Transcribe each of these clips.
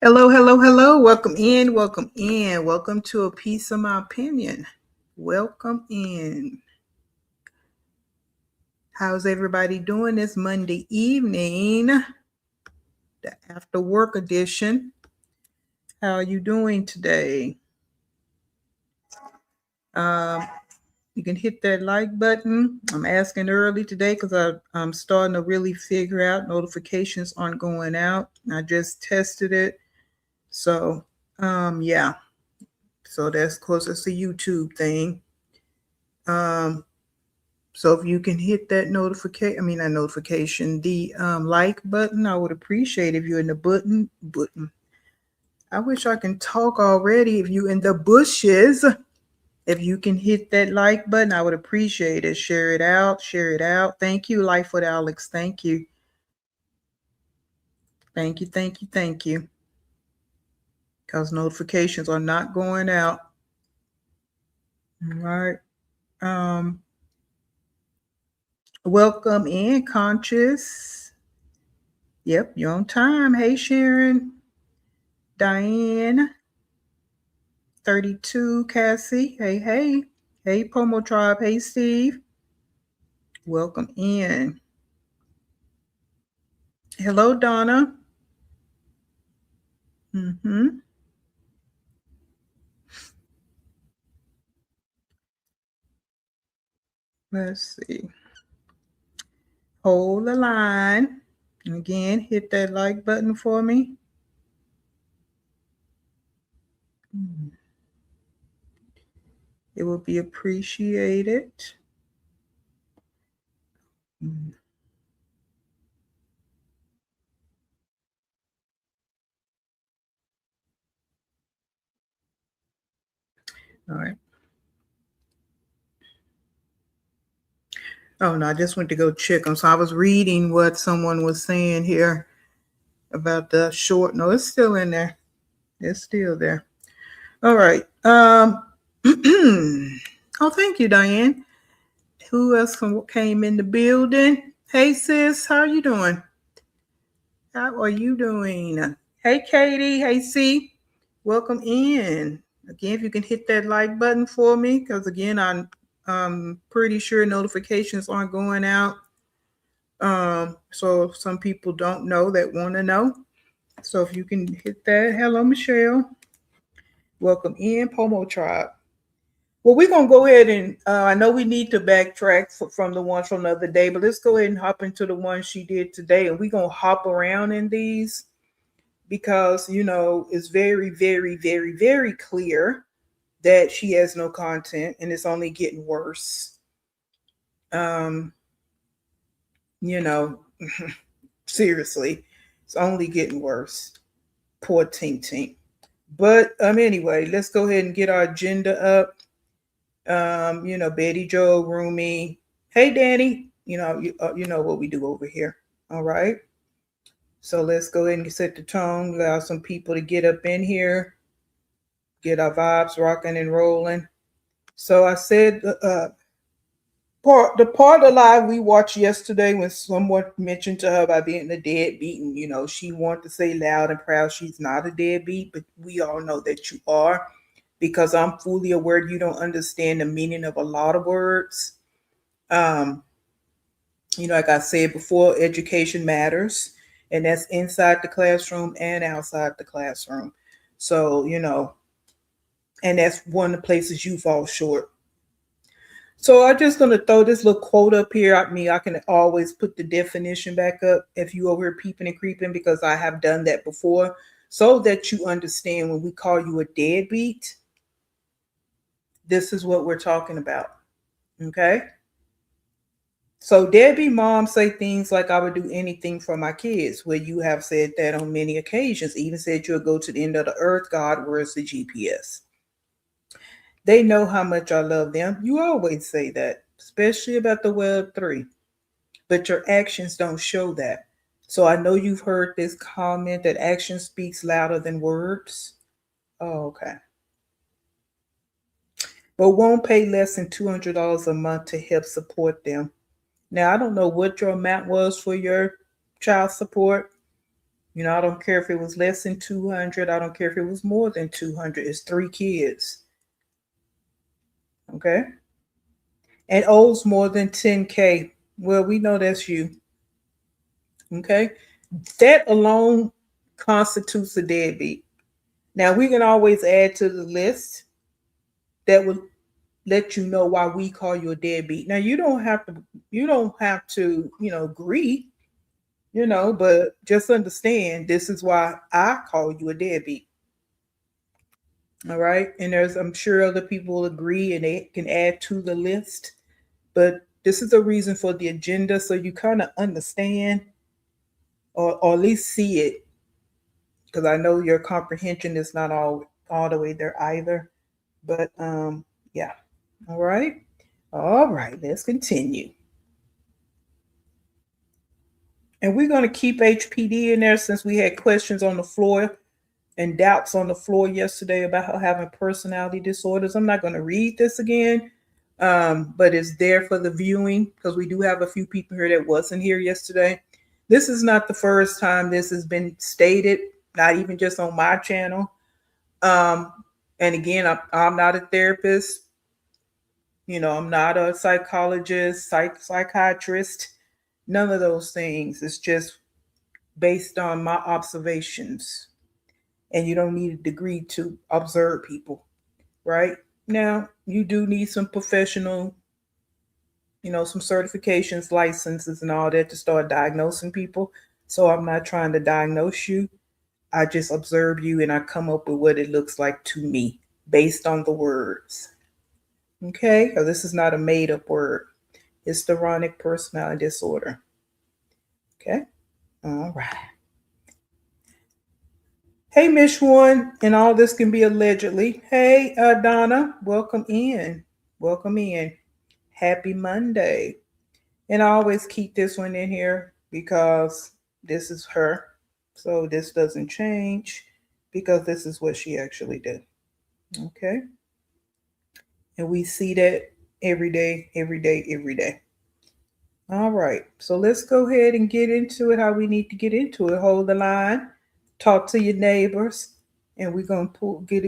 Hello, hello, hello. Welcome in, welcome in. Welcome to A Piece of My Opinion. Welcome in. How's everybody doing this Monday evening? The after work edition. How are you doing today? You can hit that like button. I'm asking early today because I'm starting to really figure out notifications aren't going out. I just tested it. So, yeah. So that's, of course, it's a YouTube thing. So if you can hit that notification, the like button, I would appreciate if you're in the button. I wish I can talk already. If you in the bushes, if you can hit that like button, I would appreciate it. Share it out. Thank you, Life with Alex. Thank you. Thank you. Because notifications are not going out. All right. Welcome in, Conscious. Yep, you're on time. Hey, Sharon. Diane. 32, Cassie. Hey. Hey, Pomo Tribe. Hey, Steve. Welcome in. Hello, Donna. Let's see. Hold the line. Again, hit that like button for me. It will be appreciated. All right. Oh, no, I just went to go check them. So I was reading what someone was saying here about the short. No, it's still in there. It's still there. All right. Oh, thank you, Diane. Who else came in the building? Hey, sis, how are you doing? How are you doing? Hey, Katie. Hey, C. Welcome in. Again, if you can hit that like button for me, because again, I'm pretty sure notifications aren't going out. So some people don't know that want to know. So if you can hit that. Hello, Michelle. Welcome in, Pomo Tribe. Well, we're gonna go ahead and I know we need to backtrack from the ones from the other day, but let's go ahead and hop into the one she did today, and we're gonna hop around in these because it's very, very, very, very clear that she has no content, and it's only getting worse. Um, you know, seriously, it's only getting worse. Poor Tink Tink. But anyway, let's go ahead and get our agenda up. Betty Joe, Rumi. Hey, Danny. You know what we do over here. All right. So let's go ahead and set the tone. Allow some people to get up in here, get our vibes rocking and rolling. So I said, the part of the live we watched yesterday when someone mentioned to her about being a deadbeat, and she wanted to say loud and proud she's not a deadbeat, but we all know that you are, because I'm fully aware you don't understand the meaning of a lot of words. Um, like I said before, education matters, and that's inside the classroom and outside the classroom. So, and that's one of the places you fall short. So I'm just gonna throw this little quote up here. I can always put the definition back up if you over here peeping and creeping, because I have done that before, so that you understand when we call you a deadbeat, this is what we're talking about. Okay. So deadbeat moms say things like, I would do anything for my kids, where you have said that on many occasions, even said you'll go to the end of the earth, God, where's the GPS? They know how much I love them. You always say that, especially about the Web3, but your actions don't show that. So I know you've heard this comment that action speaks louder than words. Oh, okay. But won't pay less than $200 a month to help support them. Now, I don't know what your amount was for your child support. I don't care if it was less than 200. I don't care if it was more than 200. It's 3 kids. Okay. And owes more than 10K. Well, we know that's you. Okay. That alone constitutes a deadbeat. Now, we can always add to the list that would let you know why we call you a deadbeat. Now, you don't have to agree, but just understand this is why I call you a deadbeat. All right. And I'm sure other people will agree and they can add to the list. But this is a reason for the agenda, so you kind of understand, or at least see it, because I know your comprehension is not all the way there either. But yeah. All right. All right. Let's continue. And we're going to keep HPD in there since we had questions on the floor and doubts on the floor yesterday about her having personality disorders. I'm not going to read this again, but it's there for the viewing, because we do have a few people here that wasn't here yesterday. This is not the first time this has been stated, not even just on my channel. And again, I'm not a therapist. I'm not a psychologist, psychiatrist, none of those things. It's just based on my observations. And you don't need a degree to observe people, right? Now, you do need some professional, some certifications, licenses, and all that to start diagnosing people. So I'm not trying to diagnose you. I just observe you and I come up with what it looks like to me based on the words. Okay? So this is not a made up word. It's Histrionic personality disorder. Okay? All right. Hey, Miss One, and all this can be allegedly. Hey, Donna, welcome in. Welcome in. Happy Monday. And I always keep this one in here because this is her. So this doesn't change because this is what she actually did. Okay. And we see that every day, every day, every day. All right. So let's go ahead and get into it how we need to get into it. Hold the line, talk to your neighbors, and we're gonna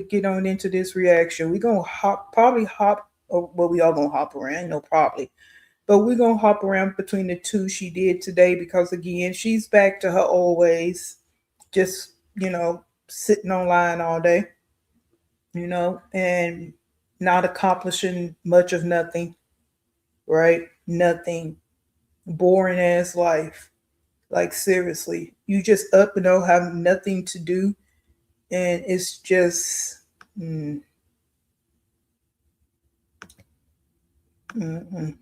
get on into this reaction. We're gonna probably hop, well, we all gonna hop around, no probably. But we're gonna hop around between the two she did today, because again, she's back to her old ways, just sitting online all day, and not accomplishing much of nothing, right? Nothing. Boring ass life. Like seriously, you just up and don't have nothing to do, and it's just, mm, mm-mm.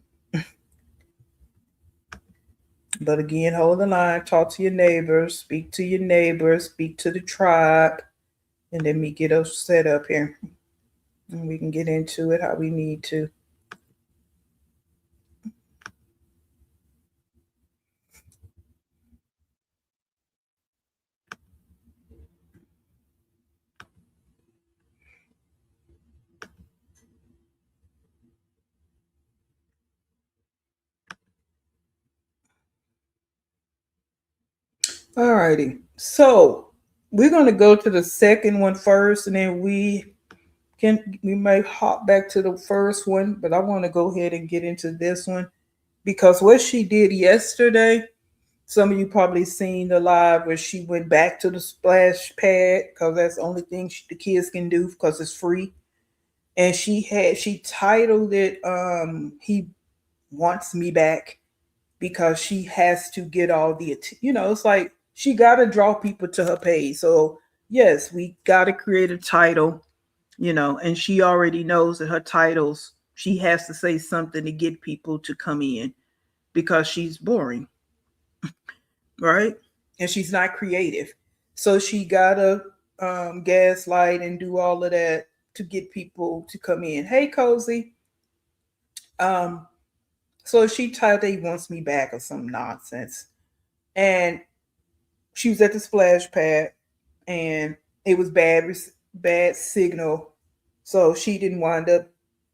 But again, hold the line, talk to your neighbors, speak to your neighbors, speak to the tribe, and let me get us set up here, and we can get into it how we need to. Alrighty, so we're gonna go to the second one first, and then we may hop back to the first one, but I want to go ahead and get into this one because what she did yesterday, some of you probably seen the live where she went back to the splash pad because that's the only thing the kids can do because it's free. And she titled it He Wants Me Back, because she has to get all it's like she got to draw people to her page. So yes, we got to create a title, and she already knows that her titles, she has to say something to get people to come in because she's boring, right? And she's not creative. So she gotta gaslight and do all of that to get people to come in. Hey, Cozy. Um, so she titled He Wants Me Back or some nonsense. And she was at the splash pad and it was bad signal. So she didn't wind up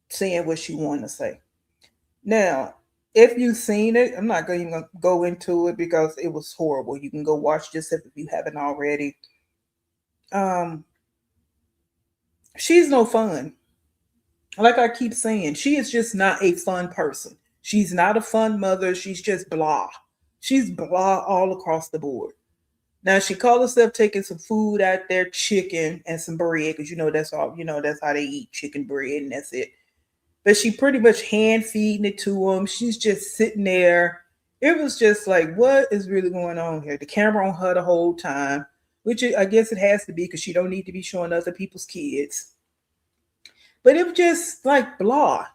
saying what she wanted to say. Now, if you've seen it, I'm not going to go into it because it was horrible. You can go watch this if you haven't already. Um, she's no fun. Like I keep saying, she is just not a fun person. She's not a fun mother. She's just blah. She's blah all across the board. Now she called herself taking some food out there, chicken and some bread, because that's all. That's how they eat, chicken bread, and that's it. But she pretty much hand feeding it to him. She's just sitting there. It was just like, what is really going on here? The camera on her the whole time, which I guess it has to be because she don't need to be showing other people's kids. But it was just like blah.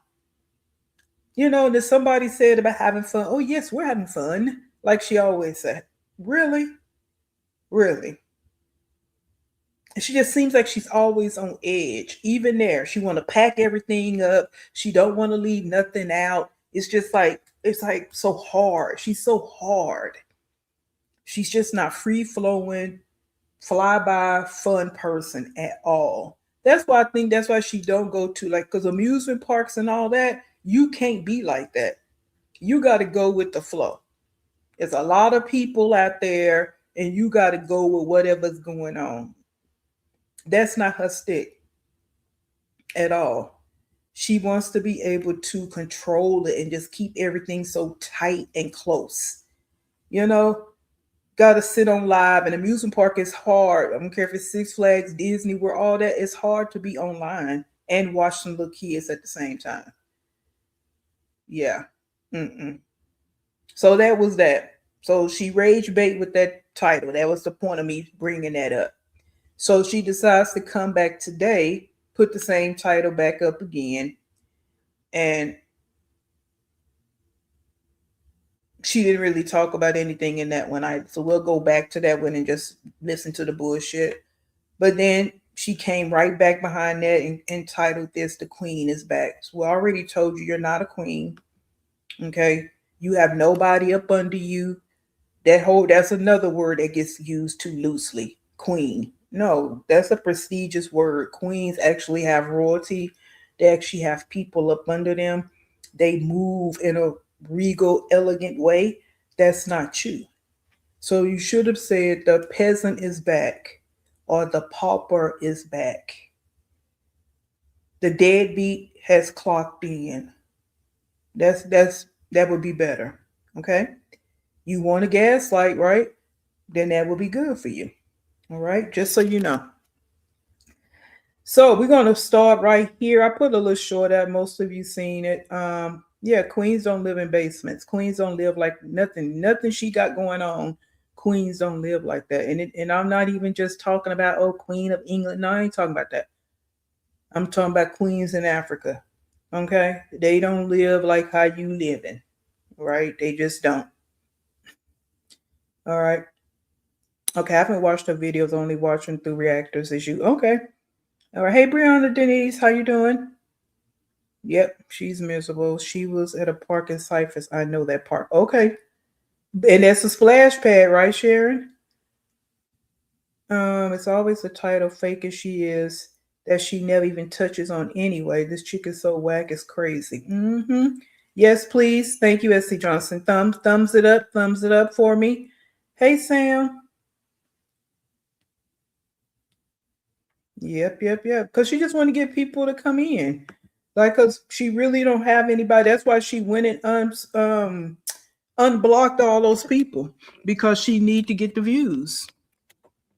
That somebody said about having fun. Oh yes, we're having fun, like she always said. Really, really. And she just seems like she's always on edge. Even there, she want to pack everything up. She don't want to leave nothing out. It's like so hard. She's so hard. She's just not free flowing, fly by fun person at all. That's why she don't go to, like, because amusement parks and all that. You can't be like that. You got to go with the flow. There's a lot of people out there, and you got to go with whatever's going on. That's not her stick at all. She wants to be able to control it and just keep everything so tight and close. You know, got to sit on live. And amusement park is hard. I don't care if it's Six Flags, Disney, where all that. It's hard to be online and watch some little kids at the same time. Yeah. Mm-mm. So that was that. So she rage bait with that title. That was the point of me bringing that up. So she decides to come back today, put the same title back up again, and she didn't really talk about anything in that one. So we'll go back to that one and just listen to the bullshit. But then she came right back behind that and entitled this "The Queen is Back." So we already told you you're not a queen. Okay. You have nobody up under you. That's another word that gets used too loosely. Queen. No, that's a prestigious word. Queens actually have royalty. They actually have people up under them. They move in a regal, elegant way. That's not you. So you should have said the peasant is back or the pauper is back. The deadbeat has clocked in. That would be better. Okay? You want a gaslight, right? Then that will be good for you. All right, just so you know. So we're gonna start right here. I put a little short out. Most of you seen it. Yeah, queens don't live in basements. Queens don't live like nothing she got going on. Queens don't live like that. And I'm not even just talking about Queen of England. No, I ain't talking about that. I'm talking about queens in Africa. Okay? They don't live like how you living. Right? They just don't. All right. Okay, I haven't watched her videos, only watching through reactors as you. Okay. All right. Hey Brianna Denise, how you doing? Yep, she's miserable. She was at a park in Cyprus. I know that park. Okay. And that's a splash pad, right, Sharon? It's always the title, fake as she is, that she never even touches on anyway. This chick is so whack, it's crazy. Mm-hmm. Yes, please. Thank you, S.C. Johnson. Thumbs it up for me. Hey Sam. Yep. Because she just want to get people to come in. Like, cause she really don't have anybody. That's why she went and unblocked all those people because she need to get the views.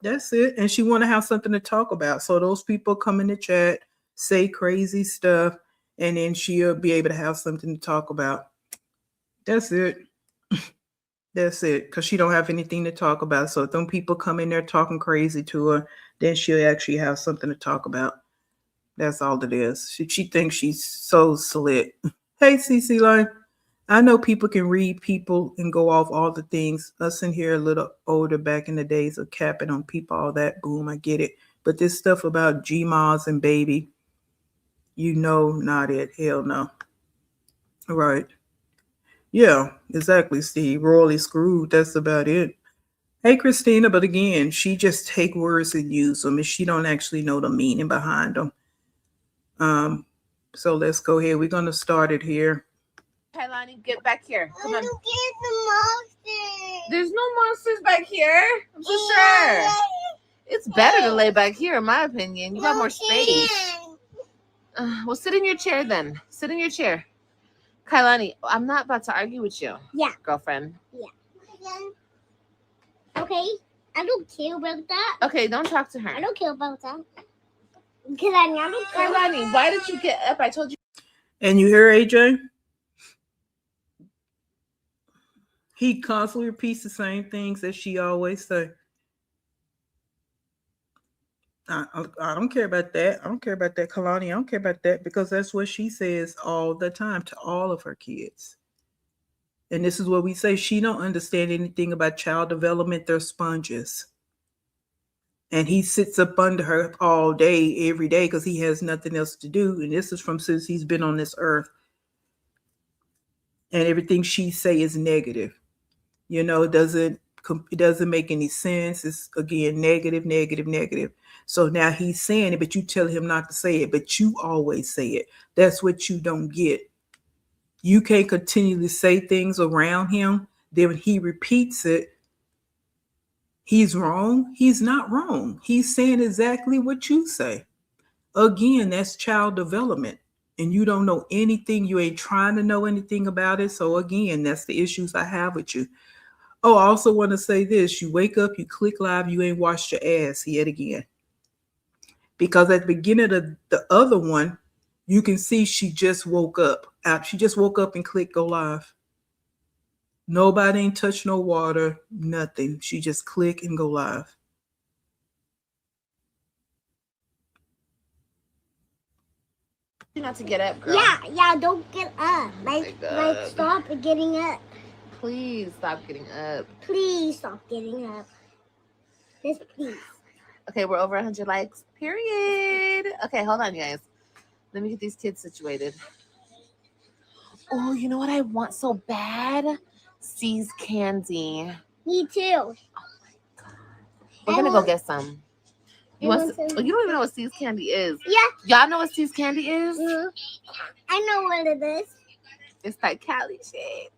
That's it. And she want to have something to talk about. So those people come in the chat, say crazy stuff, and then she'll be able to have something to talk about. That's it. That's it. Because she don't have anything to talk about. So if them people come in there talking crazy to her, then she'll actually have something to talk about. That's all it is. She thinks she's so slick. Hey, CC Line. I know people can read people and go off all the things. Us in here a little older back in the days of capping on people, all that. Boom, I get it. But this stuff about Gmas and baby, not it. Hell no. Right. Yeah, exactly, Steve. Royally screwed. That's about it. Hey, Christina. But again, she just take words and use them, and she don't actually know the meaning behind them. So let's go ahead. We're gonna start it here. Kailani, get back here. Come on. There's no monsters back here. I'm so sure. It's better to lay back here, in my opinion. You got more space. Well, sit in your chair then. Sit in your chair. Kailani, I'm not about to argue with you. Yeah. Girlfriend. Yeah. Okay. I don't care about that. Okay, don't talk to her. I don't care about that. Kailani, why did you get up? I told you. And you hear AJ? He constantly repeats the same things that she always say. I don't care about that. I don't care about that, Kalani. I don't care about that because that's what she says all the time to all of her kids. And this is what we say. She don't understand anything about child development. They're sponges. And he sits up under her all day, every day, because he has nothing else to do. And this is from since he's been on this earth. And everything she say is negative. It doesn't make any sense. It's again negative. So now he's saying it, but you tell him not to say it, but you always say it. That's what you don't get. You can't continually say things around him. Then when he repeats it, he's wrong. He's not wrong. He's saying exactly what you say. Again, that's child development. And you don't know anything. You ain't trying to know anything about it. So again, that's the issues I have with you. Oh, I also want to say this. You wake up, you click live, you ain't washed your ass yet again. Because at the beginning of the other one, you can see she just woke up. She just woke up and clicked go live. Nobody ain't touched no water, nothing. She just click and go live. Not to get up, girl. Yeah, don't get up. Like stop getting up. Please stop getting up. Please stop getting up. Just please. Okay, we're over 100 likes. Period. Okay, hold on, you guys. Let me get these kids situated. Oh, you know what I want so bad? C's candy. Me too. Oh my god. We're gonna go get some. You don't even know what C's candy is. Yeah. Y'all know what C's candy is? Mm-hmm. I know what it is. It's like Cali shit.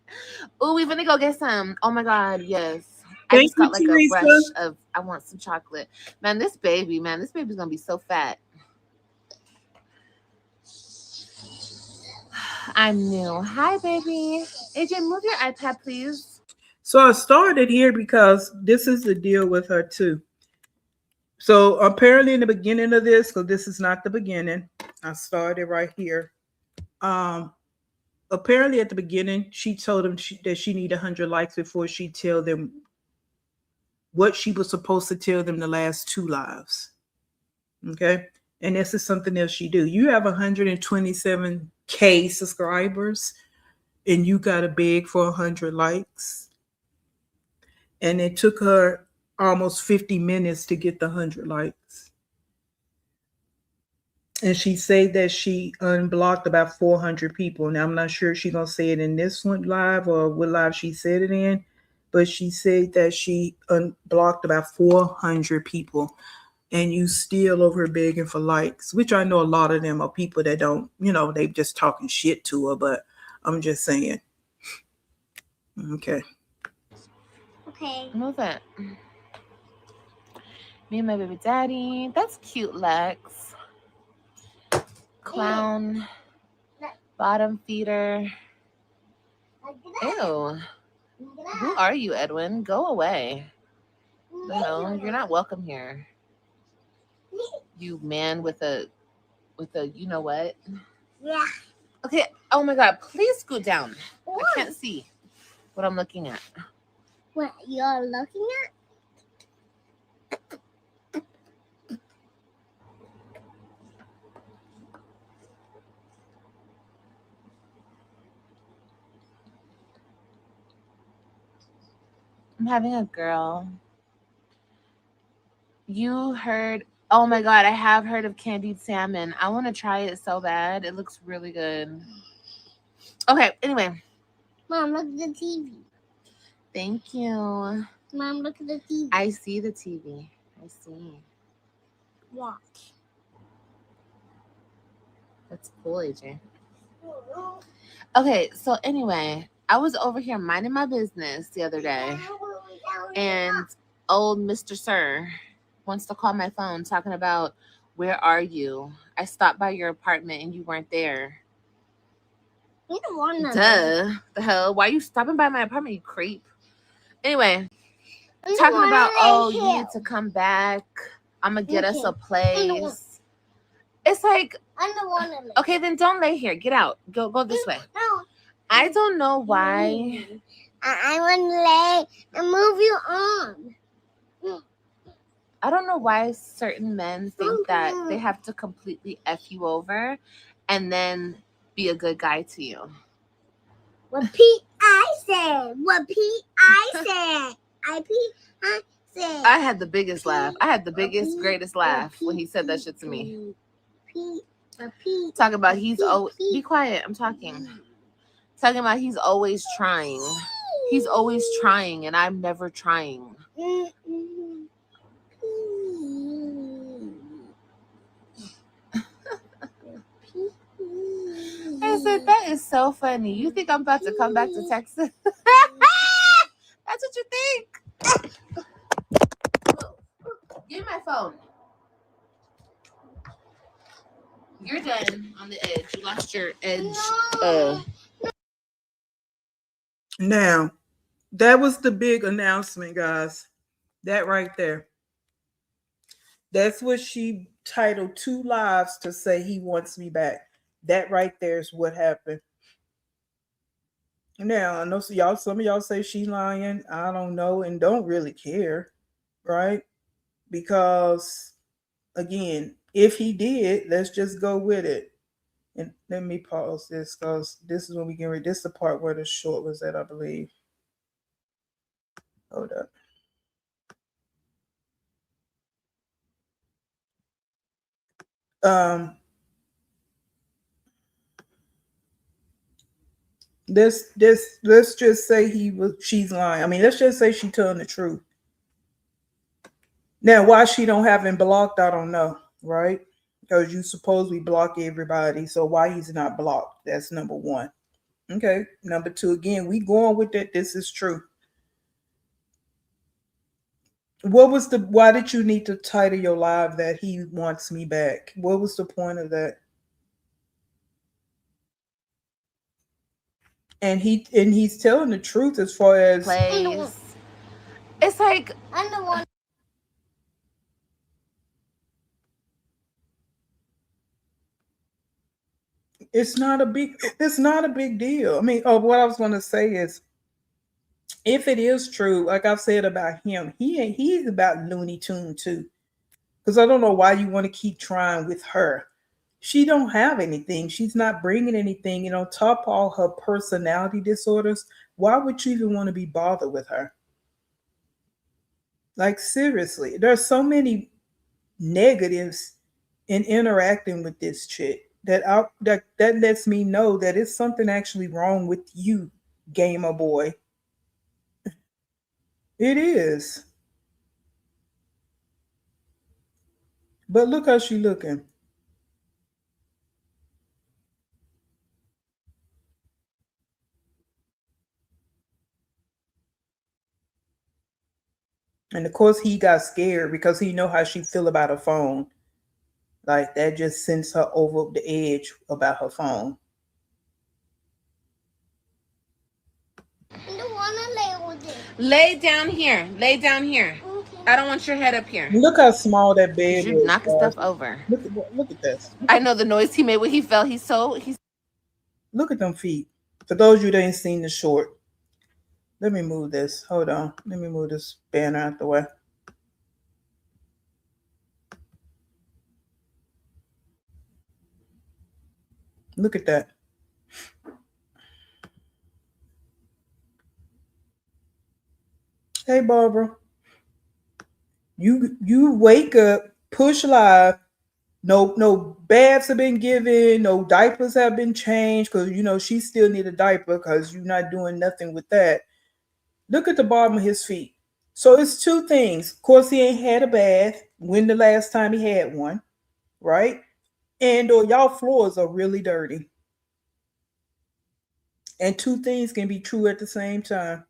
Oh, we're gonna go get some. Oh my god, yes. Thank I just got like Teresa. a rush of I want some chocolate. Man, this baby's gonna be so fat. I'm new. Hi, baby. AJ, move your iPad, please. So I started here because this is the deal with her too. So apparently in the beginning of this, because this is not the beginning, I started right here. Um, apparently at the beginning, she told him that she need 100 likes before she tell them what she was supposed to tell them the last two lives. Okay, and this is something else she do. You have 127K subscribers, and you got to beg for 100 likes, and it took her almost 50 minutes to get the 100 likes. And she said that she unblocked about 400 people. Now I'm not sure if she's gonna say it in this one live or what live she said it in, but she said that she unblocked about 400 people, and you still over here begging for likes, which I know a lot of them are people that don't, they just talking shit to her. But I'm just saying, okay. Okay. Move it. Me and my baby daddy. That's cute, Lex. Clown. Bottom feeder. Ew. Who are you, Edwin? Go away. No, you're not welcome here. You man with a you know what? Yeah. Okay. Oh my god, please scoot down. I can't see what I'm looking at. What you're looking at? I'm having a girl. You heard? Oh my god, I have heard of candied salmon. I want to try it so bad. It looks really good. Okay, anyway. Mom, look at the TV. Thank you. Mom, look at the TV. I see the TV. I see. Watch. That's cool, AJ. Okay, so anyway, I was over here minding my business the other day, and old Mr. Sir wants to call my phone talking about, where are you? I stopped by your apartment and you weren't there. We don't want to. Duh. The hell? Why are you stopping by my apartment, you creep? Anyway, talking about, oh, you need to come back. I'm going to get us a place. It's like, okay, then don't lay here. Get out. Go this way. No. I don't know why. I want to lay and move you on. I don't know why certain men think that they have to completely F you over and then be a good guy to you. What Pete I said. What Pete I said. I said. I had the biggest laugh. I had the biggest, greatest laugh when he said that shit to me. Pete. Talking about be quiet. I'm talking. Talking about he's always trying. He's always trying, and I'm never trying. I said, that is so funny. You think I'm about to come back to Texas? That's what you think. Give me my phone. You're done on the edge. You lost your edge. Now, that was the big announcement, guys. That right there. That's what she titled 2 lives to say he wants me back. That right there is what happened. Now, I know some of y'all say she's lying. I don't know and don't really care, right? Because, again, if he did, let's just go with it. And let me pause this because this is when we get ready. This is the part where the short was at, I believe. Hold up. Let's just say she's lying. I mean, let's just say she telling the truth. Now, why she don't have him blocked, I don't know, right? Because you supposedly block everybody, so why he's not blocked? That's number one. Okay, number two, again, we going with that. This is true. Why did you need to title your live that he wants me back? What was the point of that? And he's telling the truth as far as place. It's like, It's not a big deal. I mean, what I was going to say is, if it is true, like I've said about him, he's about Looney Tune too. Because I don't know why you want to keep trying with her. She don't have anything. She's not bringing anything. Top of all her personality disorders. Why would you even want to be bothered with her? Like seriously, there's so many negatives in interacting with this chick that lets me know that it's something actually wrong with you, gamer boy. It is. But look how she looking. And of course he got scared because he know how she feel about her phone. Like that just sends her over the edge about her phone. I don't wanna lay with it. Lay down here. Lay down here. Okay. I don't want your head up here. Look how small that Because bed you're is, knocking guys. stuff over. Look at this. I know the noise he made when he fell. He's Look at them feet. For those of you that ain't seen the short, let me move this. Hold on. Let me move this banner out the way. Look at that. Hey Barbara. You wake up, push live. No baths have been given, no diapers have been changed, because she still need a diaper because you're not doing nothing with that. Look at the bottom of his feet. So it's two things. Of course, he ain't had a bath. When the last time he had one, right? And or y'all floors are really dirty. And two things can be true at the same time.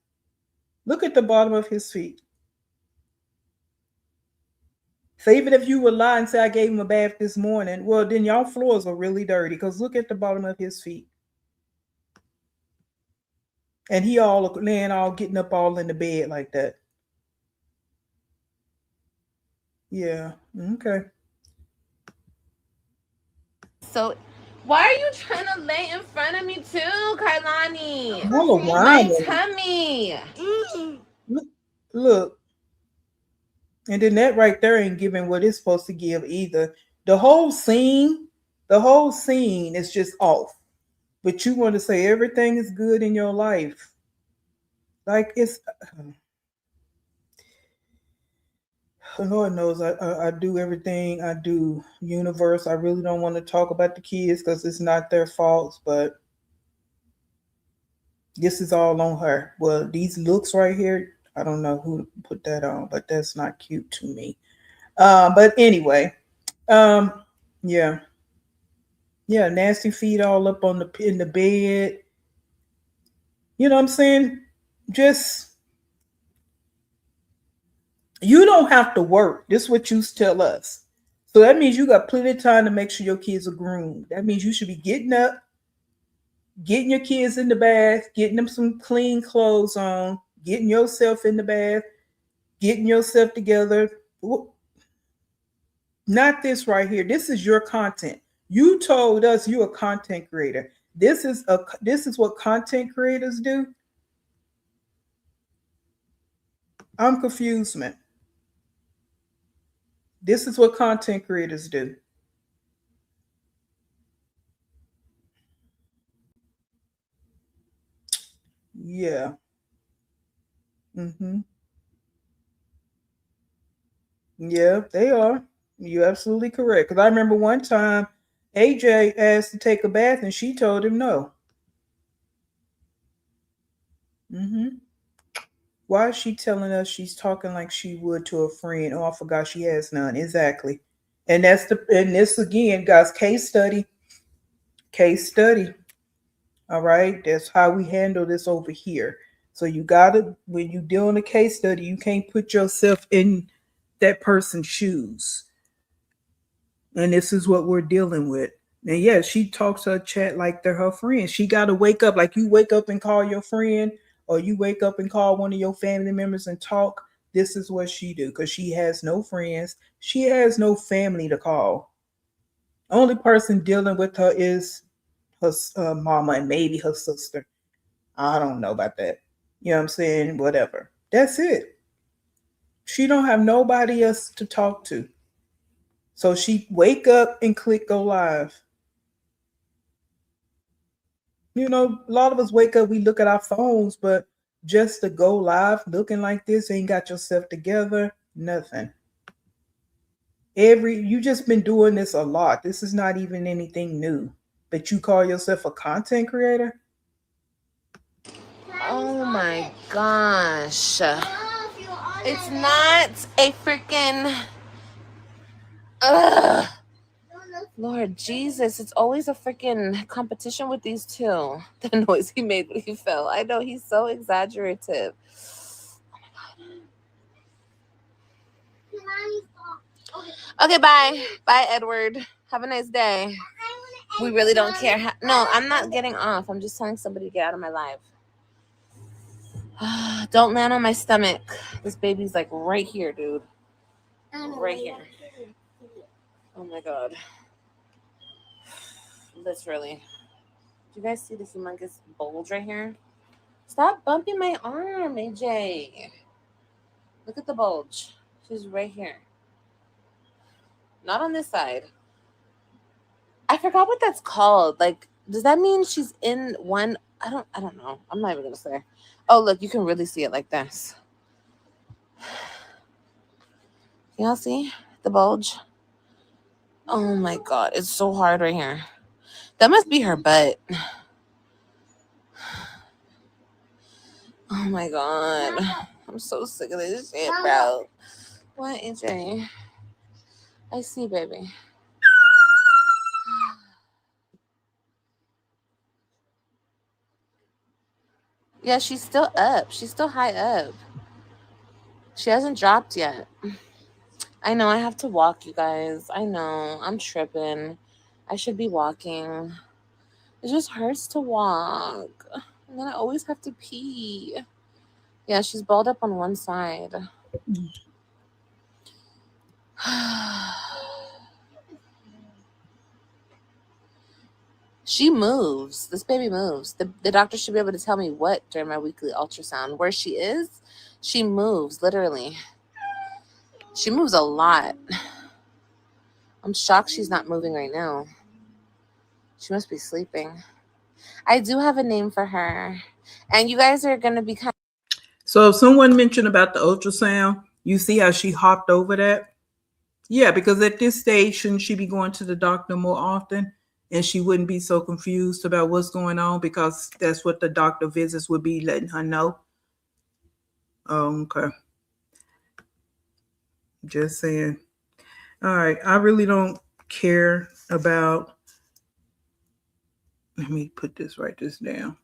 Look at the bottom of his feet. So even if you would lie and say I gave him a bath this morning, well then y'all floors are really dirty because look at the bottom of his feet. And he all laying all getting up all in the bed like that. Yeah. Okay. so. Why are you trying to lay in front of me too, Kailani? All My around. tummy. Look, look. And then that right there ain't giving what it's supposed to give either. The whole scene, the whole scene is just off. But you want to say everything is good in your life. Like it's Lord knows I do everything I do. Universe, I really don't want to talk about the kids because it's not their faults, but this is all on her. Well, these looks right here, I don't know who put that on, but that's not cute to me. But anyway, um, yeah, yeah, nasty feet all up on the in the bed. You know what I'm saying? Just you don't have to work. This is what you tell us. So that means you got plenty of time to make sure your kids are groomed. That means you should be getting up, getting your kids in the bath, getting them some clean clothes on, getting yourself in the bath, getting yourself together. Not this right here. This is your content. You told us you're a content creator. This is what content creators do. I'm confused, man. This is what content creators do. Yeah. Mm-hmm. Yeah, they are. You're absolutely correct. Because I remember one time AJ asked to take a bath and she told him no. Mm-hmm. Why is she telling us she's talking like she would to a friend? Oh, I forgot she has none. Exactly. And this again, guys, case study. Case study. All right. That's how we handle this over here. So you gotta when you doing a case study, you can't put yourself in that person's shoes. And this is what we're dealing with. And yeah, she talks to her chat like they're her friends. She got to wake up like you wake up and call your friend, or you wake up and call one of your family members and talk. This is what she do because she has no friends. She has no family to call. Only person dealing with her is her mama and maybe her sister. I don't know about that. You know what I'm saying? Whatever. That's it. She don't have nobody else to talk to. So she wake up and click go live. You know, a lot of us wake up, we look at our phones, but just to go live looking like this, ain't got yourself together, nothing. You just been doing this a lot. This is not even anything new. But you call yourself a content creator? Oh my gosh. It's not a freaking. Ugh. Lord Jesus, it's always a freaking competition with these two. The noise he made when he fell. I know, he's so exaggerative. Okay, bye. Bye, Edward. Have a nice day. We really don't care. No, I'm not getting off. I'm just telling somebody to get out of my life. Don't land on my stomach. This baby's like right here, dude. Right here. Oh my God. Literally. Do you guys see the humongous bulge right here? Stop bumping my arm, AJ. Look at the bulge. She's right here. Not on this side. I forgot what that's called. Like, does that mean she's in one? I don't know. I'm not even gonna say. Oh, look, you can really see it like this. Can y'all see the bulge? Oh my God, it's so hard right here. That must be her butt. Oh my God. I'm so sick of this shit, bro. What, AJ? I see, baby. Yeah, she's still up. She's still high up. She hasn't dropped yet. I know I have to walk, you guys. I know. I'm tripping. I should be walking. It just hurts to walk. And then I always have to pee. Yeah, she's balled up on one side. She moves. This baby moves. The doctor should be able to tell me what during my weekly ultrasound. Where she is, she moves, literally. She moves a lot. I'm shocked she's not moving right now. She must be sleeping. I do have a name for her. And you guys are going to be kind. So if someone mentioned about the ultrasound, you see how she hopped over that? Yeah, because at this stage, shouldn't she be going to the doctor more often? And she wouldn't be so confused about what's going on because that's what the doctor visits would be letting her know. Oh, okay. Just saying. All right. I really don't care about. Let me put this, write this down.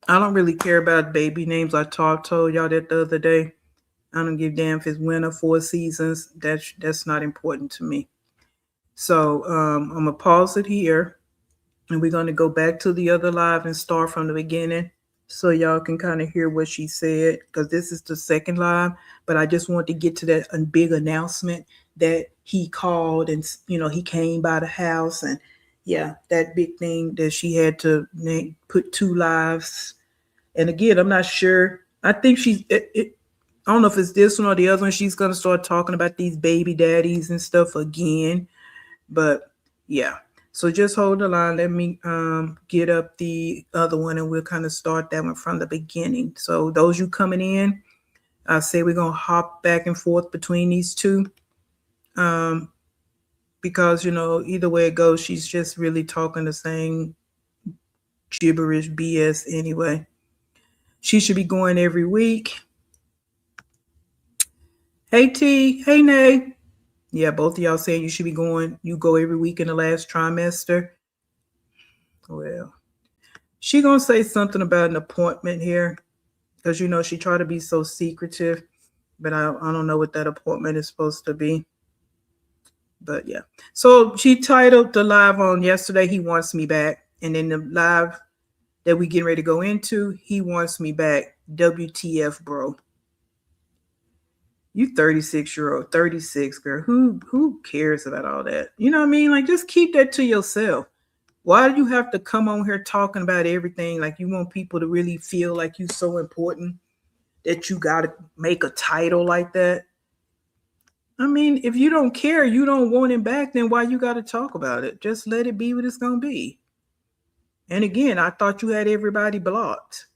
I don't really care about baby names. I told y'all that the other day. I don't give a damn if it's winter, 4 seasons. That's not important to me. So I'm gonna pause it here, and we're gonna go back to the other live and start from the beginning, so y'all can kind of hear what she said. Because this is the second live, but I just want to get to that big announcement that he called, and he came by the house, and yeah, that big thing that she had to put 2 lives. And again, I'm not sure. I think I don't know if it's this one or the other one. She's gonna start talking about these baby daddies and stuff again. But yeah. So just hold the line. Let me get up the other one and we'll kind of start that one from the beginning. So those you coming in, I say we're gonna hop back and forth between these two. Because either way it goes, she's just really talking the same gibberish BS anyway. She should be going every week. Hey T, hey Nay. Yeah, both of y'all saying you should be going. You go every week in the last trimester. Well, she gonna say something about an appointment here, because she tried to be so secretive, but I don't know what that appointment is supposed to be. But yeah, so she titled the live on yesterday, "He Wants Me Back," and then the live that we getting ready to go into, "He Wants Me Back." WTF, bro? You 36-year-old, 36 girl. Who cares about all that? You know what I mean? Like, just keep that to yourself. Why do you have to come on here talking about everything like you want people to really feel like you so important that you got to make a title like that? I mean, if you don't care, you don't want him back, then why you got to talk about it? Just let it be what it's going to be. And again, I thought you had everybody blocked.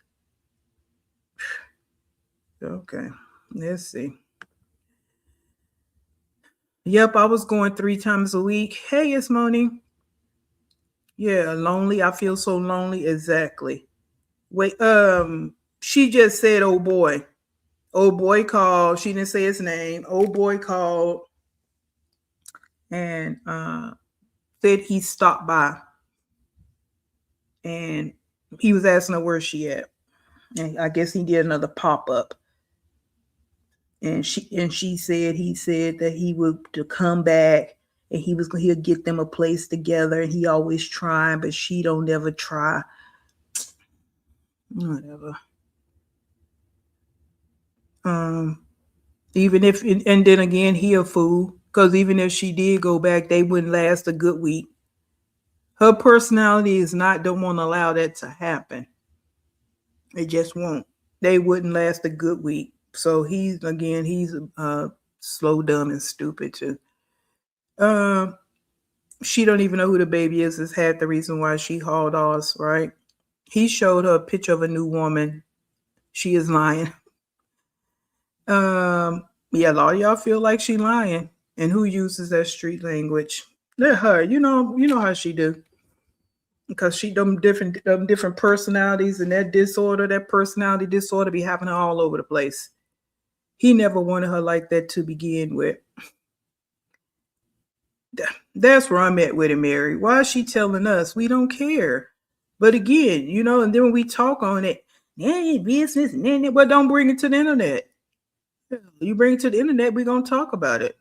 Okay, let's see. Yep, I was going 3 times a week. Hey, it's Moni. Yeah, lonely. I feel so lonely. Exactly. Wait, she just said, oh boy. Oh boy called. She didn't say his name. Oh boy called and said he stopped by. And he was asking her where she at. And I guess he did another pop-up. And she said he said that he would to come back and he'll get them a place together and he always trying, but she don't ever try. Whatever. Even if and then again he a fool because even if she did go back, they wouldn't last a good week. Her personality is not don't want to allow that to happen. It just won't. They wouldn't last a good week. So he's slow, dumb, and stupid too. She don't even know who the baby is half the reason why she hauled off, right? He showed her a picture of a new woman. She is lying. Yeah, a lot of y'all feel like she lying. And who uses that street language? Let her. You know how she do. Because she them different personalities and that personality disorder be happening all over the place. He never wanted her like that to begin with. That's where I'm at with it, Mary. Why is she telling us? We don't care. But again, and then when we talk on it, business, but don't bring it to the internet. You bring it to the internet, we're gonna talk about it.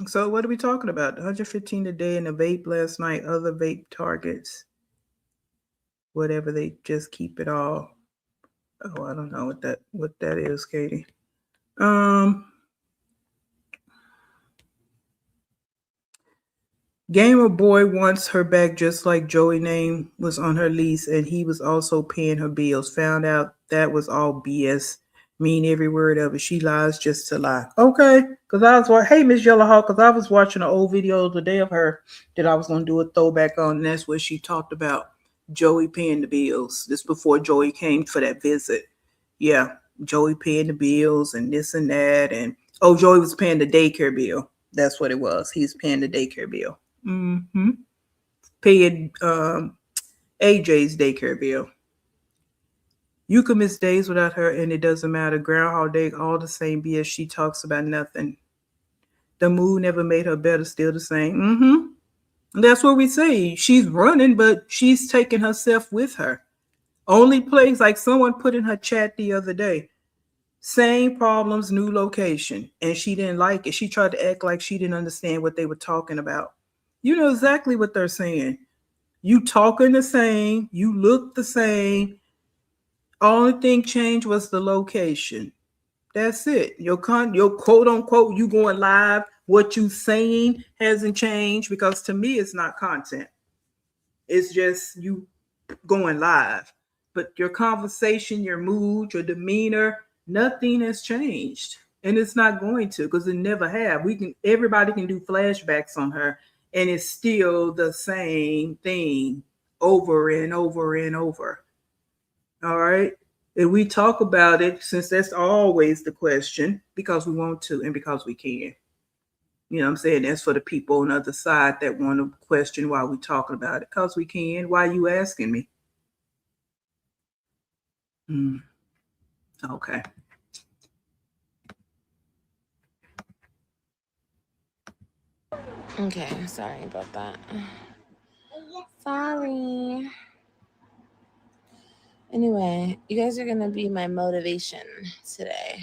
So what are we talking about? 115 a day in a vape last night, other vape targets. Whatever, they just keep it all. Oh, I don't know what that is, Katie. Gamer Boy wants her back just like Joey's name was on her lease and he was also paying her bills. Found out that was all BS. Mean every word of it. She lies just to lie. Okay. Because I was hey, Miss Yellowhawk, because I was watching an old video the day of her that I was going to do a throwback on. And that's where she talked about Joey paying the bills. This before Joey came for that visit. Yeah. Joey paying the bills and this and that. And Joey was paying the daycare bill. That's what it was. He's paying the daycare bill. Paying AJ's daycare bill. You could miss days without her and it doesn't matter. Groundhog Day, all the same BS. She talks about nothing. The mood never made her better, still the same. That's what we say. She's running, but she's taking herself with her. Only place, like someone put in her chat the other day, same problems, new location. And she didn't like it. She tried to act like she didn't understand what they were talking about. You know exactly what they're saying. You talking the same. You look the same. Only thing changed was the location. That's it. Your quote unquote, you going live, what you saying hasn't changed because to me it's not content. It's just you going live. But your conversation, your mood, your demeanor, nothing has changed. And it's not going to because it never have. Everybody can do flashbacks on her and it's still the same thing over and over and over. All right. And we talk about it since that's always the question because we want to and because we can. You know what I'm saying? That's for the people on the other side that want to question why we talking about it. Because we can. Why are you asking me? Okay. Okay, sorry about that. Sorry. Anyway, you guys are going to be my motivation today.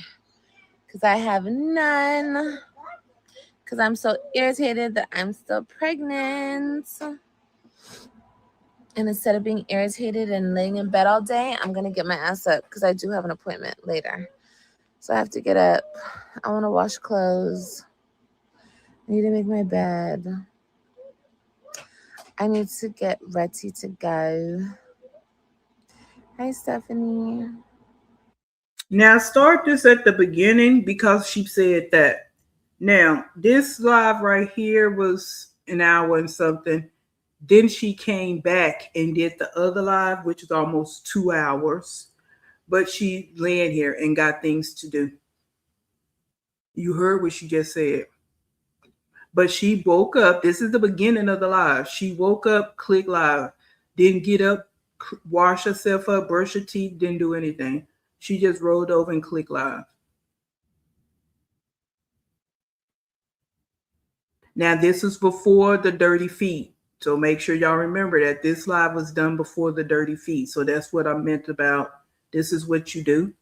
Because I have none. Because I'm so irritated that I'm still pregnant. And instead of being irritated and laying in bed all day, I'm going to get my ass up because I do have an appointment later. So I have to get up. I want to wash clothes. I need to make my bed. I need to get ready to go. Hi, Stephanie. Now start this at the beginning because she said that. Now, this live right here was an hour and something. Then she came back and did the other live, which is almost 2 hours. But she laying here and got things to do. You heard what she just said. But she woke up. This is the beginning of the live. She woke up, click live, didn't get up, wash herself up, brush her teeth, didn't do anything. She just rolled over and clicked live. Now, this is before the dirty feet. So make sure y'all remember that this live was done before the dirty feet. So that's what I meant about this is what you do.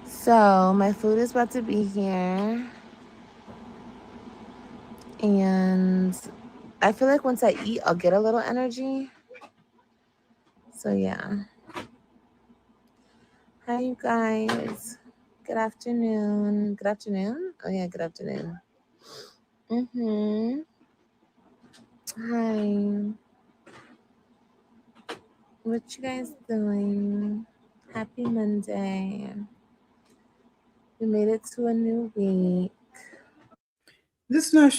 So, my food is about to be here. And I feel like once I eat, I'll get a little energy. So, yeah. Hi, you guys. Good afternoon. Good afternoon? Oh, yeah, good afternoon. Hi. What you guys doing? Happy Monday. We made it to a new week. Listen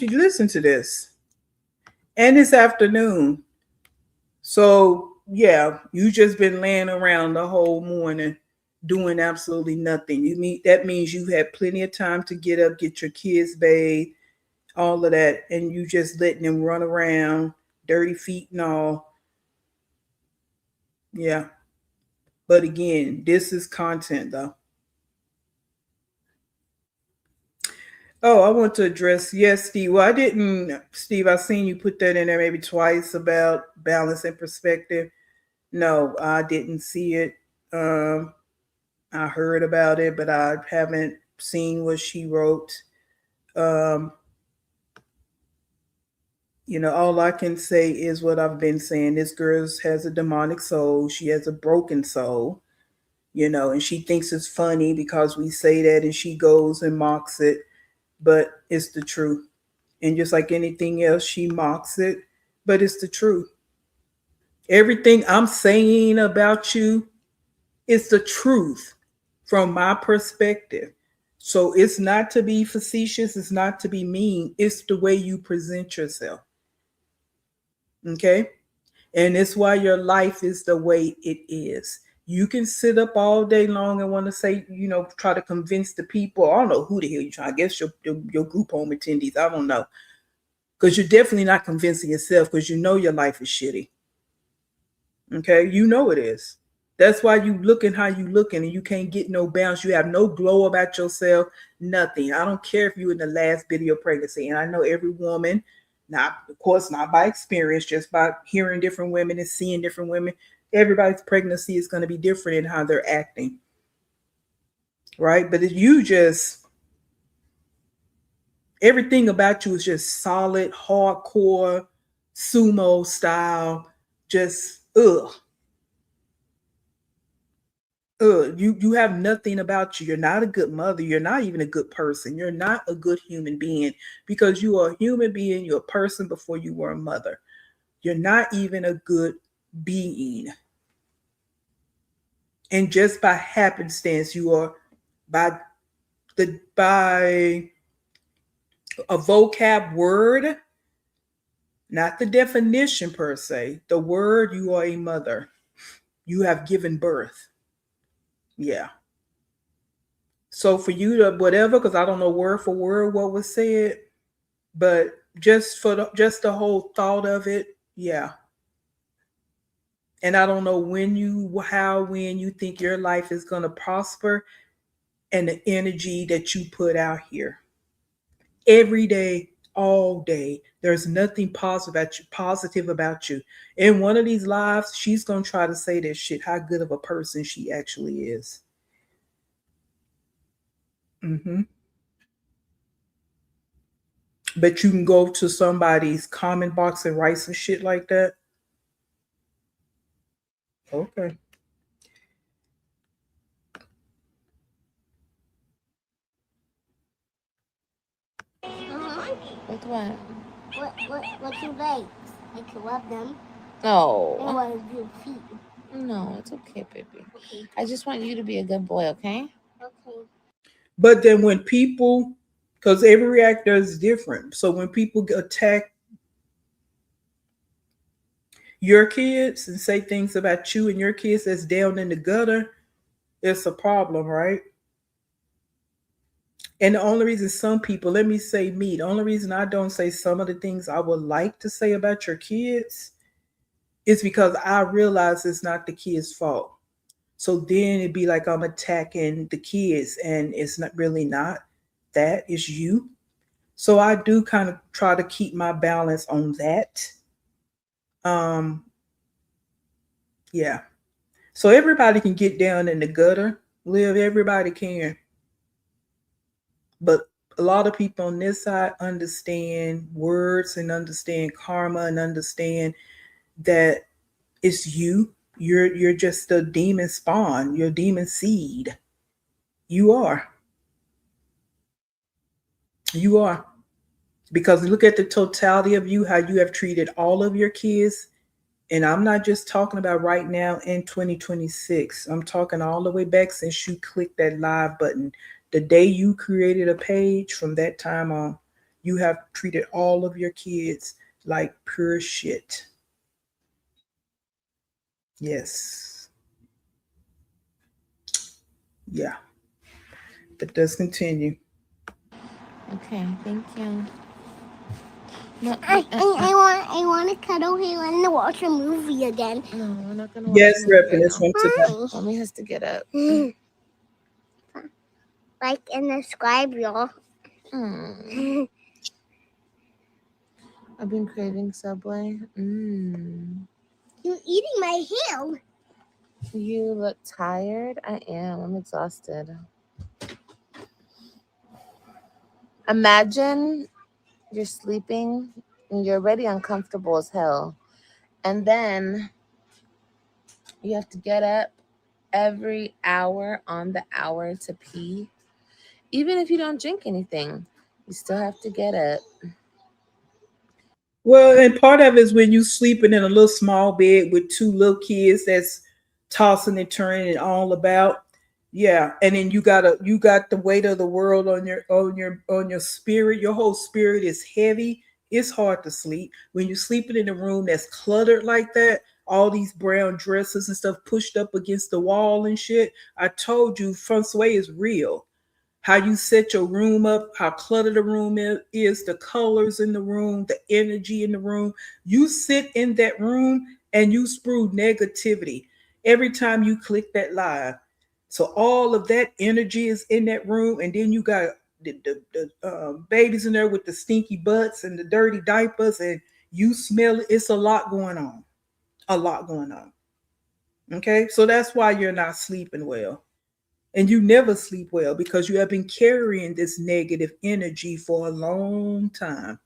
to this. And it's afternoon. So yeah, you just been laying around the whole morning doing absolutely nothing. That means you had plenty of time to get up, get your kids bathed, all of that, and you just letting them run around, dirty feet and all. Yeah. But again, this is content though. Oh, I want to address, yes, Steve. Well, I didn't, Steve, I seen you put that in there maybe twice about balance and perspective. No, I didn't see it. Um, I heard about it, but I haven't seen what she wrote. Um, all I can say is what I've been saying. This girl has a demonic soul. She has a broken soul, and she thinks it's funny because we say that and she goes and mocks it, but it's the truth. And just like anything else, she mocks it, but it's the truth. Everything I'm saying about you is the truth from my perspective. So it's not to be facetious, it's not to be mean, it's the way you present yourself. Okay? And it's why your life is the way it is. You can sit up all day long and want to say, try to convince the people. I don't know who the hell you're trying. I guess your group home attendees. I don't know. Because you're definitely not convincing yourself because you know your life is shitty. Okay, you know it is. That's why you looking how you looking and you can't get no bounce. You have no glow about yourself, nothing. I don't care if you're in the last bit of your pregnancy. And I know every woman, not of course not by experience, just by hearing different women and seeing different women. Everybody's pregnancy is going to be different in how they're acting. Right? But if you just everything about you is just solid, hardcore, sumo style, just you have nothing about you. You're not a good mother. You're not even a good person. You're not a good human being because you are a human being. You're a person before you were a mother. You're not even a good being. And just by happenstance, you are by a vocab word, not the definition per se. The word, you are a mother. You have given birth. Yeah. So for you to whatever, because I don't know word for word what was said, but just the whole thought of it, yeah. And I don't know when you think your life is going to prosper and the energy that you put out here every day, all day. There's nothing positive about you. In one of these lives, she's going to try to say this shit, how good of a person she actually is. Hmm. But you can go to somebody's comment box and write some shit like that. Okay. With what? What your legs? I can rub them. I No. want your feet. No, it's okay, baby. Okay. I just want you to be a good boy, okay? Okay. But then when people, because every reactor is different, so when people attack your kids and say things about you and your kids that's down in the gutter, it's a problem, right? And the only reason some people, let me say me, the only reason I don't say some of the things I would like to say about your kids is because I realize it's not the kids' fault. So then it'd be like I'm attacking the kids, and it's not really not. That is you. So I do kind of try to keep my balance on that. Um, yeah. So everybody can get down in the gutter, live. Everybody can, but a lot of people on this side understand words and understand karma and understand that it's you. You're just a demon spawn. You're a demon seed. You are. You are. Because look at the totality of you, how you have treated all of your kids. And I'm not just talking about right now in 2026. I'm talking all the way back since you clicked that live button. The day you created a page, from that time on, you have treated all of your kids like pure shit. Yes. Yeah. But does continue. Okay, thank you. No, I want to cuddle him and watch a movie again. no, we're not gonna watch Yes, a movie right reference now. from today. Why? Mommy has to get up. Like and subscribe, y'all. Mm. I've been craving Subway. You're eating my hair. You look tired. I am. I'm exhausted. Imagine you're sleeping and you're already uncomfortable as hell. And then you have to get up every hour on the hour to pee. Even if you don't drink anything, you still have to get up. Well, and part of it is when you sleeping in a little small bed with two little kids that's tossing and turning and all about. Yeah, and then you got the weight of the world on your spirit. Your whole spirit is heavy. It's hard to sleep when you're sleeping in a room that's cluttered like that. All these brown dresses and stuff pushed up against the wall and shit. I told you, feng shui is real. How you set your room up, how cluttered the room is, the colors in the room, the energy in the room. You sit in that room and you sprue negativity every time you click that live. So all of that energy is in that room, and then you got the babies in there with the stinky butts and the dirty diapers, and you smell it. It's a lot going on. A lot going on. Okay, so that's why you're not sleeping well. And you never sleep well because you have been carrying this negative energy for a long time.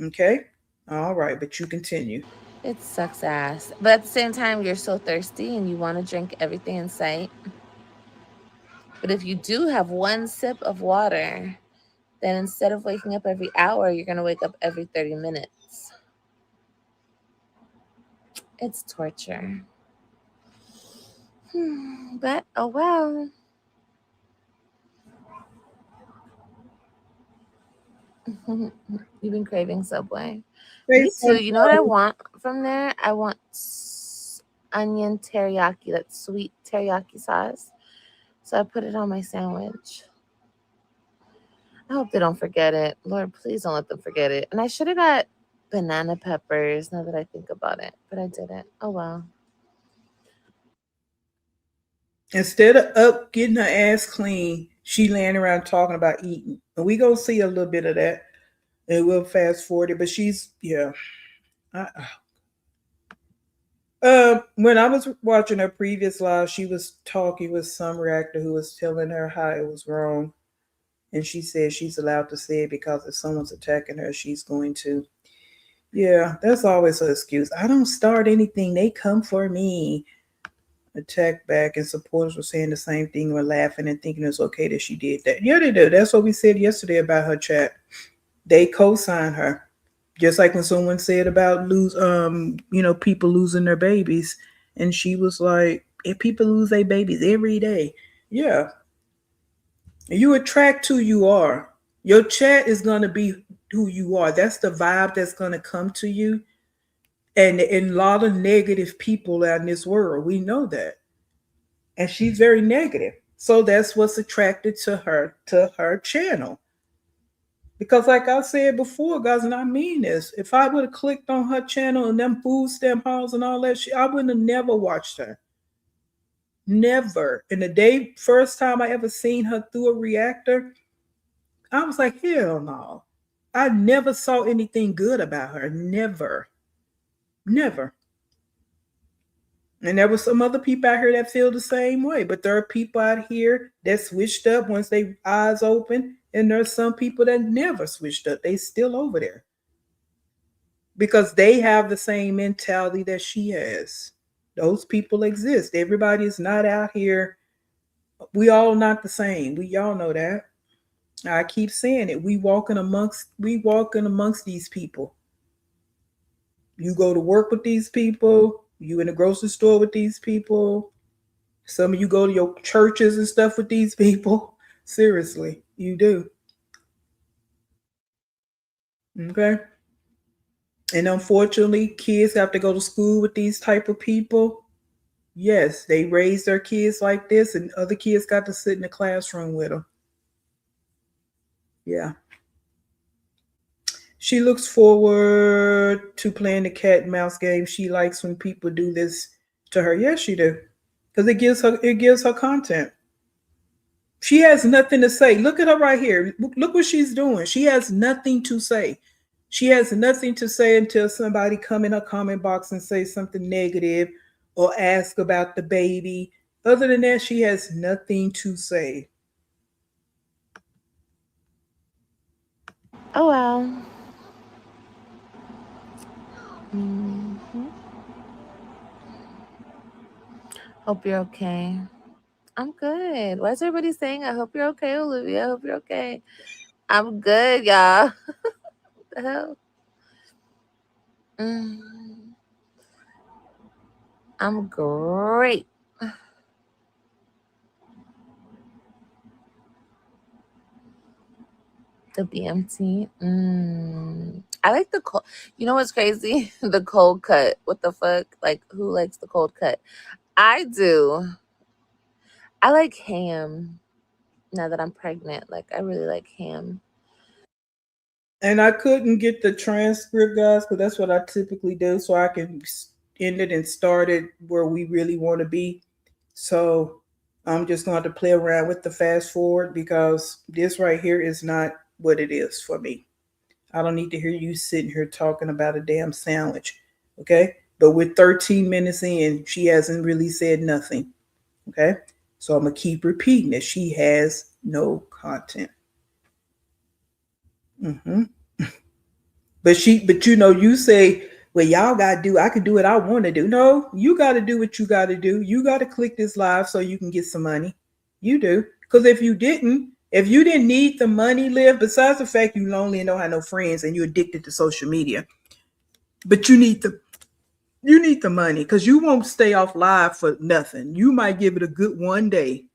Okay? All right, but you continue. It sucks ass. But at the same time, you're so thirsty and you want to drink everything in sight. But if you do have one sip of water, then instead of waking up every hour, you're going to wake up every 30 minutes. It's torture. But oh well. You've been craving Subway. Say Me too. You know what I something. want from there? I want onion teriyaki, that sweet teriyaki sauce. So I put it on my sandwich. I hope they don't forget it. Lord, please don't let them forget it. And I should have got banana peppers now that I think about it, but I didn't. Oh well. Instead of up getting her ass clean, she laying around talking about eating. And we gonna see a little bit of that. And we'll fast forward it. But she's yeah. I, when I was watching her previous live, she was talking with some reactor who was telling her how it was wrong. And she said she's allowed to say it because if someone's attacking her, she's going to. Yeah, that's always her excuse. I don't start anything. They come for me. Attack back, and supporters were saying the same thing, were laughing and thinking it's okay that she did that. Yeah, they do. That's what we said yesterday about her chat. They co-sign her. Just like when someone said about people losing their babies, and she was like, if people lose their babies every day, yeah, you attract who you are. Your chat is gonna be who you are. That's the vibe that's gonna come to you. And a lot of negative people out in this world, we know that. And she's very negative. So that's what's attracted to her channel. Because like I said before, guys, and I mean this, if I would have clicked on her channel and them food stamp halls and all that shit, I wouldn't have never watched her. Never. And the day first time I ever seen her through a reactor, I was like, hell no. I never saw anything good about her. Never. Never. And there were some other people out here that feel the same way. But there are people out here that switched up once they eyes open. And there's some people that never switched up. They still over there. Because they have the same mentality that she has. Those people exist. Everybody is not out here. We all not the same. We all know that. I keep saying it. We walking amongst these people. You go to work with these people. You in the grocery store with these people. Some of you go to your churches and stuff with these people. Seriously, you do. Okay. And unfortunately, kids have to go to school with these type of people. Yes, they raise their kids like this, and other kids got to sit in the classroom with them. Yeah. She looks forward to playing the cat and mouse game. She likes when people do this to her. Yes, she do. Because it gives her content. She has nothing to say. Look at her right here. Look what she's doing. She has nothing to say. She has nothing to say until somebody come in her comment box and say something negative or ask about the baby. Other than that, she has nothing to say. Oh well. Mm-hmm. Hope you're okay. I'm good. Why is everybody saying I hope you're okay, Olivia? I hope you're okay. I'm good, y'all. What the hell? Mm, I'm great. The BMT. I like the cold. You know what's crazy? The cold cut. What the fuck? Like, who likes the cold cut? I do. I like ham. Now that I'm pregnant, like I really like ham. And I couldn't get the transcript, guys, because that's what I typically do, so I can end it and start it where we really want to be. So I'm just going to play around with the fast forward because this right here is not what it is for me. I don't need to hear you sitting here talking about a damn sandwich. Okay. But with 13 minutes in, she hasn't really said nothing. Okay. So I'm going to keep repeating it. She has no content. Mm-hmm. But you say, well, y'all got to do, I can do what I want to do. No, you got to do what you got to do. You got to click this live so you can get some money. You do. Because if you didn't need the money, Live, besides the fact you lonely and don't have no friends and you're addicted to social media, but you need the money because you won't stay off live for nothing. You might give it a good one day.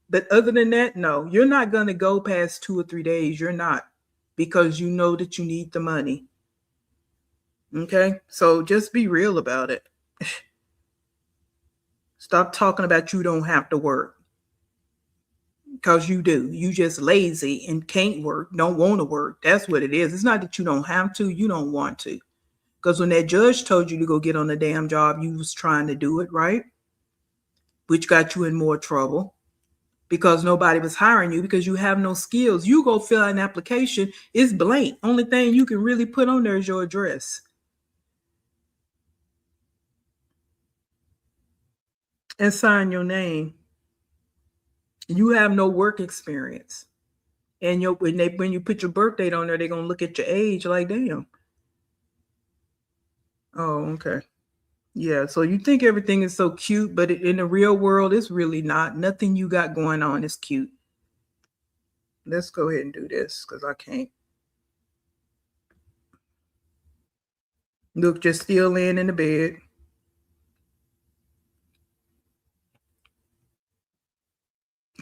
But other than that, no, you're not going to go past 2 or 3 days. You're not because you know that you need the money. Okay, so just be real about it. Stop talking about you don't have to work because you do. You just lazy and can't work, don't want to work. That's what it is. It's not that you don't have to, you don't want to. Because when that judge told you to go get on the damn job, you was trying to do it, right? Which got you in more trouble because nobody was hiring you because you have no skills. You go fill out an application, it's blank. Only thing you can really put on there is your address and sign your name. You have no work experience. And when you put your birth date on there, they're gonna look at your age like, damn. Oh, okay. Yeah. So you think everything is so cute, but in the real world, it's really not. Nothing you got going on is cute. Let's go ahead and do this because I can't. Look, just still laying in the bed.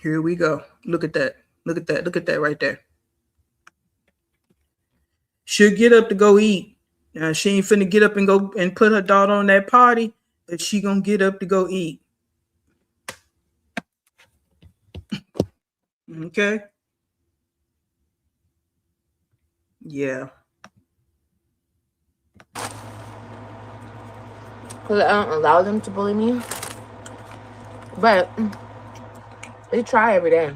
Here we go. Look at that. Look at that. Look at that right there. She'll get up to go eat. She ain't finna get up and go and put her daughter on that party, but she gonna get up to go eat. Okay? Yeah. Because I don't allow them to bully me. But they try every day.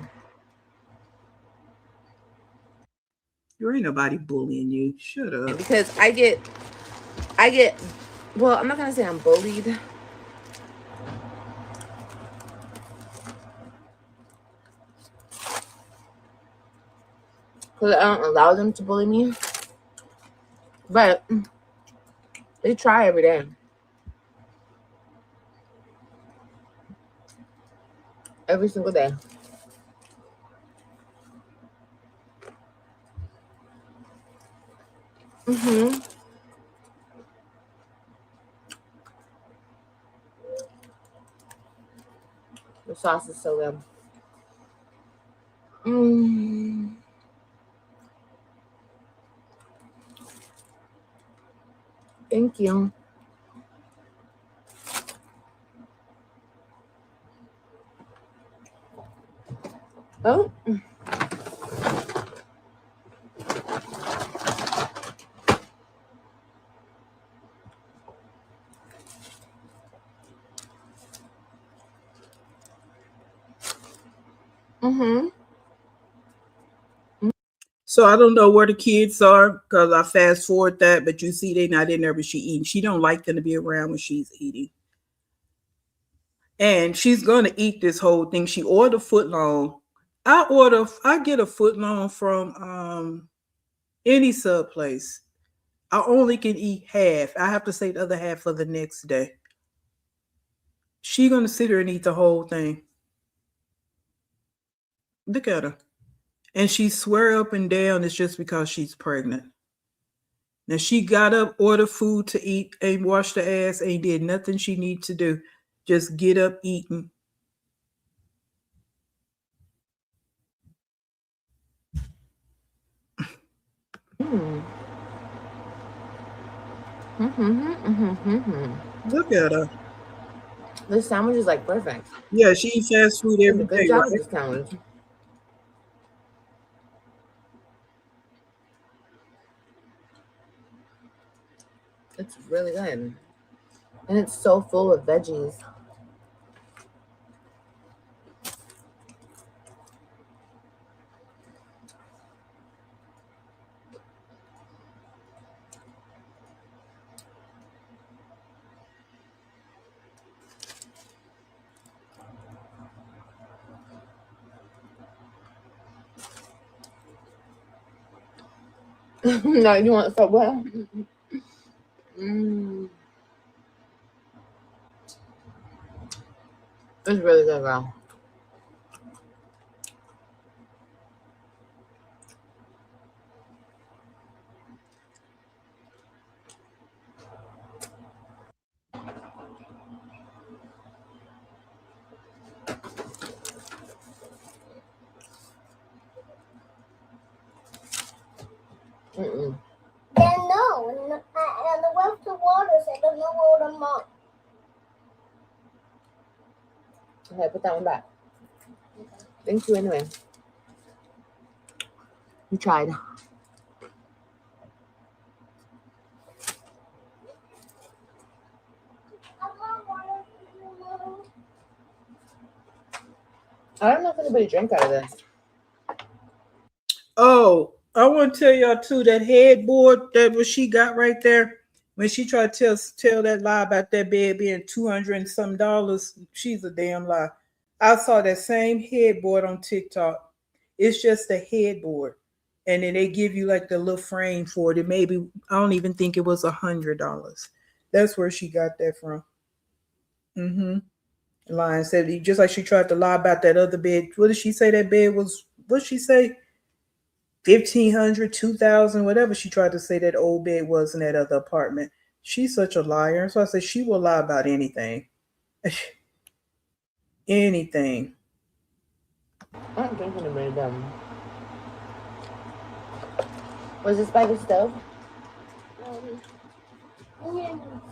There ain't nobody bullying you. Shut up. Because I get, well, I'm not going to say I'm bullied. Because I don't allow them to bully me. But they try every day. Every single day. Mm-hmm. The sauce is so good. Thank you. Oh. Mm-hmm. So I don't know where the kids are because I fast forward that, but you see they not in there, but she eating. She don't like them to be around when she's eating. And she's gonna eat this whole thing. She ordered a foot long. I get a foot long from any sub place. I only can eat half. I have to save the other half for the next day. She gonna sit here and eat the whole thing. Look at her. And she swear up and down it's just because she's pregnant. Now she got up, ordered food to eat, ain't washed her ass, ain't did nothing she need to do. Just get up eating. Look at her. This sandwich is like perfect. Yeah, she eats fast food every Good day, job right? with this sandwich. It's really good. And it's so full of veggies. No, you want so well? It's really good, girl. Then no, and the well to water said don't know what I'm on. Okay, put that one back. Thank you anyway. You tried. I don't know if anybody drank out of this. Oh, I want to tell y'all too that headboard that what she got right there. When she tried to tell that lie about that bed being $200 and some dollars, she's a damn lie. I saw that same headboard on TikTok. It's just a headboard, and then they give you like the little frame for it. It maybe I don't even think it was $100. That's where she got that from. Mm-hmm. Lying said just like she tried to lie about that other bed. What did she say that bed was? What did she say? 1,500, 2,000, whatever she tried to say that old bed was in that other apartment. She's such a liar. So I said she will lie about anything. Anything. I don't think anybody done. Was this by the stove?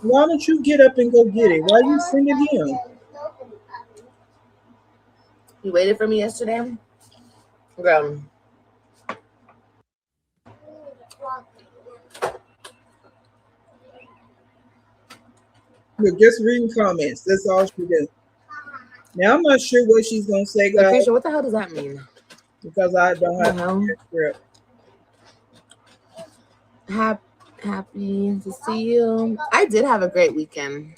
Why don't you get up and go get it? Why you sending him? You waited for me yesterday? Girl. Look, just reading comments. That's all she do. Now I'm not sure what she's gonna say, guys, Lucretia, what the hell does that mean? because I don't What have the hell? that script. Happy to see you. I did have a great weekend.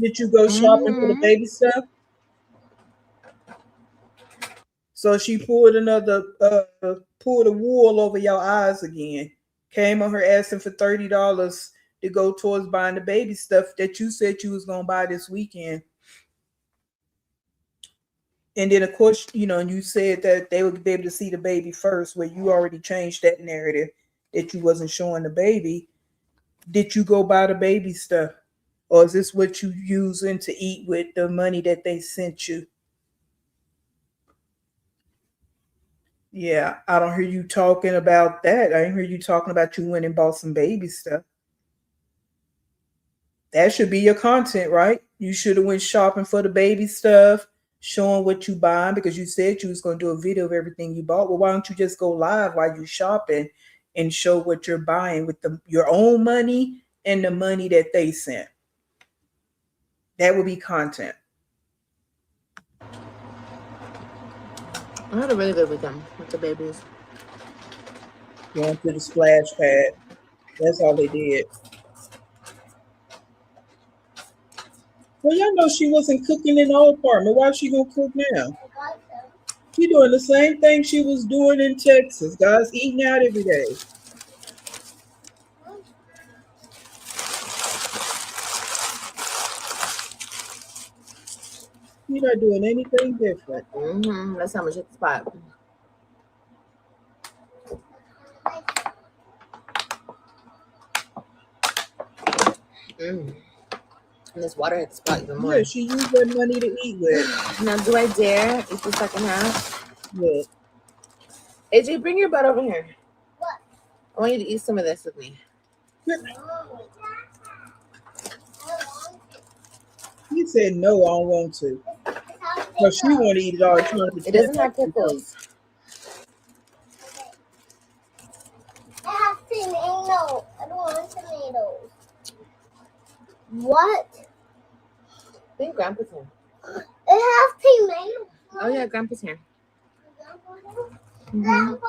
Did you go shopping for the baby stuff? So she pulled pulled a wool over your eyes again. Came on her asking for $30 to go towards buying the baby stuff that you said you was gonna buy this weekend. And then of course, you said that they would be able to see the baby first, where you already changed that narrative that you wasn't showing the baby. Did you go buy the baby stuff? Or is this what you using to eat with the money that they sent you? Yeah, I don't hear you talking about that. I didn't hear you talking about you went and bought some baby stuff. That should be your content, right? You should have went shopping for the baby stuff, showing what you buying, because you said you was going to do a video of everything you bought. Well, why don't you just go live while you shopping and show what you're buying with your own money and the money that they sent? That would be content. I had a really good weekend with the babies. Going to the splash pad. That's all they did. Well, y'all know she wasn't cooking in the old apartment. Why is she gonna cook now? She doing the same thing she was doing in Texas, guys, eating out every day. You're not doing anything different. That's how much hit the spot. And this water hit the spot even more. Yeah, she used that money to eat with. Now, do I dare eat the second half? Yeah. AJ, bring your butt over here. What? I want you to eat some of this with me. He said no, I don't want to. But she want to eat it all. It doesn't have pickles. It has tomatoes. I don't want tomatoes. What? I think Grandpa's here. It has tomatoes. Oh, yeah, Grandpa's here. Grandpa.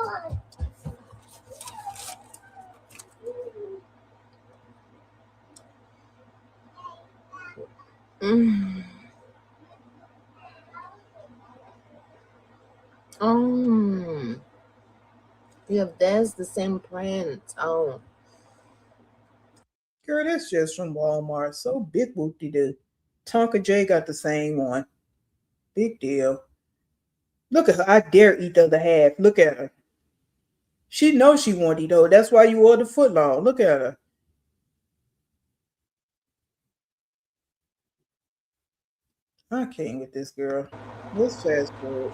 You have this, the same print. Oh. Girl, that's just from Walmart. So big whoop-de-doo. Tonka J got the same one. Big deal. Look at her. I dare eat the other half. Look at her. She knows she won't eat though. That's why you order footlong. Look at her. I can't with this girl. Let's fast forward.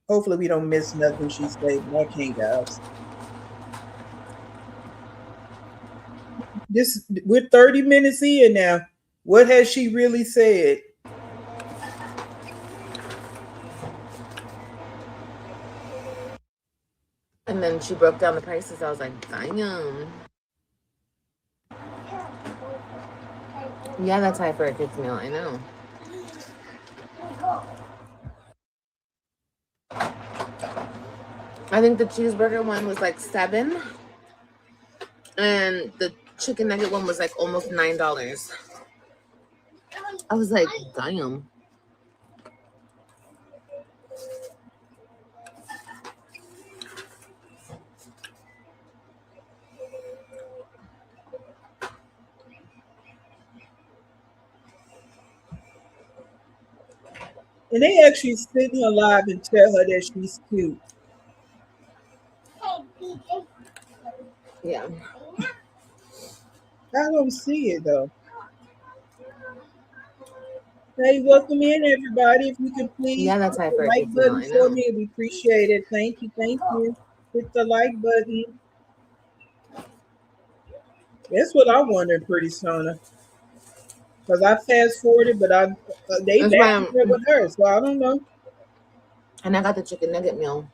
Hopefully we don't miss nothing she said. I can't, guys. We're 30 minutes in now. What has she really said? And then she broke down the prices. I was like, damn. Yeah, that's high for a kid's meal. I know. I think the cheeseburger one was like $7. And the chicken nugget one was like almost $9. I was like, damn. And they actually sit her live and tell her that she's cute. Yeah. I don't see it though. Hey, welcome in everybody. If you could please Yeah, that's hit how I the first like get to know. button I for know. me, we appreciate it. Thank you, thank you. Hit the like button. That's what I wondered, pretty Sona. Because I fast forwarded, but they That's back why in there with her, so I don't know. and I got the chicken nugget meal.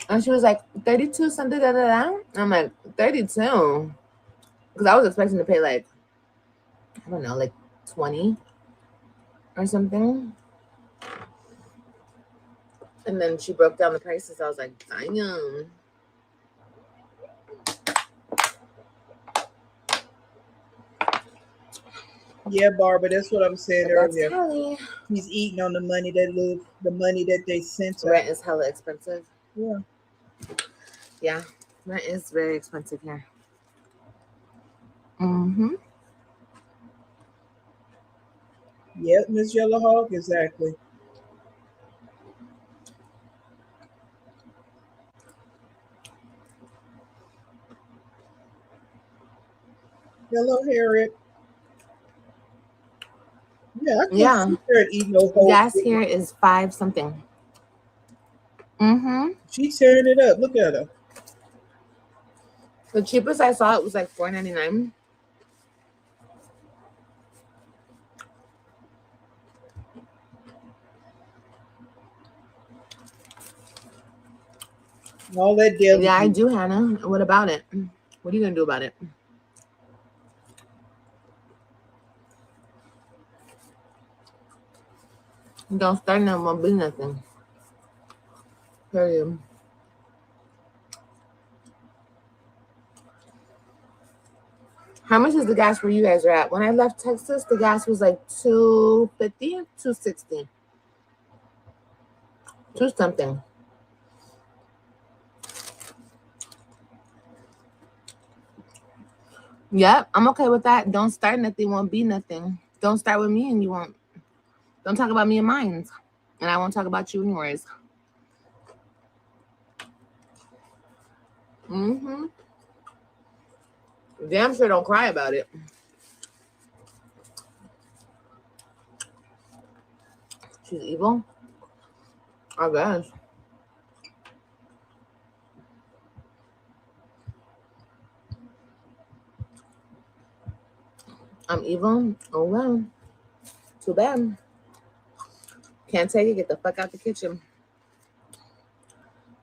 And she was like, 32 something, da da da. I'm like, 32? Because I was expecting to pay like, I don't know, like 20 or something. And then she broke down the prices. I was like, damn. Yeah, Barbara, that's what I was saying But that's earlier. Hallie. He's eating on the money that they sent her. Rent is hella expensive. Yeah. Yeah, rent is very expensive here. Mm-hmm. Yep, Miss Yellow Hawk, exactly. Hello, Harriet. Yeah, I can't Yeah, sit there and eat no whole gas food. here is 5 something. Mm-hmm. She's tearing it up. Look at her. The cheapest I saw it was like $4.99. All that deli Yeah, I meat. do, Hannah. What about it? What are you gonna do about it? Don't start nothing, won't be nothing. Period. How much is the gas where you guys are at? When I left Texas, the gas was like 250, 260, 2 something. Yep, I'm okay with that. Don't start nothing, won't be nothing. Don't start with me and you won't. Don't talk about me and mine. And I won't talk about you and yours. Mm-hmm. Damn sure don't cry about it. She's evil? I guess. I'm evil? Oh well. Too bad. Can't take it, get the fuck out the kitchen.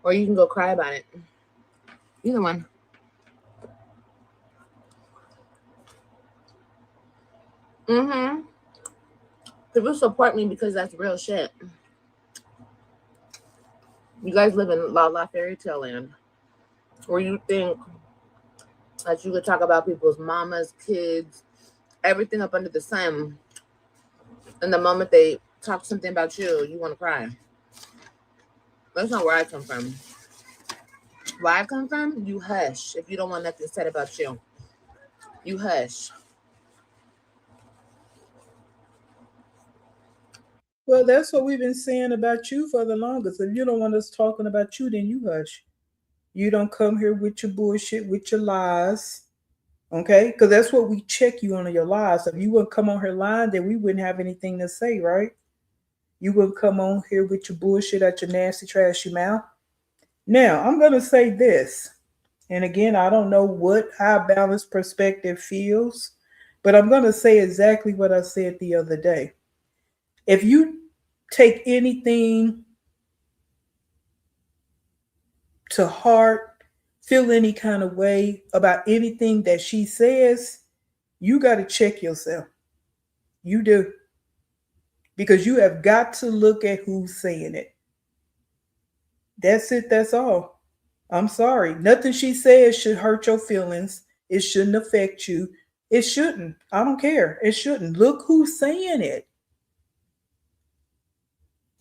Or you can go cry about it. Either one. Mm-hmm. People support me because that's real shit. You guys live in La La Fairy Tale Land, where you think that you could talk about people's mamas, kids, everything up under the sun. And the moment they talk something about you, you want to cry. That's not where I come from. Where I come from, you hush. If you don't want nothing said about you, you hush. Well, that's what we've been saying about you for the longest. If you don't want us talking about you, then you hush. You don't come here with your bullshit, with your lies. Okay? Because that's what we check you on your lies. If you wouldn't come on here lying, then we wouldn't have anything to say, right? You wouldn't come on here with your bullshit at your nasty, trashy mouth. Now, I'm going to say this. And again, I don't know what how balanced perspective feels, but I'm going to say exactly what I said the other day. If you take anything to heart, feel any kind of way about anything that she says, you got to check yourself. You do. Because you have got to look at who's saying it. That's it. That's all. I'm sorry. Nothing she says should hurt your feelings. It shouldn't affect you. It shouldn't. I don't care. It shouldn't. Look who's saying it.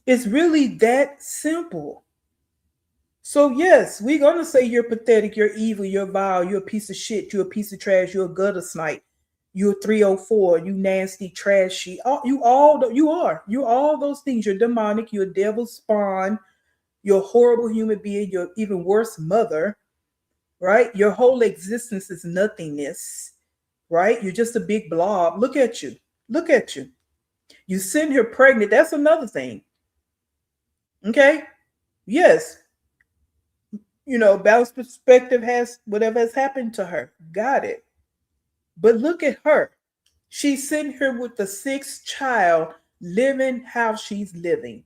It's really that simple. So, yes, we're going to say you're pathetic, you're evil, you're vile, you're a piece of shit, you're a piece of trash, you're a gutter snipe, you're 304, you nasty, trashy. You're all those things. You're demonic, you're a devil spawn, you're a horrible human being, you're even worse mother. right? Your whole existence is nothingness, right? You're just a big blob. Look at you. Look at you. You send her pregnant. That's another thing. Okay. Yes. Balanced perspective has whatever has happened to her. Got it. But look at her. She's sitting here with the sixth child, living how she's living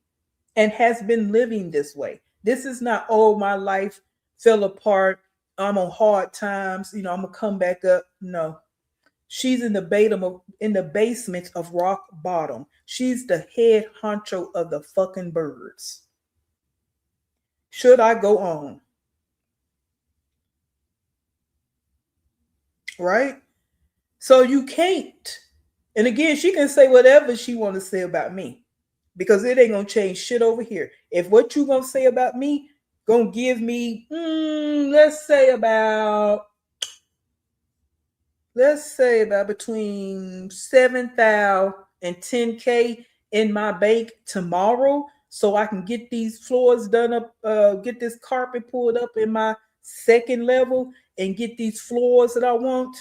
and has been living this way. This is not, oh, my life fell apart. I'm on hard times. I'm going to come back up. No. She's in the basement of rock bottom. She's the head honcho of the fucking birds. Should I go on? Right? So you can't. And again, she can say whatever she want to say about me because it ain't gonna change shit over here. If what you gonna say about me gonna give me, let's say about between 7,000 and 10K in my bank tomorrow, so I can get these floors done up, get this carpet pulled up in my second level, and get these floors that I want.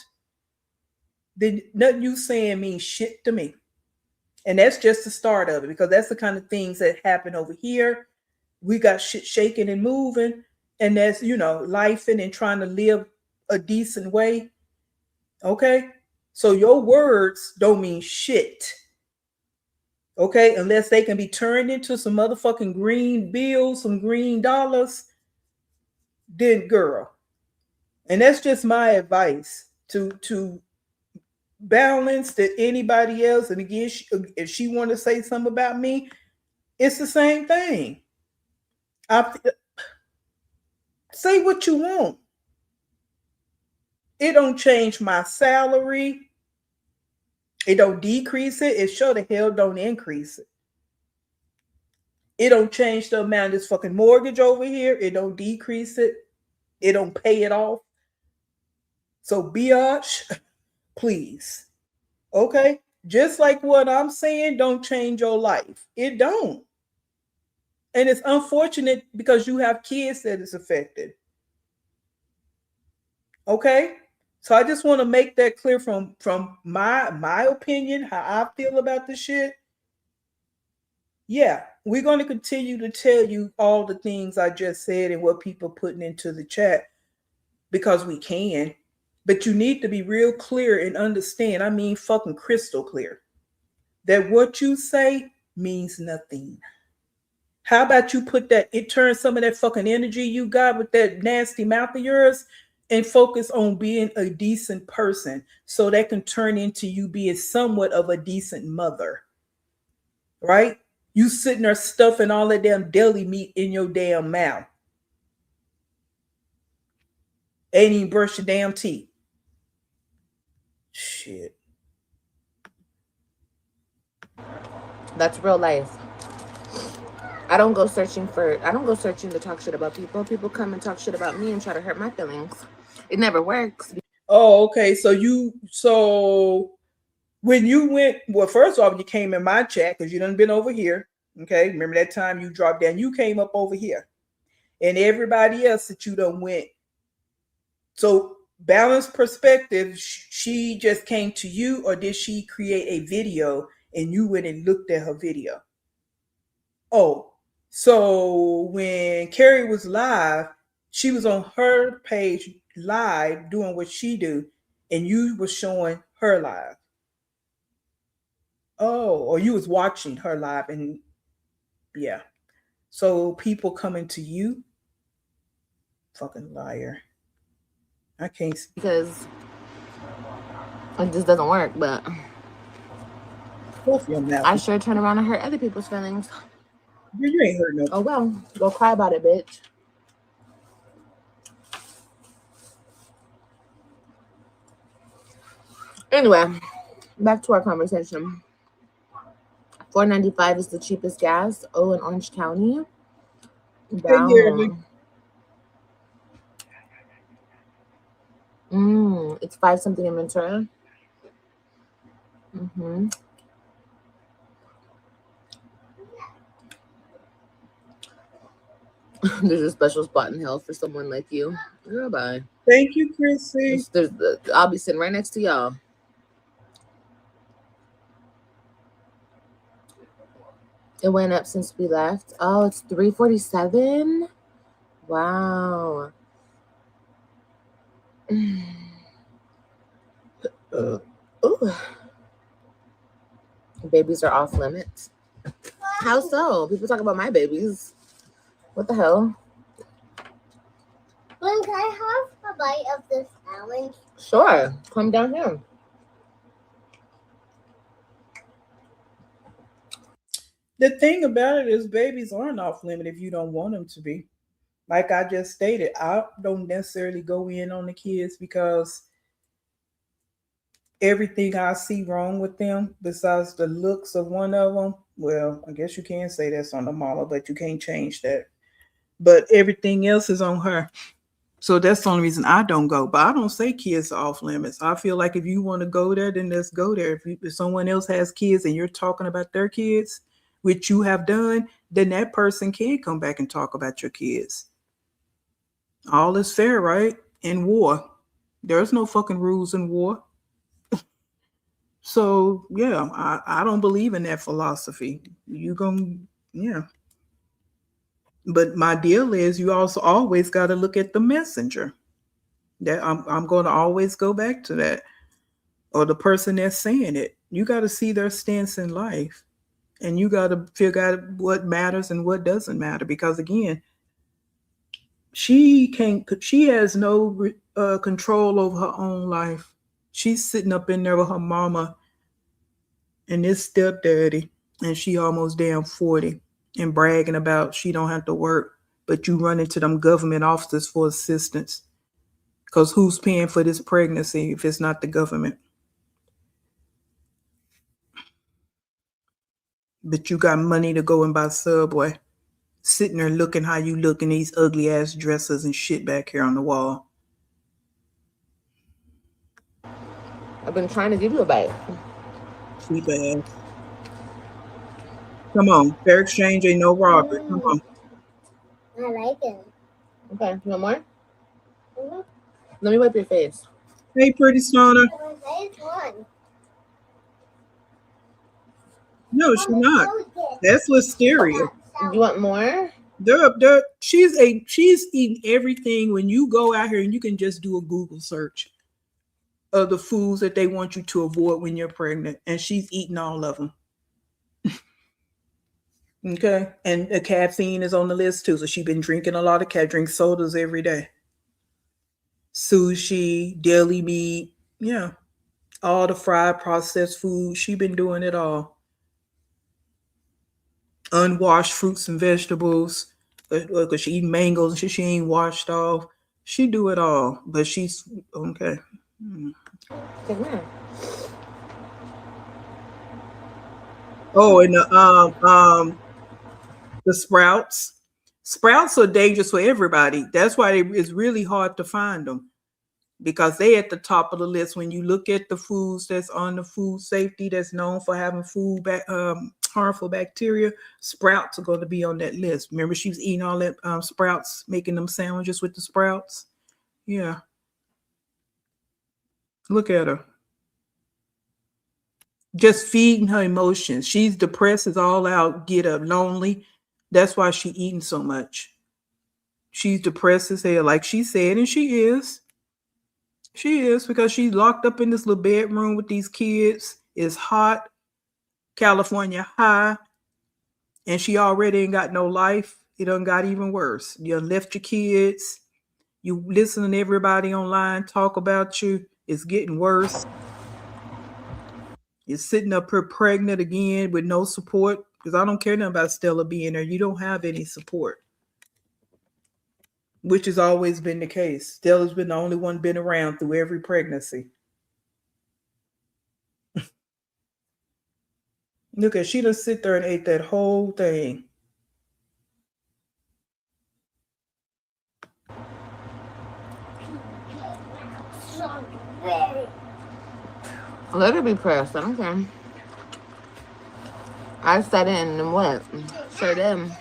Then nothing you saying means shit to me. And that's just the start of it because that's the kind of things that happen over here. We got shit shaking and moving, and that's, life and trying to live a decent way. Okay? So your words don't mean shit. Okay? Unless they can be turned into some motherfucking green bills, some green dollars, then girl. And that's just my advice to balance that anybody else. And again, if she want to say something about me, it's the same thing. I say what you want. It don't change my salary. It don't decrease it. It sure the hell don't increase it. It don't change the amount of this fucking mortgage over here. It don't decrease it. It don't pay it off. So biatch, please. Okay? Just like what I'm saying, don't change your life. It don't. And it's unfortunate because you have kids that is affected. Okay? So I just want to make that clear from my opinion, how I feel about this shit. Yeah, we're going to continue to tell you all the things I just said and what people putting into the chat because we can. But you need to be real clear and understand, I mean fucking crystal clear, that what you say means nothing. How about you turn some of that fucking energy you got with that nasty mouth of yours and focus on being a decent person so that can turn into you being somewhat of a decent mother. Right? You sitting there stuffing all that damn deli meat in your damn mouth. Ain't even brush your damn teeth. Shit. That's real life. I don't go searching to talk shit about people. People come and talk shit about me and try to hurt my feelings. It never works. Oh, okay. So when you went, well, first off, you came in my chat because you done been over here. Okay. Remember that time you dropped down, you came up over here. And everybody else that you done went. So balanced perspective, she just came to you, or did she create a video and you went and looked at her video? Oh, so when Carrie was live, she was on her page live doing what she do, and you were showing her live. Oh, or you was watching her live, and yeah. So people coming to you, fucking liar. I can't because it just doesn't work. But I sure turn around and hurt other people's feelings. You ain't hurt nothing. Oh well, go cry about it, bitch. Anyway, back to our conversation. $4.95 is the cheapest gas. Oh, in Orange County. Down. It's 5 something in Ventura. There's a special spot in hell for someone like you. Girl, bye. Thank you, Chrissy. I'll be sitting right next to y'all. It went up since we left. Oh, it's 3:47. Wow. Ooh. Babies are off limits. How so? People talk about my babies. What the hell? Mom, can I have a bite of this sandwich? Sure. Come down here. The thing about it is, babies aren't off limit if you don't want them to be. Like I just stated, I don't necessarily go in on the kids because everything I see wrong with them, besides the looks of one of them, well, I guess you can say that's on the mama, but you can't change that. But everything else is on her. So that's the only reason I don't go. But I don't say kids are off limits. I feel like if you want to go there, then let's go there. If someone else has kids and you're talking about their kids, which you have done, then that person can come back and talk about your kids. All is fair, right? In war, there's no fucking rules in war. So yeah, I don't believe in that philosophy. You going yeah. But my deal is you also always got to look at the messenger. That I'm going to always go back to that, or the person that's saying it. You got to see their stance in life, and you got to figure out what matters and what doesn't matter. Because again, she can't. She has no control over her own life. She's sitting up in there with her mama and this stepdaddy, and she almost damn 40, and bragging about she don't have to work, but you run into them government officers for assistance. Because who's paying for this pregnancy if it's not the government? But you got money to go and buy Subway. Sitting there looking how you look in these ugly ass dresses and shit back here on the wall. I've been trying to give you a bite. Cheap ass. Come on. Fair exchange ain't no robbery. Come on. I like it. Okay, you want more? Let me wipe your face. Hey, pretty stoner. One. No, she's not. That's Listeria. You want more? She's eating everything. When you go out here and you can just do a Google search of the foods that they want you to avoid when you're pregnant, and she's eating all of them. Okay, and the caffeine is on the list too. So she's been drinking a lot of drink sodas every day. Sushi, deli meat, yeah, all the fried processed food. She been doing it all. Unwashed fruits and vegetables, because she eat mangoes and she ain't washed off. She do it all, but she's okay. Oh, and the sprouts. Sprouts are dangerous for everybody. That's why it's really hard to find them, because they at the top of the list when you look at the foods that's on the food safety that's known for having harmful bacteria. Sprouts are going to be on that list. Remember, she was eating all that sprouts, making them sandwiches with the sprouts. Yeah, look at her, just feeding her emotions. She's depressed as all out, get up, lonely. That's why she eating so much. She's depressed as hell, like she said, and she is. She is, because she's locked up in this little bedroom with these kids. It's hot, California high, and she already ain't got no life. It done got even worse. You done left your kids. You listen to everybody online talk about you. It's getting worse. You're sitting up here pregnant again with no support, because I don't care nothing about Stella being there. You don't have any support, which has always been the case. Stella's been the only one been around through every pregnancy. Look at, she done sit there and ate that whole thing. Let her be pressed. I don't care. I said it and what? Sure did.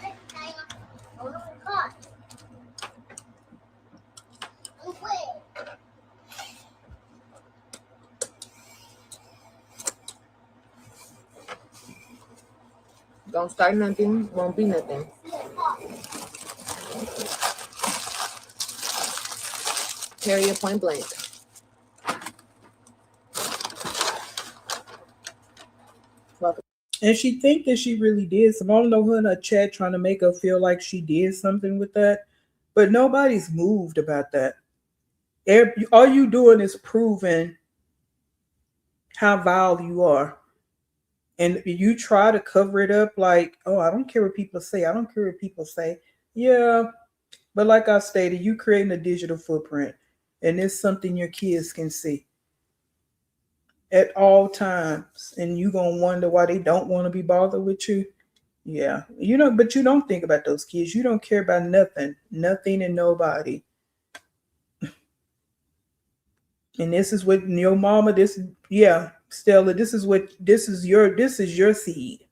Don't start nothing, won't be nothing. Period, point blank. Welcome. And she think that she really did some. I don't know, her in a chat trying to make her feel like she did something with that. But nobody's moved about that. All you doing is proving how vile you are. And you try to cover it up like, oh, I don't care what people say. I don't care what people say. Yeah, but like I stated, you creating a digital footprint. And it's something your kids can see at all times. And you going to wonder why they don't want to be bothered with you. Yeah, but you don't think about those kids. You don't care about nothing and nobody. And this is what your mama. Yeah, Stella. This is your seed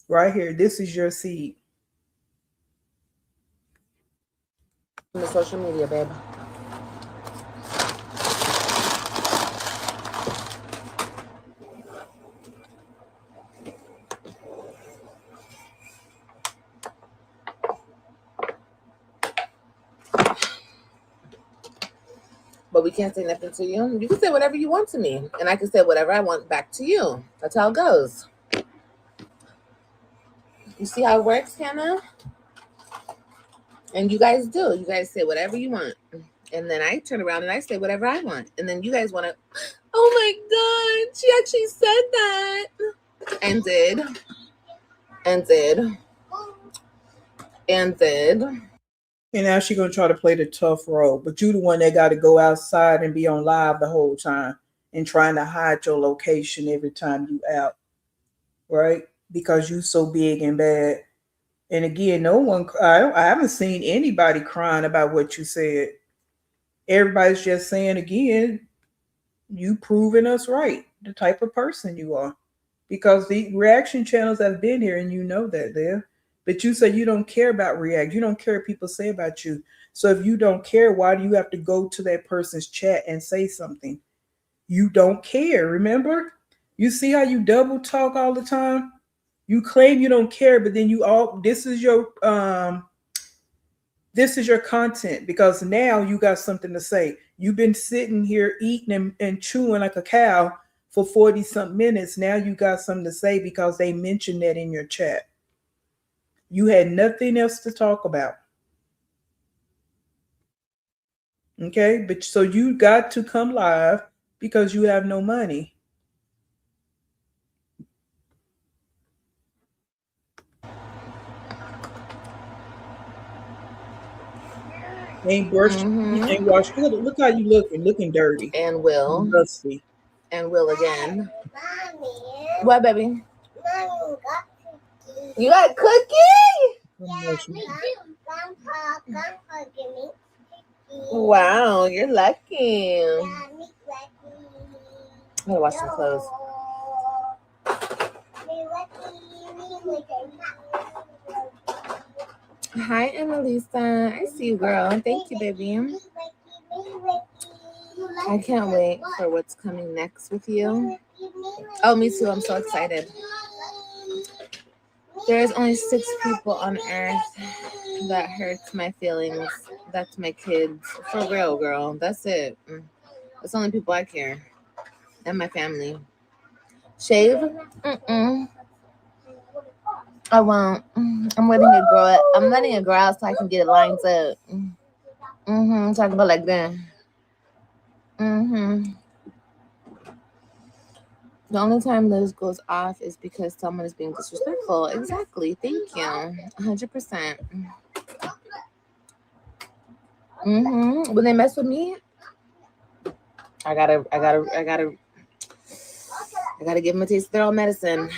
right here. This is your seed. On the social media, babe. But we can't say nothing to you. You can say whatever you want to me, and I can say whatever I want back to you. That's how it goes. You see how it works, Hannah? And you guys do. You guys say whatever you want. And then I turn around and I say whatever I want. And then you guys want to, oh my God, she actually said that. And did. And did. And did. And now she's gonna try to play the tough role, but you the one that got to go outside and be on live the whole time and trying to hide your location every time you out, right? Because you so big and bad. And again, no one. I haven't seen anybody crying about what you said. Everybody's just saying again, you proving us right, the type of person you are, because the reaction channels have been here, and you know that there. But you say you don't care about react. You don't care what people say about you. So if you don't care, why do you have to go to that person's chat and say something? You don't care. Remember? You see how you double talk all the time? You claim you don't care, but then this is your content, because now you got something to say. You've been sitting here eating and chewing like a cow for 40 something minutes. Now you got something to say because they mentioned that in your chat. You had nothing else to talk about. Okay, but so you got to come live because you have no money. Ain't brushed, ain't washed. Look how you looking dirty And will. and rusty. And will again. Mommy. What, baby? Mommy got cookies. You got cookie? Yeah, me too. Grandpa give me cookies. Wow, you're lucky. Yeah, me lucky. I'm gonna wash some clothes. Me lucky. Me lucky. Hi, Annalisa. I see you, girl. Thank you, baby. I can't wait for what's coming next with you. Oh, me too. I'm so excited. There's only 6 people on earth that hurts my feelings. That's my kids. For real, girl. That's it. That's the only people I care. And my family. Shave? Mm-mm. I won't. I'm letting it grow. I'm letting it grow out so I can get it lined up. So I can go like that. The only time this goes off is because someone is being disrespectful. Exactly. Thank you. 100%. When they mess with me, I gotta give them a taste of their own medicine.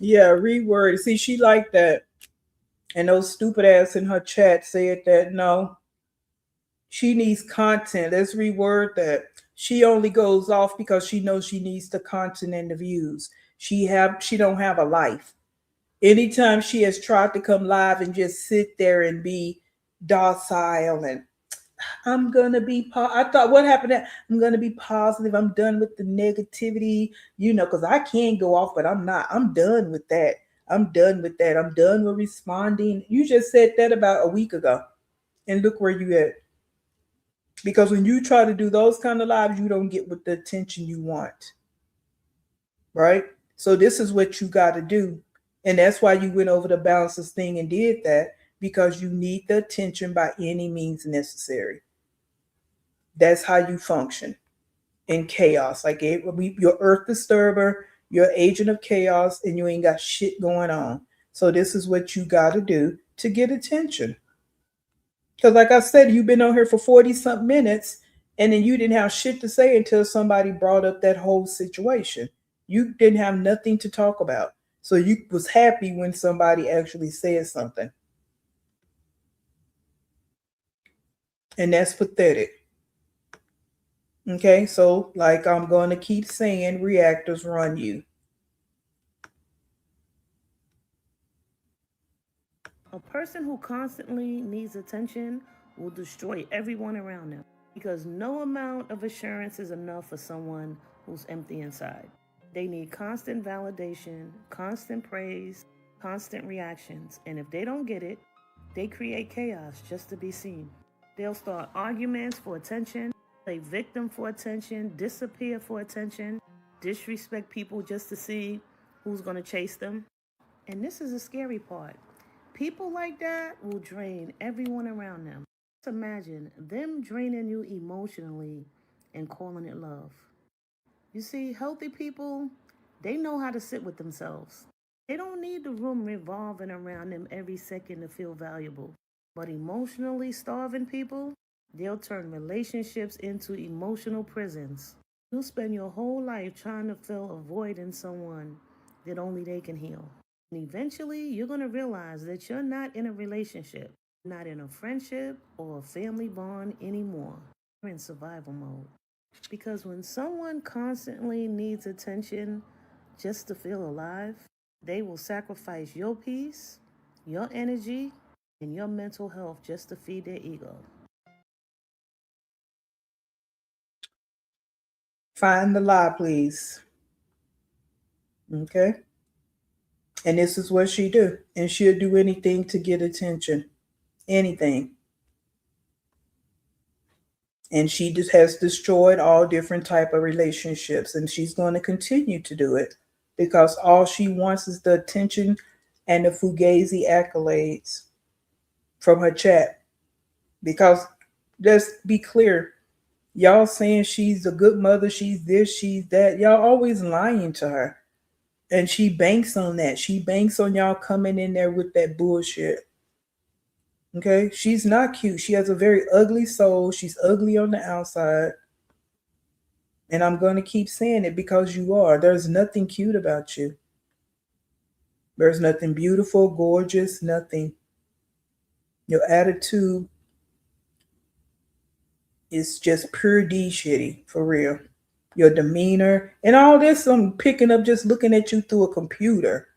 Yeah, reword. See, she like that. And those stupid ass in her chat said that no, she needs content. Let's reword that. She only goes off because she knows she needs the content and the views. She don't have a life. Anytime she has tried to come live and just sit there and be docile and I'm gonna be. I thought, what happened? I'm gonna be positive. I'm done with the negativity, because I can go off, but I'm not. I'm done with that. I'm done with that. I'm done with responding. You just said that about a week ago. And look where you at. Because when you try to do those kind of lives, you don't get with the attention you want. Right? So this is what you got to do. And that's why you went over the balances thing and did that, because you need the attention by any means necessary. That's how you function in chaos. Like your earth disturber, your agent of chaos, and you ain't got shit going on. So this is what you got to do to get attention. Because like I said, you've been on here for 40 something minutes, and then you didn't have shit to say until somebody brought up that whole situation. You didn't have nothing to talk about. So you was happy when somebody actually said something. And that's pathetic. Okay, so like I'm going to keep saying, reactors run you. A person who constantly needs attention will destroy everyone around them because no amount of assurance is enough for someone who's empty inside. They need constant validation, constant praise, constant reactions, and if they don't get it, they create chaos just to be seen. They'll start arguments for attention, play victim for attention, disappear for attention, disrespect people just to see who's going to chase them. And this is the scary part. People like that will drain everyone around them. Just imagine them draining you emotionally and calling it love. You see, healthy people, they know how to sit with themselves. They don't need the room revolving around them every second to feel valuable. But emotionally starving people, they'll turn relationships into emotional prisons. You'll spend your whole life trying to fill a void in someone that only they can heal. And eventually, you're going to realize that you're not in a relationship, not in a friendship or a family bond anymore. You're in survival mode. Because when someone constantly needs attention just to feel alive, they will sacrifice your peace, your energy, and your mental health just to feed their ego. Find the lie, please. Okay? And this is what she do. And she'll do anything to get attention. Anything. And she just has destroyed all different type of relationships, and she's going to continue to do it because all she wants is the attention and the fugazi accolades from her chat. Because let's be clear, y'all saying she's a good mother, she's this, she's that, y'all always lying to her. And she banks on that. She banks on y'all coming in there with that bullshit. Okay? She's not cute. She has a very ugly soul. She's ugly on the outside. And I'm going to keep saying it because you are. There's nothing cute about you. There's nothing beautiful, gorgeous, nothing. Your attitude is just pure D shitty, for real. Your demeanor and all this, I'm picking up just looking at you through a computer.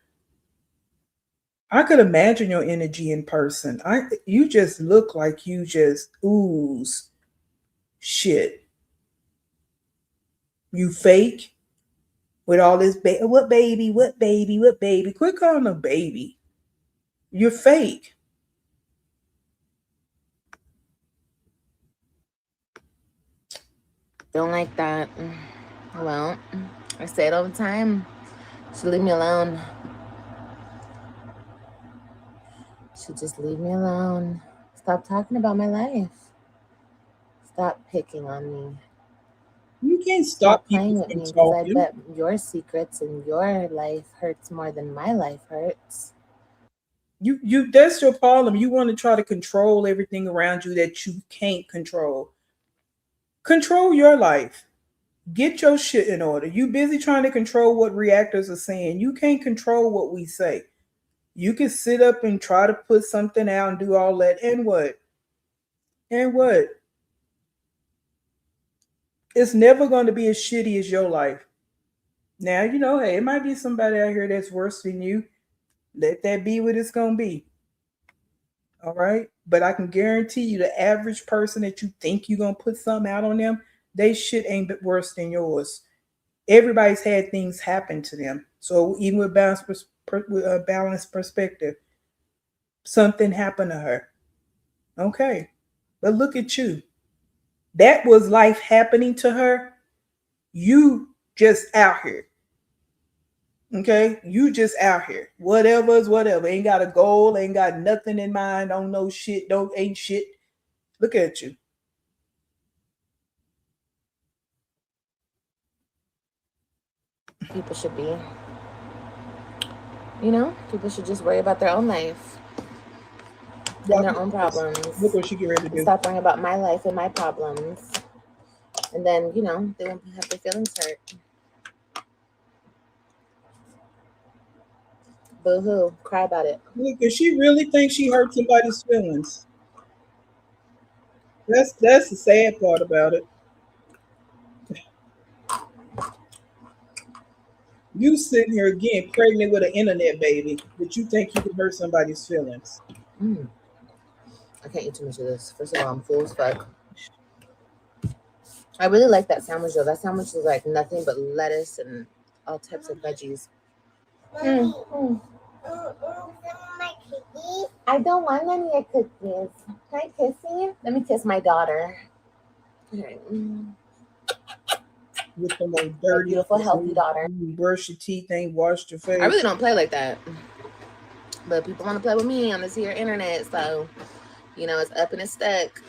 I could imagine your energy in person. You just look like you just ooze shit. You fake with all this what baby, what baby, what baby. Quit calling a baby. You're fake. Don't like that. Well, I say it all the time. Should leave me alone. Should just leave me alone. Stop talking about my life. Stop picking on me. You can't Stop stop playing people with from me because I talking. bet your secrets and your life hurts more than my life hurts. You that's your problem. You want to try to control everything around you that you can't control. Control your life. Get your shit in order. You busy trying to control what reactors are saying. You can't control what we say. You can sit up and try to put something out and do all that. And what? And what? It's never going to be as shitty as your life. Now, hey, it might be somebody out here that's worse than you. Let that be what it's going to be. All right. But I can guarantee you the average person that you think you're going to put something out on them, they shit ain't worse than yours. Everybody's had things happen to them. So even with balanced with a balanced perspective. Something happened to her. Okay. But look at you. That was life happening to her. You just out here. Okay? You just out here. Whatever is whatever. Ain't got a goal, ain't got nothing in mind, don't know shit, ain't shit. Look at you. People should be. People should just worry about their own life and their own problems. Look what she get ready to do. Stop worrying about my life and my problems. And then, they won't have their feelings hurt. Boo-hoo. Cry about it. Look, does she really think she hurt somebody's feelings? That's the sad part about it. You sitting here again pregnant with an internet baby, but you think you can hurt somebody's feelings. I can't eat too much of this. First of all, I'm full as fuck. I really like that sandwich though. That sandwich is like nothing but lettuce and all types of veggies. I don't want any of your cookies. Can I kiss you? Let me kiss my daughter. Okay. With the most dirty, beautiful, healthy daughter. You brush your teeth, ain't washed your face. I really don't play like that. But people want to play with me on this here internet, so it's up and it's stuck.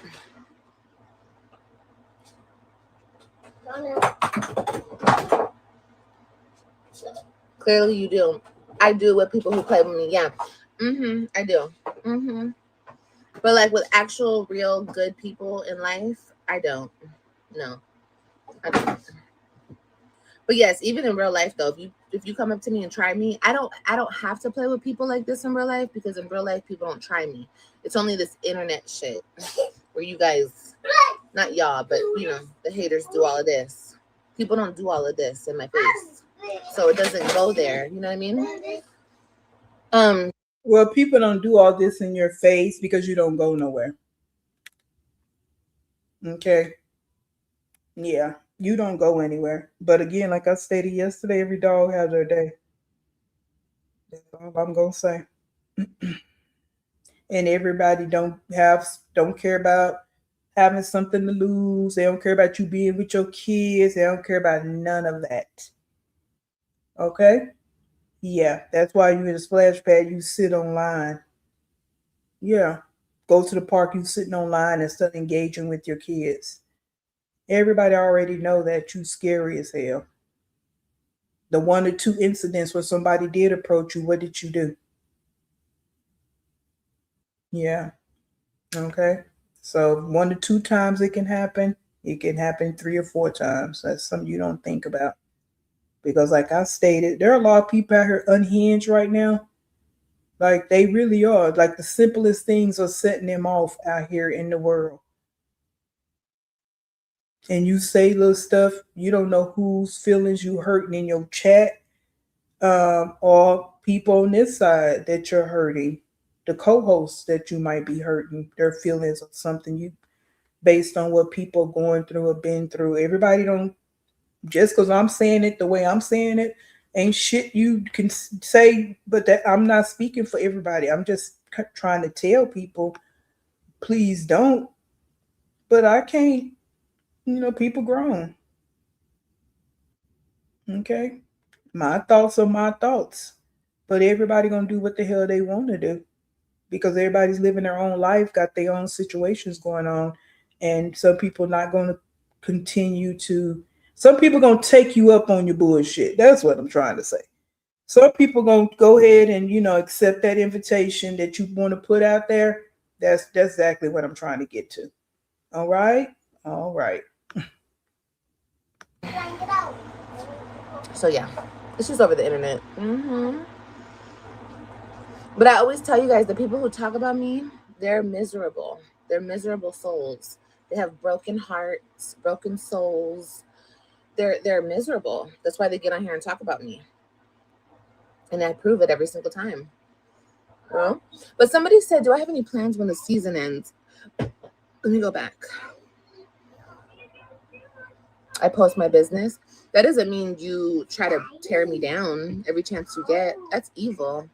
Clearly you do. I do with people who play with me. Yeah. I do. But like with actual real good people in life, I don't. No. I don't. But yes, even in real life though, if you come up to me and try me, I don't have to play with people like this in real life, because in real life people don't try me. It's only this internet shit where you guys, not y'all, but the haters do all of this. People don't do all of this in my face. So it doesn't go there. You know what I mean? Well, people don't do all this in your face because you don't go nowhere. Okay. Yeah, you don't go anywhere. But again, like I stated yesterday, every dog has their day. That's all I'm gonna say. And everybody don't care about having something to lose. They don't care about you being with your kids. They don't care about none of that. Okay? Yeah, that's why you in a splash pad, you sit online. Yeah. Go to the park, you sitting online instead of engaging with your kids. Everybody already know that you scary as hell. The 1 or 2 incidents where somebody did approach you, what did you do? Yeah. Okay. So 1 to 2 times it can happen. It can happen 3 or 4 times. That's something you don't think about. Because like I stated, there are a lot of people out here unhinged right now. Like they really are. Like the simplest things are setting them off out here in the world. And you say little stuff, you don't know whose feelings you hurting in your chat, or people on this side that you're hurting, the co-hosts that you might be hurting, their feelings of something you based on what people are going through or been through. Everybody don't, just because I'm saying it the way I'm saying it, ain't shit you can say, but that I'm not speaking for everybody. I'm just trying to tell people, please don't. But I can't, people grown. Okay. My thoughts are my thoughts. But everybody gonna do what the hell they want to do. Because everybody's living their own life, got their own situations going on. And some people not gonna continue to, some people gonna take you up on your bullshit. That's what I'm trying to say. Some people gonna go ahead and accept that invitation that you want to put out there. That's exactly what I'm trying to get to. All right. So yeah, it's just over the internet. But I always tell you guys, the people who talk about me, they're miserable. They're miserable souls. They have broken hearts, broken souls. They're miserable. That's why they get on here and talk about me. And I prove it every single time. Well, but somebody said, do I have any plans when the season ends? Let me go back. I post my business. That doesn't mean you try to tear me down every chance you get. That's evil.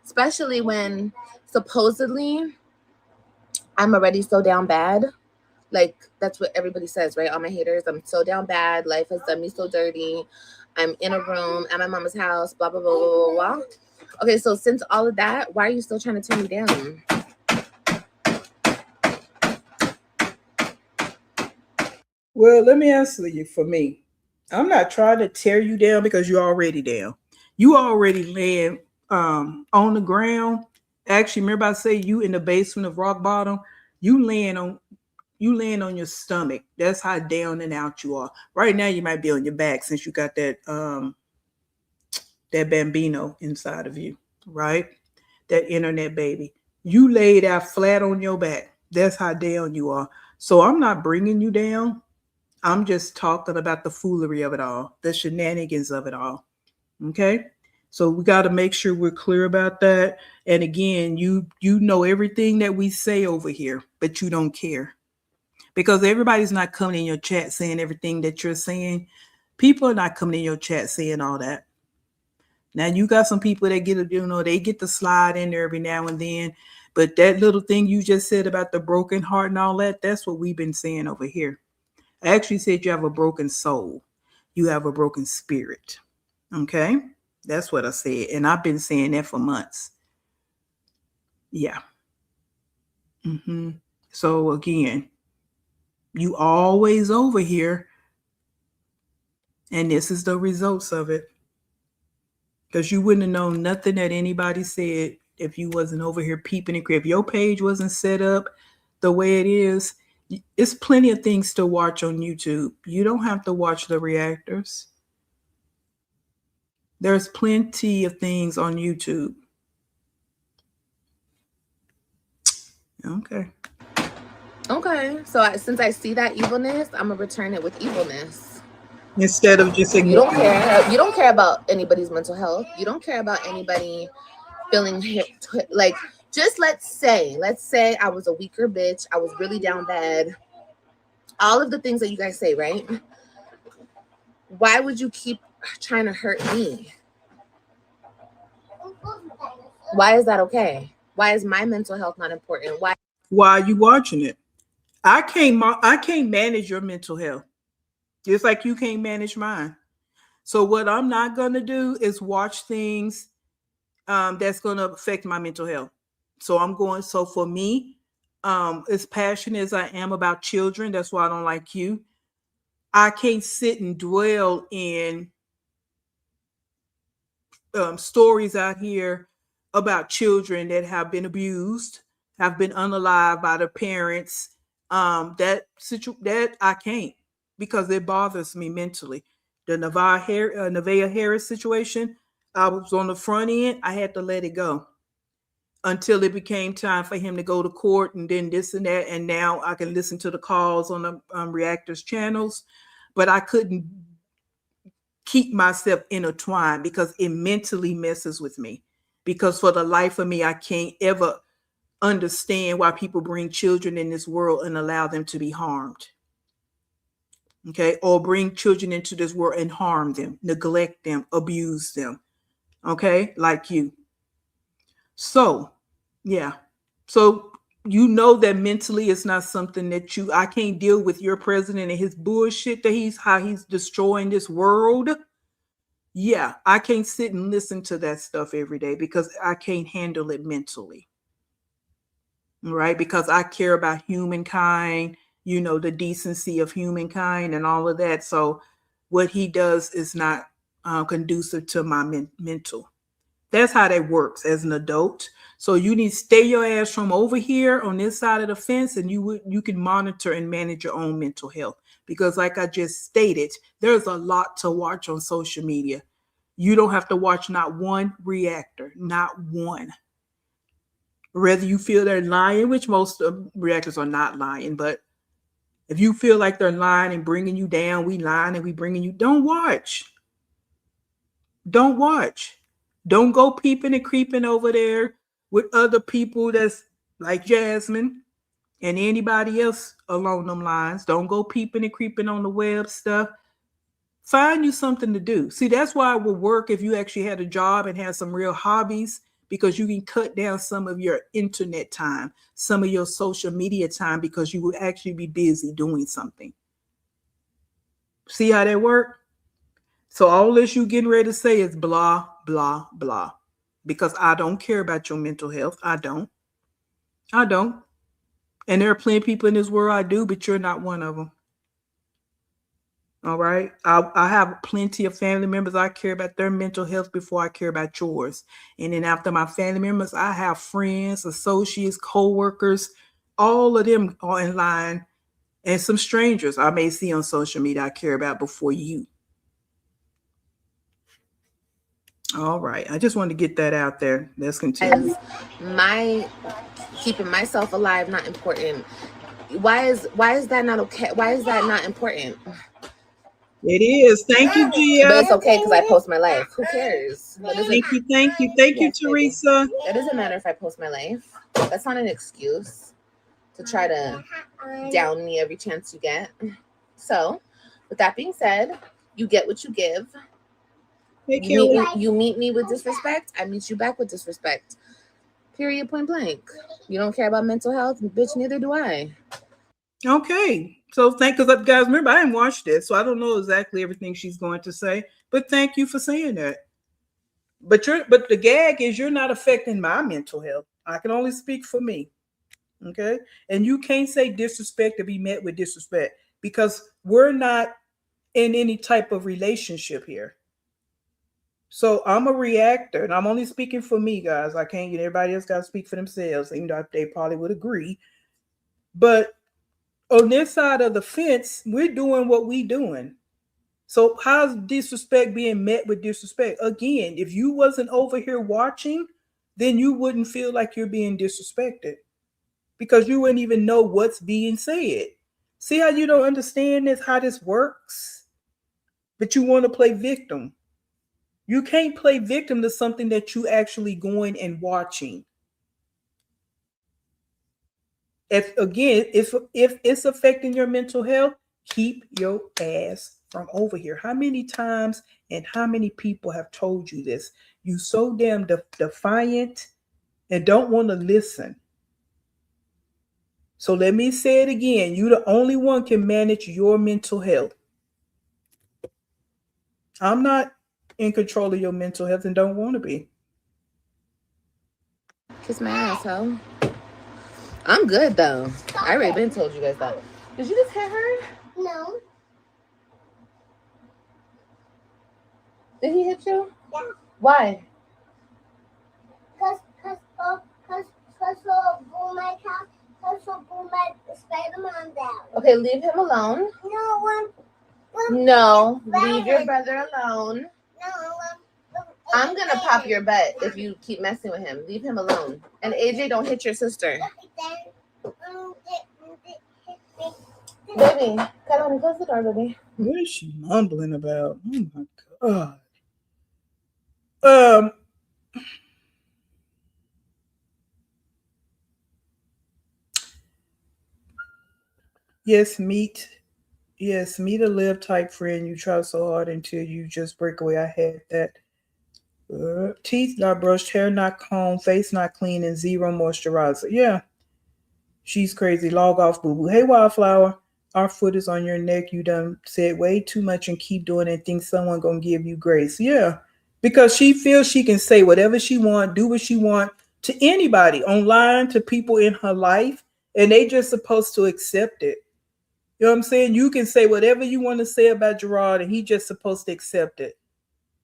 Especially when supposedly I'm already so down bad. Like, that's what everybody says, right? All my haters, I'm so down bad. Life has done me so dirty. I'm in a room at my mama's house, blah, blah, blah, blah, blah, blah. Okay, so since all of that, why are you still trying to tear me down? Well, let me answer you for me. I'm not trying to tear you down because you're already down. You already laying on the ground. Actually, remember I say you in the basement of rock bottom. You laying on you laying on your stomach. That's how down and out you are. Right now you might be on your back since you got that bambino inside of you, right? That internet baby. You laid out flat on your back. That's how down you are. So I'm not bringing you down. I'm just talking about the foolery of it all, the shenanigans of it all. Okay? So we got to make sure we're clear about that. And again, you know everything that we say over here, but you don't care. Because everybody's not coming in your chat saying everything that you're saying. People are not coming in your chat saying all that. Now you got some people that they get the slide in there every now and then. But that little thing you just said about the broken heart and all that, that's what we've been saying over here. I actually said you have a broken soul. You have a broken spirit. Okay? That's what I said. And I've been saying that for months. Yeah. So again, you always over here, and this is the results of it. Because you wouldn't have known nothing that anybody said if you wasn't over here peeping and creeping. If your page wasn't set up the way it is, it's plenty of things to watch on YouTube. You don't have to watch the reactors. There's plenty of things on YouTube. Okay. Okay, so since I see that evilness, I'm gonna return it with evilness. Instead of just You don't ignoring it. care. You don't care about anybody's mental health. You don't care about anybody feeling hit. Like, just let's say I was a weaker bitch. I was really down bad. All of the things that you guys say, right? Why would you keep trying to hurt me? Why is that okay? Why is my mental health not important? Why are you watching it? I can't manage your mental health. Just like you can't manage mine. So what I'm not gonna do is watch things that's gonna affect my mental health. So for me, as passionate as I am about children, that's why I don't like you. I can't sit and dwell in stories out here about children that have been abused, have been unalived by their parents. That I can't because it bothers me mentally. The Nevaeh Harris situation, I was on the front end. I had to let it go until it became time for him to go to court, and then this and that. And now I can listen to the calls on the reactors channels, but I couldn't keep myself intertwined because it mentally messes with me. Because for the life of me, I can't ever understand why people bring children in this world and allow them to be harmed. Okay, or bring children into this world and harm them, neglect them, abuse them. Okay, like you. So, yeah. So you know that mentally it's not something that I can't deal with your president and his bullshit that how he's destroying this world. Yeah, I can't sit and listen to that stuff every day because I can't handle it mentally. Right? Because I care about humankind, the decency of humankind and all of that. So what he does is not conducive to my mental. That's how that works as an adult. So you need to stay your ass from over here on this side of the fence, and you can monitor and manage your own mental health. Because like I just stated, there's a lot to watch on social media. You don't have to watch not one reactor, not one. Whether you feel they're lying, which most reactors are not lying, but if you feel like they're lying and bringing you down, we lying and we bringing you, don't watch. Don't watch. Don't go peeping and creeping over there with other people that's like Jasmine and anybody else along them lines. Don't go peeping and creeping on the web stuff. Find you something to do. See, that's why it would work if you actually had a job and had some real hobbies, because you can cut down some of your internet time, some of your social media time, because you would actually be busy doing something. See how that work? So all this you getting ready to say is blah, blah, blah. Because I don't care about your mental health. I don't. I don't. And there are plenty of people in this world I do, but you're not one of them. All right. I have plenty of family members. I care about their mental health before I care about yours. And then after my family members, I have friends, associates, co-workers. All of them are in line. And some strangers I may see on social media I care about before you. All right. I just wanted to get that out there. Let's continue. My keeping myself alive not important. Why is that not okay? Why is that not important? It is. Thank you, Gia. But it's okay because I post my life. Who cares? Thank you, thank you, thank you, Yes, baby. Teresa. It doesn't matter if I post my life. That's not an excuse to try to down me every chance you get. So, with that being said, you get what you give. Hey, Kelly. You meet me with disrespect, I meet you back with disrespect. Period, point blank. You don't care about mental health, bitch, neither do I. Okay. So because guys, remember, I didn't watch this, so I don't know exactly everything she's going to say. But thank you for saying that. But the gag is you're not affecting my mental health. I can only speak for me. Okay. And you can't say disrespect to be met with disrespect, because we're not in any type of relationship here. So I'm a reactor, and I'm only speaking for me, guys. I can't get everybody else got to speak for themselves, even though they probably would agree. But on this side of the fence, we're doing what we doing. So how's disrespect being met with disrespect? Again, if you wasn't over here watching, then you wouldn't feel like you're being disrespected, because you wouldn't even know what's being said. See how you don't understand this, how this works? But you want to play victim. You can't play victim to something that you actually going and watching. If it's affecting your mental health, keep your ass from over here. How many times and how many people have told you this? You so damn defiant and don't want to listen. So let me say it again. You the only one can manage your mental health. I'm not in control of your mental health and don't want to be. Kiss my asshole. I'm good though. I already been told you guys that. Did you just hit her? No. Did he hit you? Yeah. Why? Cause pull my car. Cause pull my Spider-Man down. Okay, leave him alone. No, leave your brother alone. I'm gonna pop your butt if you keep messing with him. Leave him alone. And AJ, don't hit your sister. Baby, come on, close the door, baby. What is she mumbling about? Oh my god. Yes, meet a live type friend. You try so hard until you just break away. I had that. Teeth not brushed, hair not combed, face not clean, and zero moisturizer. Yeah, she's crazy. Log off, boo boo. Hey, Wildflower, our foot is on your neck. You done said way too much and keep doing it. Think someone gonna give you grace? Yeah, because she feels she can say whatever she want, do what she want to anybody online, to people in her life, and they just supposed to accept it. You know what I'm saying? You can say whatever you want to say about Gerard, and he just supposed to accept it.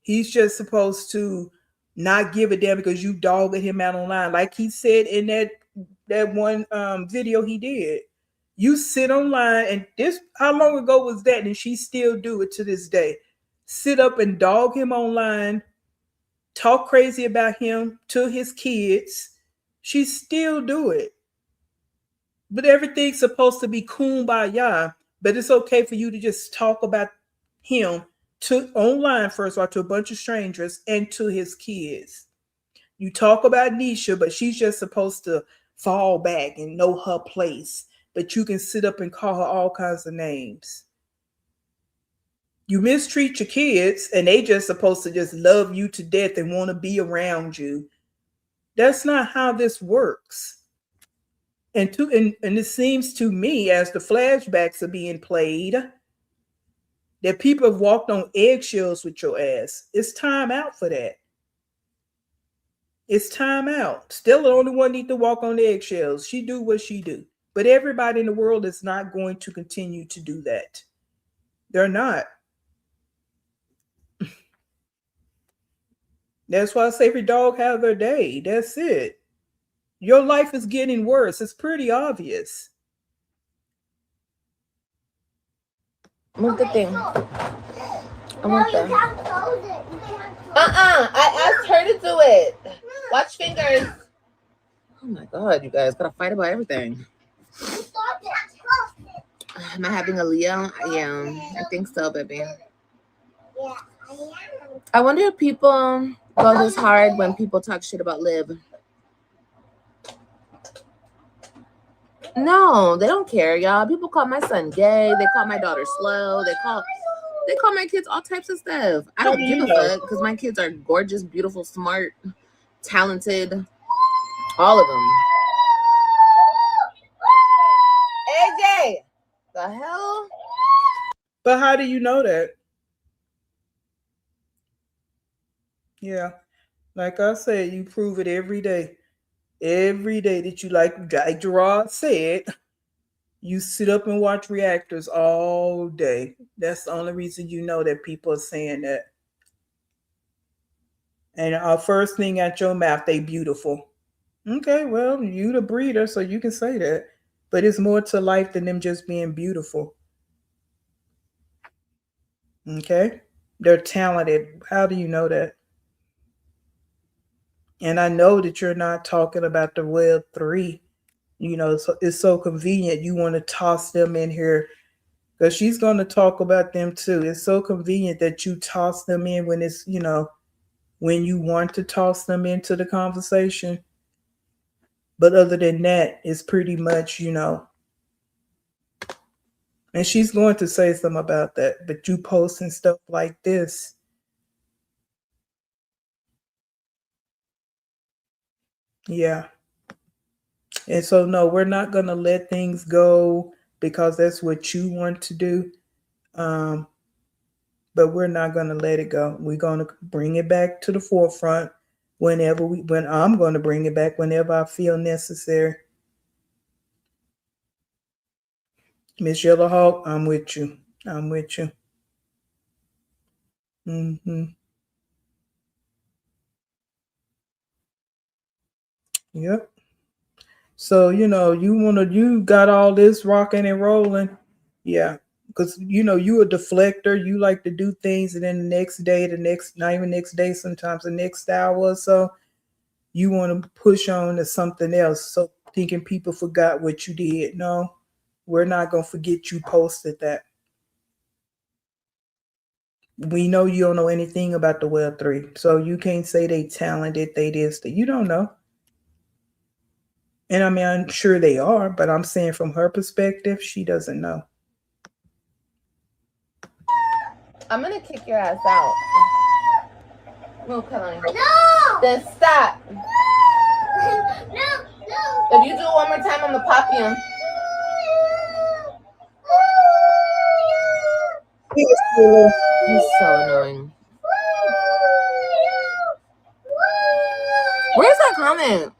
He's just supposed to not give a damn because you dogged him out online. Like he said in that one video he did. You sit online, and this, how long ago was that? And she still do it to this day. Sit up and dog him online, talk crazy about him to his kids. She still do it. But everything's supposed to be kumbaya. But it's okay for you to just talk about him to online, first of all, to a bunch of strangers and to his kids. You talk about Nisha, but she's just supposed to fall back and know her place. But you can sit up and call her all kinds of names. You mistreat your kids and they just supposed to just love you to death and want to be around you. That's not how this works. And it seems to me, as the flashbacks are being played, that people have walked on eggshells with your ass. It's time out for that. It's time out. Still the only one need to walk on eggshells. She do what she do. But everybody in the world is not going to continue to do that. They're not. That's why I say every dog have their day. That's it. Your life is getting worse. It's pretty obvious. Move the thing. I want No, the. you can't close it. You can't close I asked her to do it. Watch fingers. Oh my god, you guys gotta fight about everything. it. Am I having a Leo? Yeah, I think so, baby. Yeah, I am. I wonder if people go this hard when people talk shit about Liv. No, they don't care, y'all. People call my son gay. They call my daughter slow. They call my kids all types of stuff. I don't give a fuck because my kids are gorgeous, beautiful, smart, talented. All of them. AJ, the hell? But how do you know that? Yeah. Like I said, you prove it every day. Every day that you like Gerard said, you sit up and watch reactors all day. That's the only reason you know that people are saying that. And our first thing out your mouth, they beautiful. Okay, well, you the breeder, so you can say that. But it's more to life than them just being beautiful. Okay? They're talented. How do you know that? And I know that you're not talking about the Web 3. You know, it's so convenient. You want to toss them in here because she's going to talk about them too. It's so convenient that you toss them in when it's, when you want to toss them into the conversation. But other than that, it's pretty much, and she's going to say something about that. But you posting stuff like this. Yeah. And so, no, we're not going to let things go because that's what you want to do. But we're not going to let it go. We're going to bring it back to the forefront when I'm going to bring it back whenever I feel necessary. Miss Yellowhawk, I'm with you. I'm with you. Mm-hmm. Yep. So, you got all this rocking and rolling. Yeah. Because, you a deflector. You like to do things and then the next day, not even next day, sometimes the next hour or so, you want to push on to something else. So thinking people forgot what you did. No, we're not going to forget you posted that. We know you don't know anything about the Web 3. So you can't say they talented, they this, that. You don't know. And I mean, I'm sure they are, but I'm saying from her perspective, she doesn't know. I'm going to kick your ass out. No, Kelly. No! Then stop. No! If you do it one more time, I'm going to pop you. He's so annoying. Where's that comment?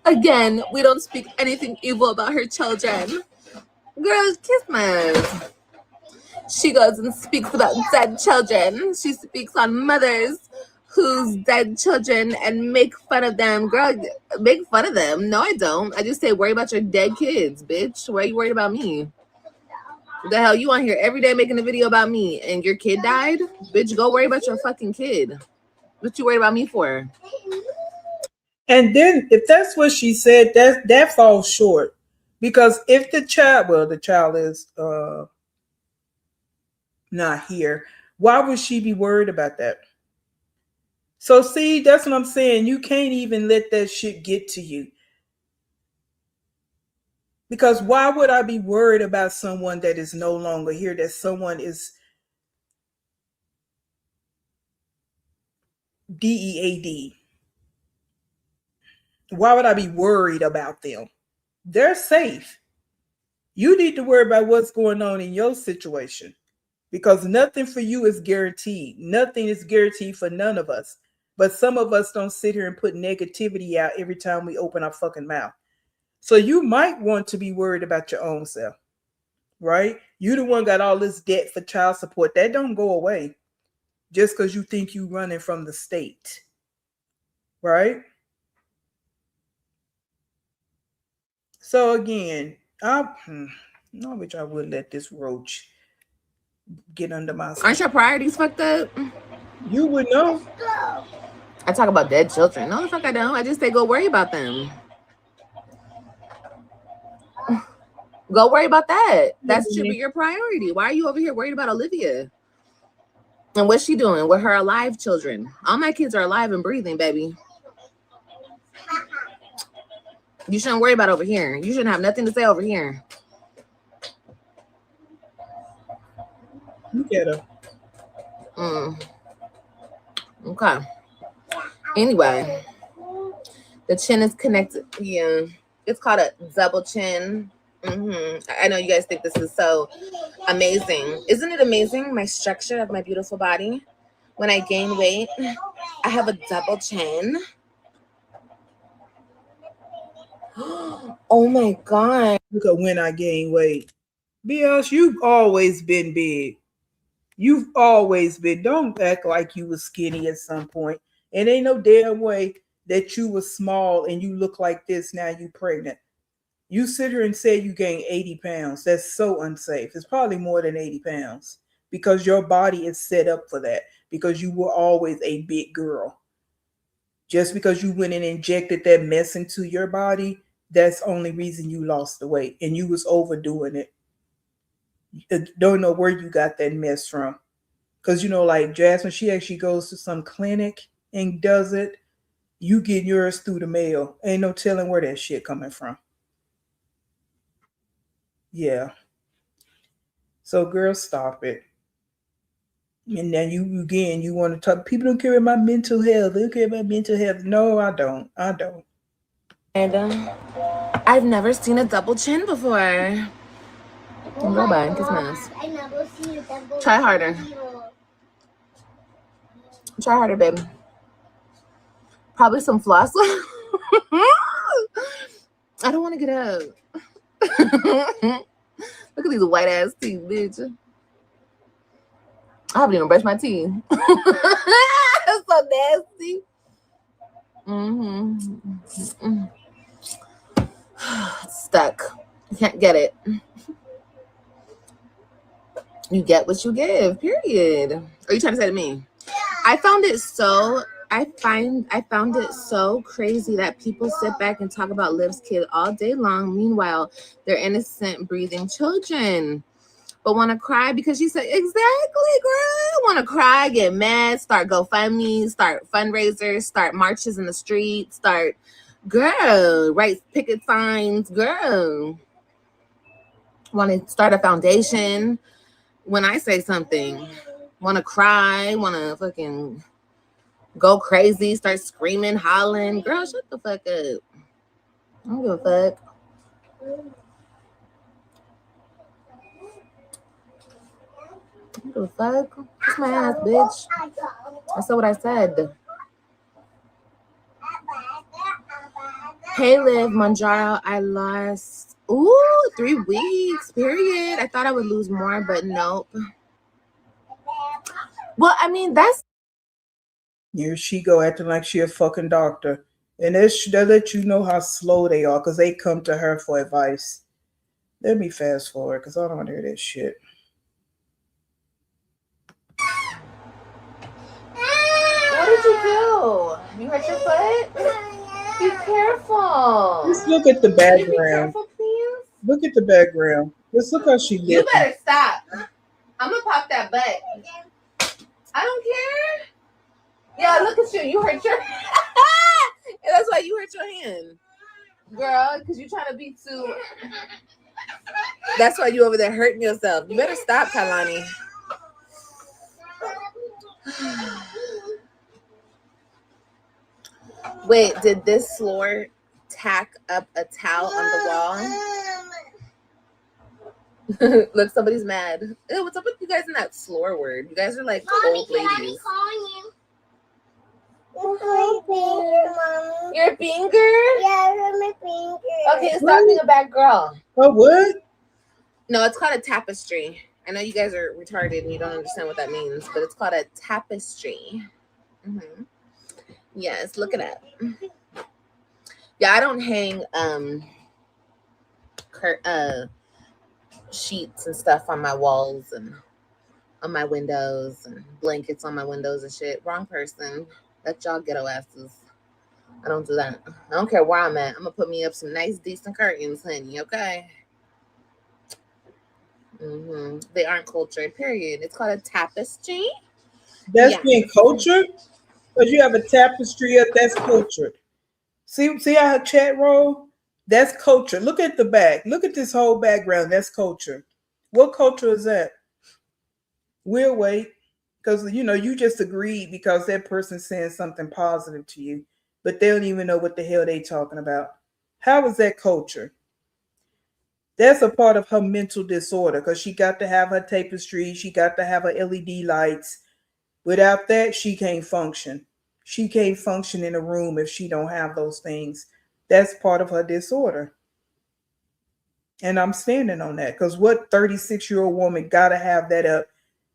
Again, we don't speak anything evil about her children. Girl, kiss my ass. She goes and speaks about dead children. She speaks on mothers whose dead children and make fun of them. Girl, make fun of them. No, I don't. I just say worry about your dead kids, bitch. Why are you worried about me? The hell, you on here every day making a video about me and your kid died? Bitch, go worry about your fucking kid. What you worried about me for? And then if that's what she said, that falls short. Because if the child, well, the child is not here, why would she be worried about that? So see, that's what I'm saying. You can't even let that shit get to you. Because why would I be worried about someone that is no longer here, that someone is DEAD? Why would I be worried about them? They're safe. You need to worry about what's going on in your situation because nothing for you is guaranteed. Nothing is guaranteed for none of us. But some of us don't sit here and put negativity out every time we open our fucking mouth. So you might want to be worried about your own self, right? You the one got all this debt for child support. That don't go away just because you think you running from the state, right? So again, I wish I would let this roach get under my skin. Aren't your priorities fucked up? You would know. I talk about dead children. No, the fuck I don't. I just say go worry about them. Go worry about that. That should be your priority. Why are you over here worried about Olivia? And what's she doing with her alive children? All my kids are alive and breathing, baby. You shouldn't worry about over here. You shouldn't have nothing to say over here. Look at her. Okay. Anyway, the chin is connected. Yeah. It's called a double chin. I know you guys think this is so amazing. Isn't it amazing, my structure of my beautiful body? When I gain weight, I have a double chin. Oh my God. Look at when I gain weight. BS, you've always been big. You've always been. Don't act like you was skinny at some point. And ain't no damn way that you was small and you look like this now you pregnant. You sit here and say you gained 80 pounds. That's so unsafe. It's probably more than 80 pounds because your body is set up for that because you were always a big girl. Just because you went and injected that mess into your body, that's the only reason you lost the weight and you was overdoing it. Don't know where you got that mess from. Because, you know, like Jasmine, she actually goes to some clinic and does it. You get yours through the mail. Ain't no telling where that shit coming from. Yeah. So, girl, stop it. And then you want to talk. People don't care about my mental health. They don't care about mental health. No, I don't. And I've never seen a double chin before. Go back, kiss my ass. I never see a double. Try harder. Try harder, babe. Probably some floss. I don't want to get up. Look at these white ass teeth, bitch. I haven't even brushed my teeth. It's so nasty. Stuck. You can't get it. You get what you give, period. Are you trying to say to me? I found it so crazy that people sit back and talk about Liv's kid all day long. Meanwhile, they're innocent, breathing children. But want to cry because she said, exactly, girl. Want to cry, get mad, start GoFundMe, start fundraisers, start marches in the street, write picket signs, girl. Want to start a foundation. When I say something, want to cry, want to fucking go crazy, start screaming, hollering. Girl, shut the fuck up. I don't give a fuck. I don't give a fuck. Kiss my ass, bitch. I said what I said. Hey, Liv, Manjaro, I lost 3 weeks, period. I thought I would lose more, but nope. Well, I mean, that's... Here she go acting like she a fucking doctor. And they let you know how slow they are because they come to her for advice. Let me fast forward because I don't want to hear that shit. What did you do? You hurt your foot? Be careful. Just look at the Can you be background. careful, please? Look at the background. Just look how she You living. better stop. I'm gonna pop that butt. I don't care. Yeah, look at you. You hurt your. Yeah, that's why you hurt your hand, girl. Because you're trying to be too. That's why you over there hurting yourself. You better stop, Kalani. Wait, did this floor tack up a towel on the wall? Look, somebody's mad. Ew, what's up with you guys in that floor word? You guys are like old ladies. You're a finger? Yeah, I'm a finger. Okay, stop being a bad girl. Oh, what? No, it's called a tapestry. I know you guys are retarded and you don't understand what that means, but it's called a tapestry. Mm-hmm. Yes, look it up. Yeah, I don't hang sheets and stuff on my walls and on my windows and blankets on my windows and shit. Wrong person. That's y'all ghetto asses. I don't do that. I don't care where I'm at. I'm gonna put me up some nice, decent curtains, honey. Okay. They aren't cultured. Period. It's called a tapestry. That's Yeah. being cultured? Because you have a tapestry up, that's cultured. See how her chat roll? That's culture. Look at the back. Look at this whole background. That's culture. What culture is that? We'll wait. Because you just agreed because that person's saying something positive to you, but they don't even know what the hell they talking about. How is that culture? That's a part of her mental disorder because she got to have her tapestry, she got to have her LED lights. Without that, she can't function. She can't function in a room if she don't have those things. That's part of her disorder. And I'm standing on that because what 36-year-old woman gotta have that up?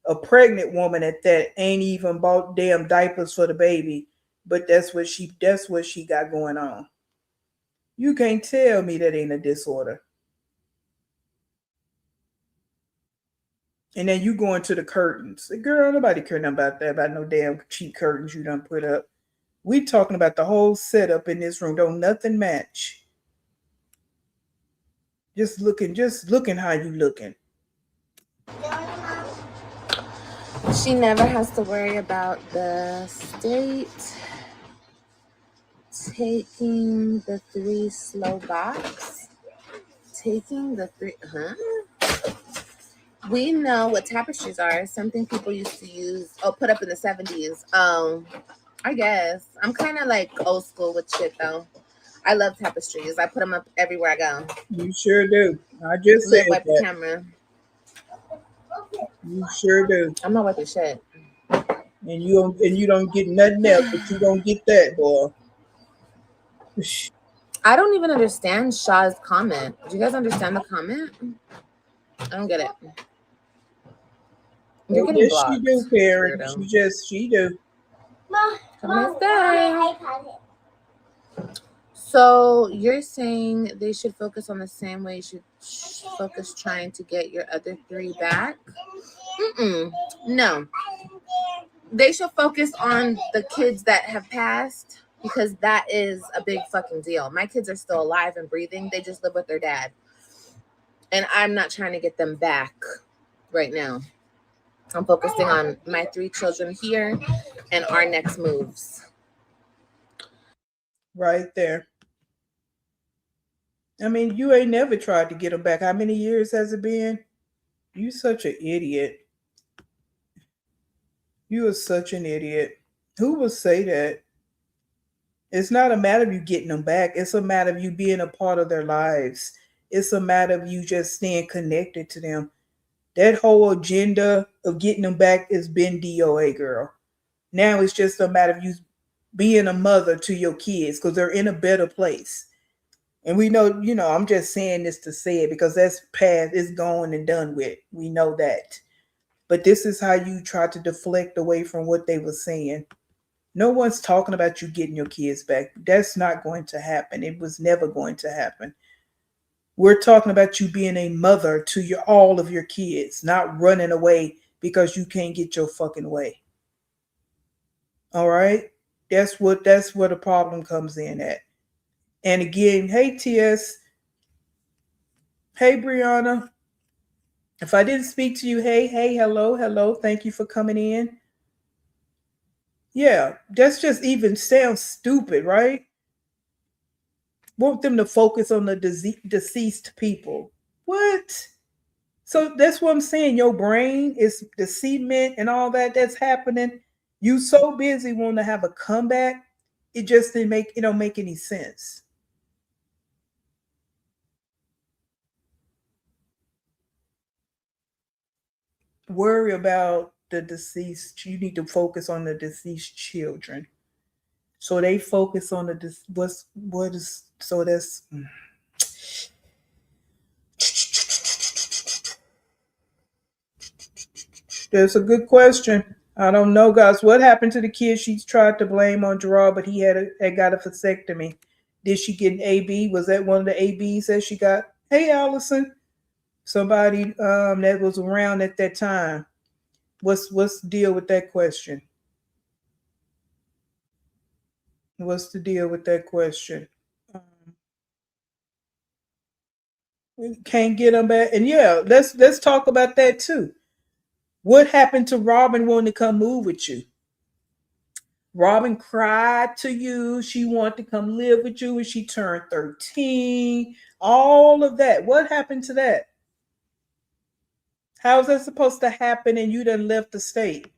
A pregnant woman at that ain't even bought damn diapers for the baby, but that's what she got going on. You can't tell me that ain't a disorder. And then you go into the curtains. Girl, nobody care nothing about that, about no damn cheap curtains you done put up. We talking about the whole setup in this room. Don't nothing match. Just looking how you looking. She never has to worry about the state taking the 3 slow box. Taking the 3, We know what tapestries are. Something people used to use, put up in the 70s. I guess. I'm kind of like old school with shit, though. I love tapestries. I put them up everywhere I go. You sure do. I just Liv, said wipe the that. camera. You sure do. I'm not wiping shit. And you don't get nothing else, but you don't get that, boy. I don't even understand Shaw's comment. Do you guys understand the comment? I don't get it. You're getting Yes, blocked. she do, Karen. Weirdo. She do. Have a nice day. So you're saying they should focus on the same way you should focus trying to get your other 3 back? No. They should focus on the kids that have passed because that is a big fucking deal. My kids are still alive and breathing. They just live with their dad. And I'm not trying to get them back right now. I'm focusing on my 3 children here and our next moves. Right there. I mean, you ain't never tried to get them back. How many years has it been? You such an idiot. You are such an idiot. Who would say that? It's not a matter of you getting them back. It's a matter of you being a part of their lives. It's a matter of you just staying connected to them. That whole agenda of getting them back has been DOA, girl. Now it's just a matter of you being a mother to your kids because they're in a better place. And we know, I'm just saying this to say it because that's past, it's gone and done with. We know that. But this is how you try to deflect away from what they were saying. No one's talking about you getting your kids back. That's not going to happen. It was never going to happen. We're talking about you being a mother to all of your kids, not running away because you can't get your fucking way. All right? That's where the problem comes in at. And again, hey TS, hey Brianna. If I didn't speak to you, hey, hello. Thank you for coming in. Yeah, that's just even sounds stupid, right? Want them to focus on the deceased people. What? So that's what I'm saying. Your brain is the cement and all that that's happening. You so busy wanting to have a comeback, it just didn't make it don't make any sense. Worry about the deceased. You need to focus on the deceased children. So they focus on the what is so that's that's a good question. I don't know, guys. What happened to the kid she tried to blame on Gerard, but he had got a vasectomy. Did she get an AB? Was that one of the ABs that she got? Hey, Allison, somebody that was around at that time. What's the deal with that question? What's the deal with that question? We can't get them back, and yeah, let's talk about that too. What happened to Robin wanting to come move with you? Robin cried to you. She wanted to come live with you when she turned 13. All of that. What happened to that? How is that supposed to happen and you done left the state?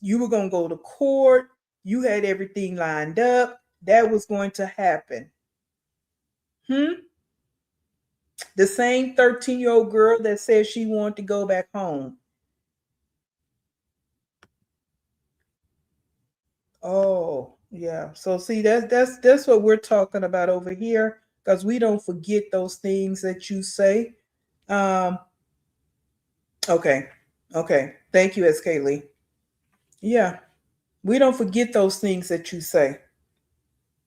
You were going to go to court. You had everything lined up. That was going to happen. The same 13-year-old girl that said she wanted to go back home. Oh, yeah. So see, that's what we're talking about over here, because we don't forget those things that you say. Um, okay. Okay. Thank you, SK Lee. Yeah. We don't forget those things that you say.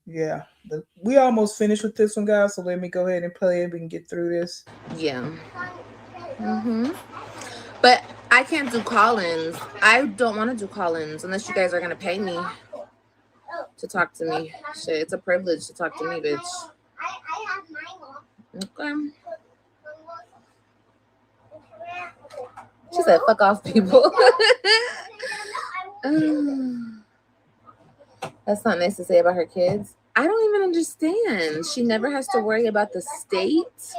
Yeah. We almost finished with this one, guys. So let me go ahead and play it. We can get through this. Yeah. But I can't do call-ins. I don't want to do call-ins unless you guys are gonna pay me to talk to me. Shit, it's a privilege to talk to me, bitch. Okay. She said, "Fuck off, people." That's not nice to say about her kids. I don't even understand. She never has to worry about the state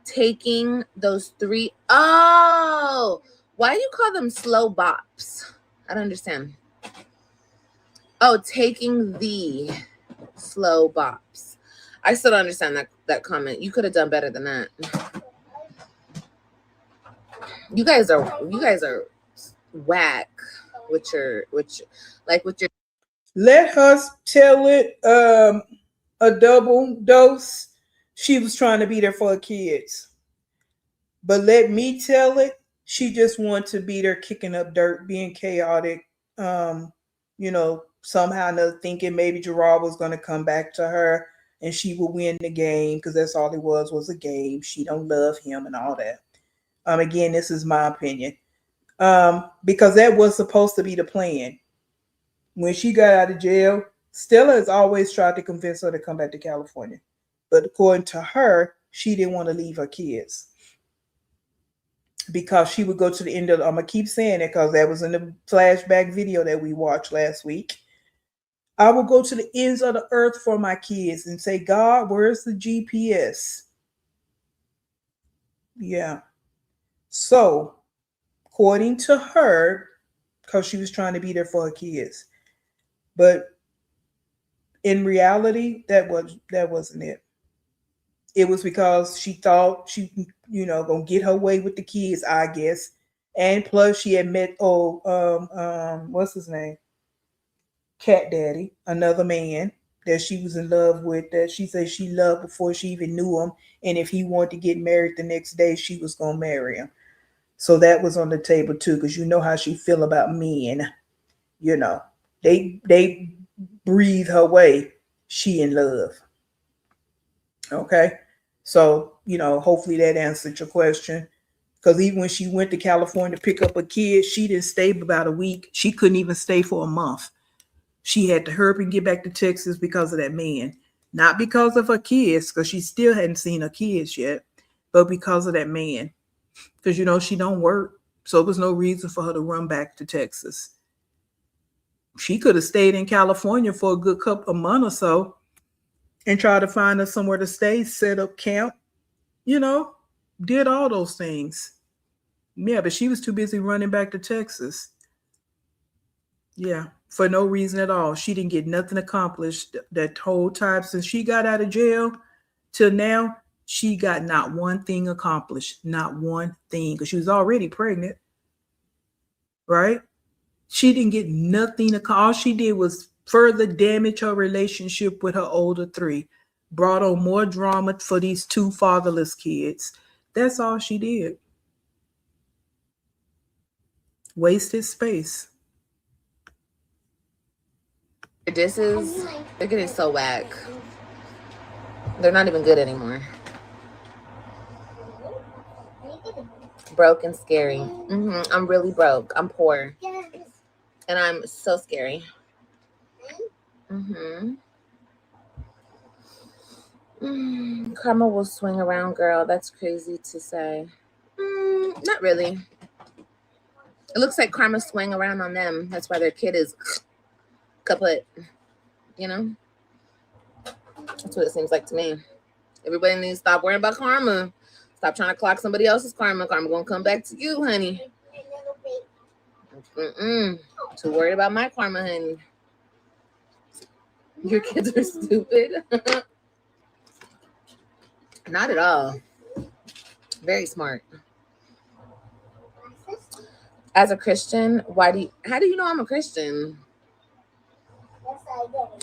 taking those three. Oh, why do you call them slow bops? I don't understand. Oh, taking the slow bops. I still don't understand that comment. You could have done better than that. You guys are whack with your Let her tell it a double dose. She was trying to be there for her kids. But let me tell it, she just wanted to be there kicking up dirt, being chaotic. Somehow another thinking maybe Gerard was gonna come back to her and she would win the game, because that's all it was a game. She don't love him and all that. Again, this is my opinion. Because that was supposed to be the plan. When she got out of jail, Stella has always tried to convince her to come back to California. But according to her, she didn't want to leave her kids, because she would go to the end of I'm going to keep saying it because that was in the flashback video that we watched last week. I will go to the ends of the earth for my kids and say, God, where's the GPS? Yeah. So, according to her, because she was trying to be there for her kids. But in reality, that wasn't it. It was because she thought she, gonna get her way with the kids, I guess. And plus, she had met what's his name, Cat Daddy, another man that she was in love with. That she said she loved before she even knew him. And if he wanted to get married the next day, she was gonna marry him. So that was on the table too, because you know how she feel about men. They breathe her way. She in love. Okay. So, hopefully that answered your question. Because even when she went to California to pick up a kid, she didn't stay about a week. She couldn't even stay for a month. She had to hurry up and get back to Texas because of that man. Not because of her kids, because she still hadn't seen her kids yet, but because of that man. Because she don't work. So there was no reason for her to run back to Texas. She could have stayed in California for a good couple of months or so and tried to find her somewhere to stay, set up camp, you know, did all those things. Yeah, but she was too busy running back to Texas. Yeah, for no reason at all. She didn't get nothing accomplished that whole time since she got out of jail till now. She got not one thing accomplished, not one thing, because she was already pregnant, right? She didn't get nothing. All she did was further damage her relationship with her older three, brought on more drama for these two fatherless kids. That's all she did. Wasted space. Disses, they're getting so whack. They're not even good anymore. Broke and scary. I'm really broke. I'm poor. And I'm so scary. Karma will swing around, girl. That's crazy to say. Not really. It looks like karma swing around on them. That's why their kid is kaput. That's what it seems like to me. Everybody needs to stop worrying about karma. Stop trying to clock somebody else's karma. Karma gonna come back to you, honey. Too worried about my karma, honey. Your kids are stupid. Not at all. Very smart. As a Christian, how do you know I'm a Christian?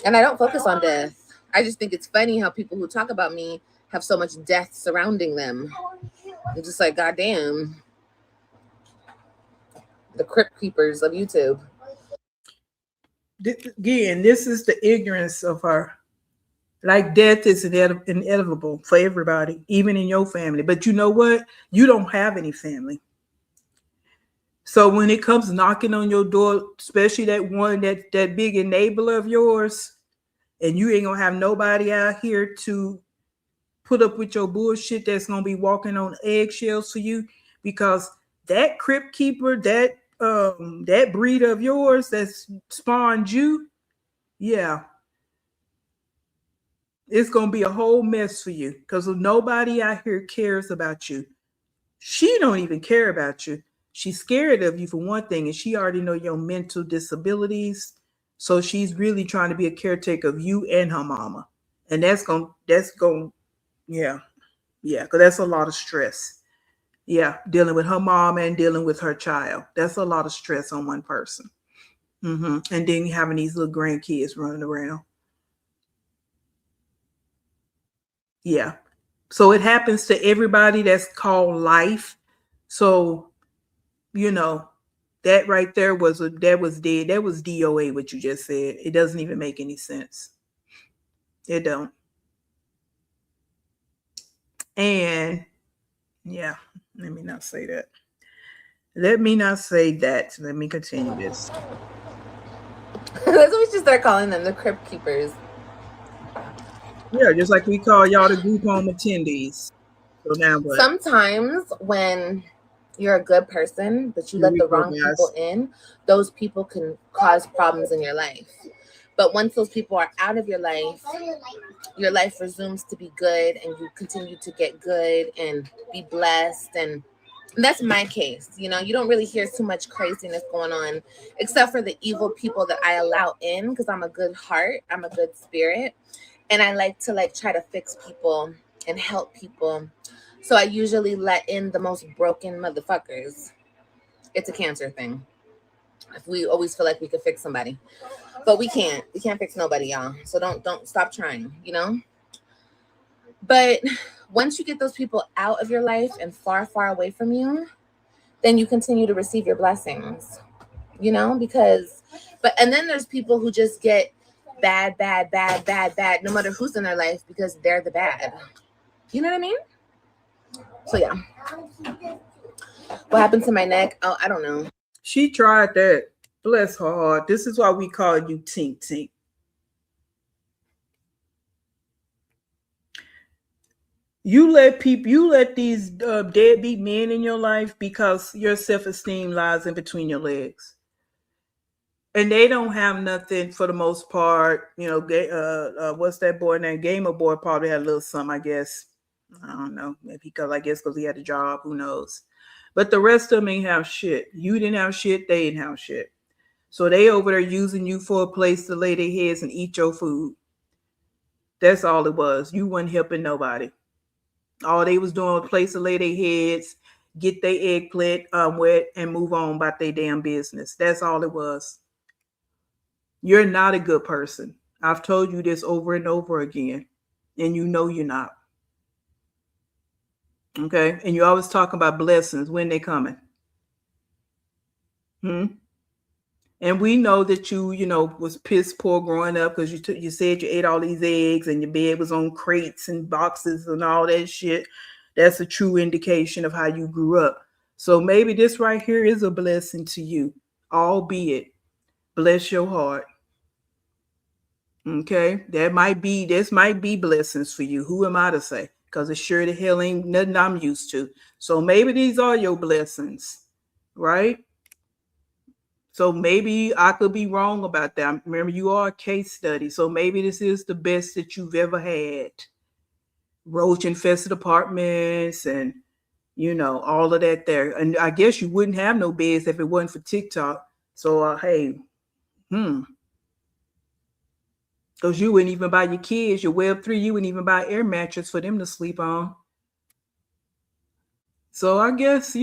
And I don't focus on death. I just think it's funny how people who talk about me have so much death surrounding them. I'm just like, goddamn. The crypt keepers of YouTube. Again, this is the ignorance of her. Like death is inevitable for everybody, even in your family. But you know what? You don't have any family. So when it comes knocking on your door, especially that one, that big enabler of yours, and you ain't gonna have nobody out here to put up with your bullshit that's gonna be walking on eggshells for you, because that crypt keeper, that breed of yours that's spawned you, yeah, it's gonna be a whole mess for you because nobody out here cares about you. She don't even care about you. She's scared of you for one thing, and she already know your mental disabilities. So she's really trying to be a caretaker of you and her mama. And that's going, yeah, because that's a lot of stress. Yeah, dealing with her mom and dealing with her child. That's a lot of stress on one person. And then having these little grandkids running around. Yeah. So it happens to everybody that's called life. So, that right there was dead. That was DOA, what you just said. It doesn't even make any sense. It don't. And yeah, let me not say that. Let me continue this. That's what we should start calling them, the crypt keepers. Yeah, just like we call y'all the group home attendees. So now what? Sometimes when you're a good person, but you let the wrong people in, those people can cause problems in your life. But once those people are out of your life resumes to be good, and you continue to get good and be blessed. And that's my case. You don't really hear too much craziness going on, except for the evil people that I allow in, because I'm a good heart, I'm a good spirit, and I like to try to fix people and help people. So I usually let in the most broken motherfuckers. It's a Cancer thing. If we always feel like we could fix somebody, but we can't fix nobody, y'all. So don't stop trying, But once you get those people out of your life and far, far away from you, then you continue to receive your blessings, and then there's people who just get bad, no matter who's in their life, because they're the bad. You know what I mean? So yeah. What happened to my neck? Oh, I don't know. She tried that. Bless her heart. This is why we call you Tink Tink. You let these deadbeat men in your life because your self-esteem lies in between your legs. And they don't have nothing for the most part. What's that boy named? Gamer Boy probably had a little something, I guess. I don't know. Maybe because he had a job. Who knows? But the rest of them ain't have shit. You didn't have shit. They didn't have shit. So they over there using you for a place to lay their heads and eat your food. That's all it was. You wasn't helping nobody. All they was doing was a place to lay their heads, get their eggplant wet, and move on about their damn business. That's all it was. You're not a good person. I've told you this over and over again, and you know you're not. Okay? And you always talk about blessings. When they coming? And we know that was piss poor growing up because you said you ate all these eggs and your bed was on crates and boxes and all that shit. That's a true indication of how you grew up. So maybe this right here is a blessing to you, albeit bless your heart. Okay, this might be blessings for you. Who am I to say? Because it sure the hell ain't nothing I'm used to. So maybe these are your blessings, right? So maybe I could be wrong about that. Remember, you are a case study. So maybe this is the best that you've ever had. Roach infested apartments and, all of that there. And I guess you wouldn't have no beds if it wasn't for TikTok. So, hey, because you wouldn't even buy your kids, your Web3, you wouldn't even buy air mattress for them to sleep on. So I guess,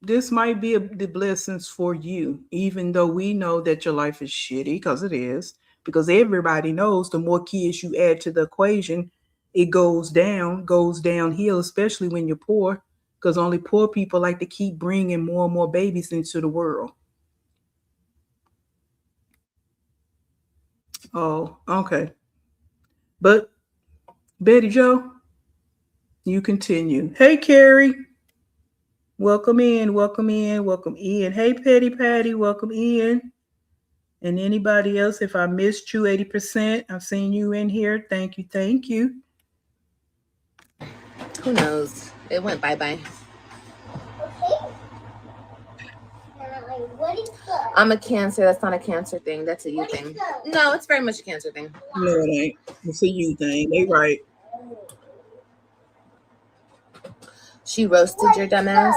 this might be the blessings for you, even though we know that your life is shitty, because it is. Because everybody knows the more kids you add to the equation, it goes downhill, especially when you're poor, because only poor people like to keep bringing more and more babies into the world. Oh, okay. But Betty Joe, you continue. Hey, Carrie. Welcome in, welcome in, welcome in. Hey, Petty Patty, welcome in. And anybody else, if I missed you 80%, I've seen you in here. Thank you, thank you. Who knows? It went bye-bye. I'm a Cancer. That's not a Cancer thing. That's a you thing. No, it's very much a Cancer thing. No, it ain't. It's a you thing. They right. She roasted your dumbass?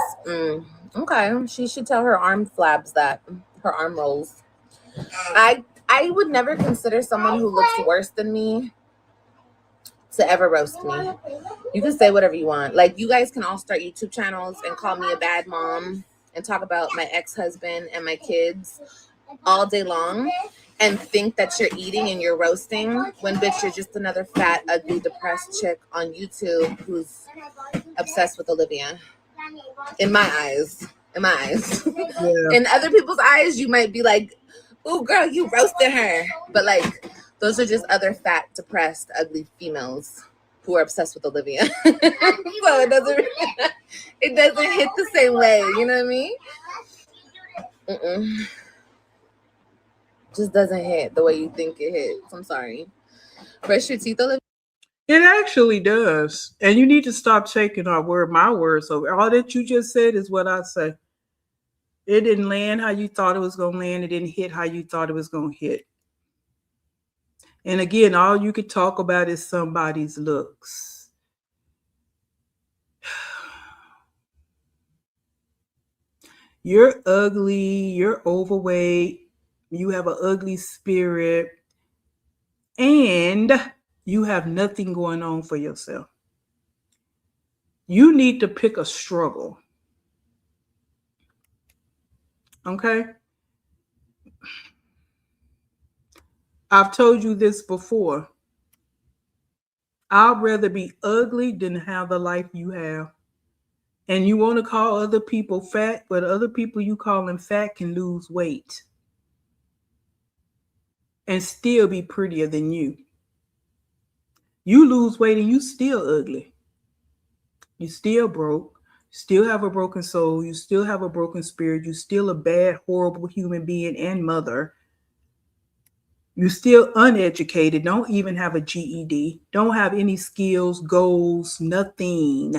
Okay. She should tell her arm flabs that. Her arm rolls. I would never consider someone who looks worse than me to ever roast me. You can say whatever you want. Like, you guys can all start YouTube channels and call me a bad mom and talk about my ex-husband and my kids all day long and think that you're eating and you're roasting when, bitch, you're just another fat, ugly, depressed chick on YouTube who's obsessed with Olivia. In my eyes. Yeah. In other people's eyes, you might be like, ooh, girl, you roasted her. But, like, those are just other fat, depressed, ugly females who are obsessed with Olivia. So it doesn't hit the same way. You know what I mean? Just doesn't hit the way you think it hits. I'm sorry. Brush your teeth, Olivia. It actually does. And you need to stop taking my words over. All that you just said is what I say. It didn't land how you thought it was going to land. It didn't hit how you thought it was going to hit. And again, all you could talk about is somebody's looks. You're ugly. You're overweight. You have an ugly spirit. And you have nothing going on for yourself. You need to pick a struggle. Okay? I've told you this before. I'd rather be ugly than have the life you have. And you want to call other people fat, but other people you call them fat can lose weight and still be prettier than you. You lose weight and you still ugly. You still broke. Still have a broken soul. You still have a broken spirit. You still a bad, horrible human being and mother. You're still uneducated, don't even have a GED, don't have any skills, goals, nothing.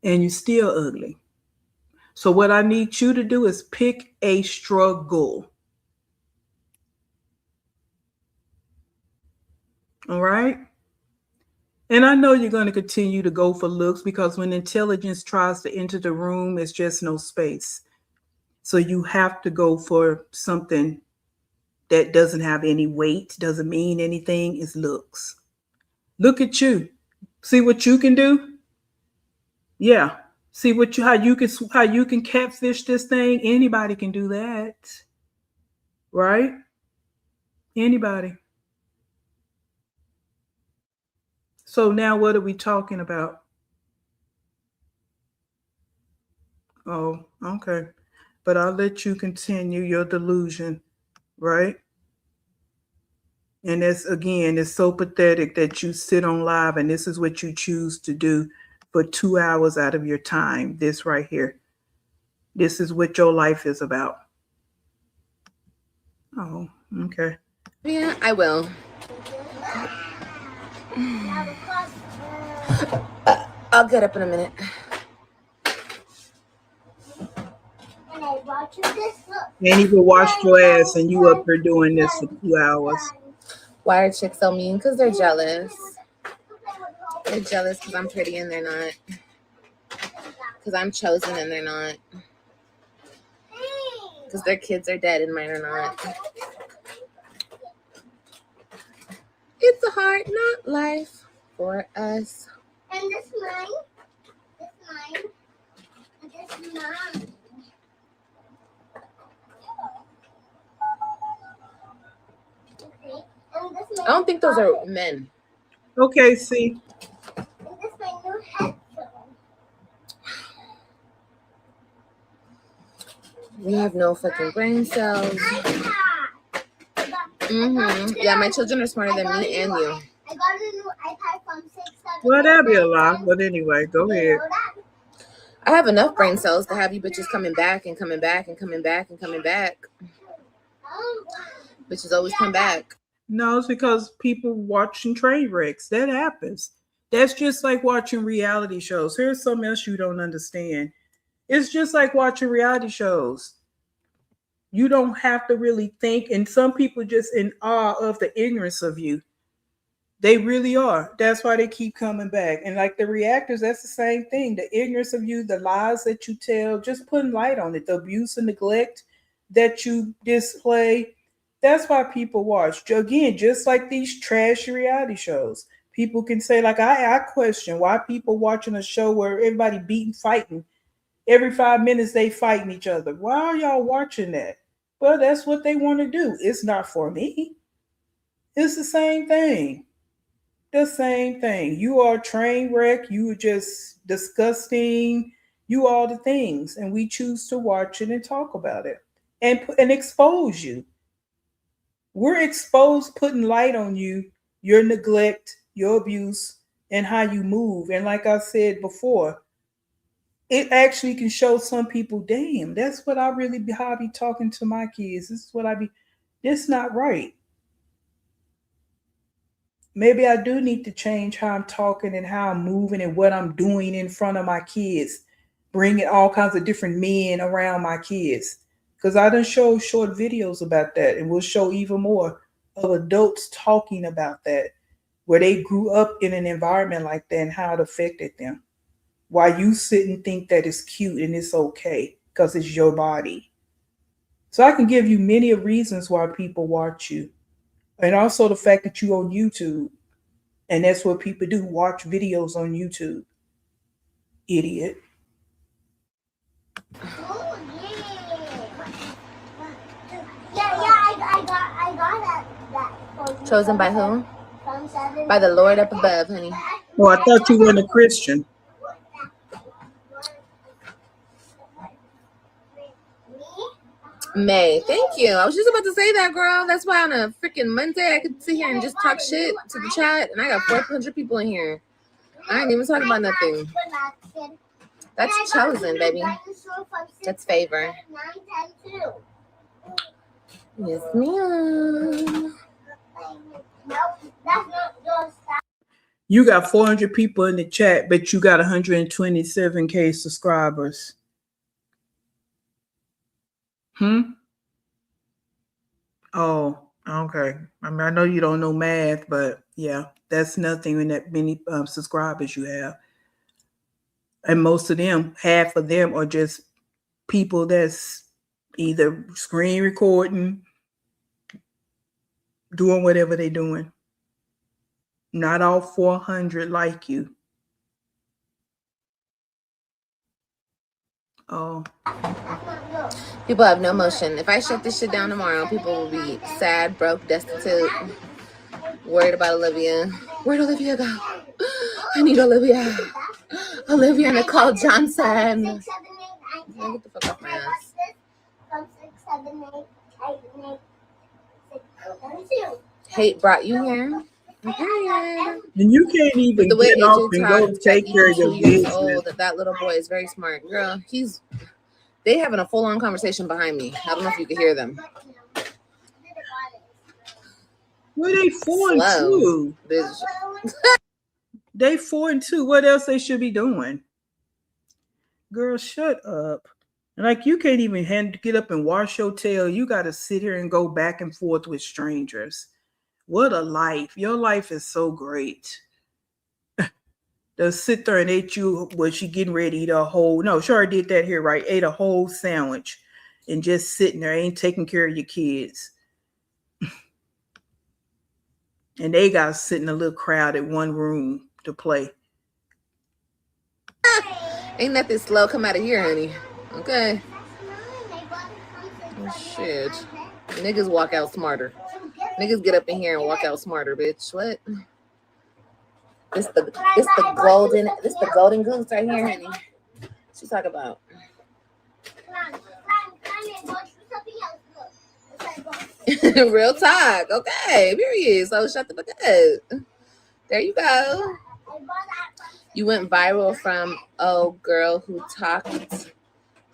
And you're still ugly. So, what I need you to do is pick a struggle. All right? And I know you're going to continue to go for looks because when intelligence tries to enter the room, it's just no space. So, you have to go for something that doesn't have any weight, doesn't mean anything, is looks. Look at you. See what you can do? Yeah. See what you how you can catfish this thing? Anybody can do that. Right? Anybody. So now what are we talking about? Oh, okay. But I'll let you continue your delusion, right? And that's again, it's so pathetic that you sit on live and this is what you choose to do for 2 hours out of your time. This right here. This is what your life is about. Oh, okay. Yeah, I will. I'll get up in a minute. Ain't even washed your ass and you up here doing this for 2 hours. Why are chicks so mean? Because they're jealous. They're jealous because I'm pretty and they're not. Because I'm chosen and they're not. Because their kids are dead and mine are not. It's a hard knock life for us. And this mine. This mine. And this mine. I don't think those are men. Okay, see. And this my new headphone. We have no fucking brain cells. Yeah, my children are smarter than me and you. I got a new iPad from 6. Well, that'd be a lot. But anyway, go ahead. I have enough brain cells to have you bitches coming back and coming back and coming back and coming back. Bitches always come back. No, it's because people watching train wrecks. That happens. That's just like watching reality shows. Here's something else you don't understand. It's just like watching reality shows. You don't have to really think, and some people just in awe of the ignorance of you. They really are. That's why they keep coming back. And like the reactors, that's the same thing. The ignorance of you, the lies that you tell, just putting light on it, the abuse and neglect that you display. That's why people watch. Again, just like these trashy reality shows. People can say, like, I question why people watching a show where everybody beating, fighting. Every 5 minutes they fighting each other. Why are y'all watching that? Well, that's what they want to do. It's not for me. It's the same thing. The same thing. You are a train wreck. You are just disgusting. You are the things. And we choose to watch it and talk about it and expose you. We're exposed, putting light on you, your neglect, your abuse, and how you move. And like I said before, it actually can show some people, damn, that's what I really be how I be talking to my kids. This is what I be. This not right. Maybe I do need to change how I'm talking and how I'm moving and what I'm doing in front of my kids, bringing all kinds of different men around my kids. Because I done show short videos about that, and we'll show even more of adults talking about that, where they grew up in an environment like that and how it affected them. Why you sit and think that it's cute and it's okay because it's your body. So I can give you many reasons why people watch you. And also the fact that you on YouTube. And that's what people do, watch videos on YouTube. Idiot. Oh, I got that for you. Chosen by who? By the Lord up above, honey. Well, I thought you weren't a Christian. May, thank you. I was just about to say that, girl. That's why on a freaking Monday I could sit here and just talk shit to the chat, and I got 400 people in here. I ain't even talking about nothing. That's chosen, baby. That's favor. Yes, ma'am. Nope, that's not your style. You got 400 people in the chat, but you got 127K subscribers. Oh, okay. I mean, I know you don't know math, but yeah, that's nothing in that many subscribers you have. And most of them, half of them are just people that's either screen recording, doing whatever they're doing. Not all 400 like you. Oh. People have no emotion. If I shut this shit down tomorrow, people will be sad, broke, destitute, worried about Olivia. Where'd Olivia go? I need Olivia. Olivia Nicole Johnson. Get the fuck off my ass. Hate brought you here. Period. And you can't even The way get off AJ and go talked, take at care of your 2 years business. old, that little boy is very smart. Girl, they having a full-on conversation behind me. I don't know if you can hear them. Well, they 4 and 2. They 4 and 2. What else they should be doing? Girl, shut up. Like, you can't even get up and wash your tail. You got to sit here and go back and forth with strangers. What a life. Your life is so great. They'll sit there and ate you when she getting ready to eat a whole, no, she already did that here, right? Ate a whole sandwich and just sitting there, ain't taking care of your kids. And they got to sit in a little crowd in one room to play. Ain't nothing slow come out of here, honey. Okay. Oh, shit. Niggas walk out smarter. Niggas get up in here and walk out smarter, bitch. What? This the golden goose right here, honey. She's talking about. Real talk. Okay, period. So shut the fuck up. There you go. You went viral from girl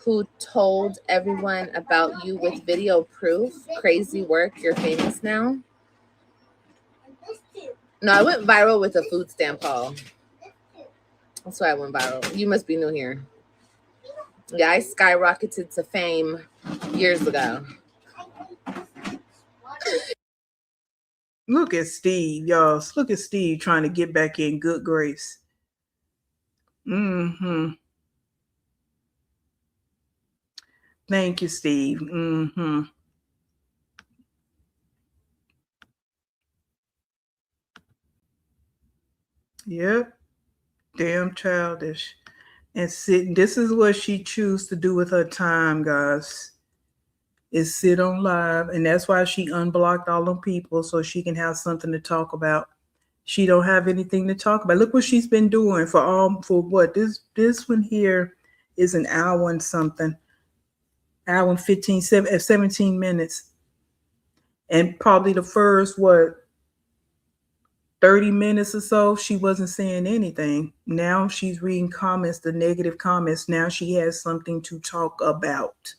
who told everyone about you with video proof. Crazy work. You're famous now. No, I went viral with a food stamp haul. That's why I went viral. You must be new here. Yeah, I skyrocketed to fame years ago. Look at Steve, y'all. Look at Steve trying to get back in good grace. Mm-hmm. Thank you, Steve. Mm-hmm. Yep. Damn childish. And this is what she chooses to do with her time, guys. Is sit on live. And that's why she unblocked all them people so she can have something to talk about. She don't have anything to talk about. Look what she's been doing for what? This one here is an hour and something. Hour and 17 minutes. And probably the first, 30 minutes or so, she wasn't saying anything. Now she's reading comments, the negative comments. Now she has something to talk about.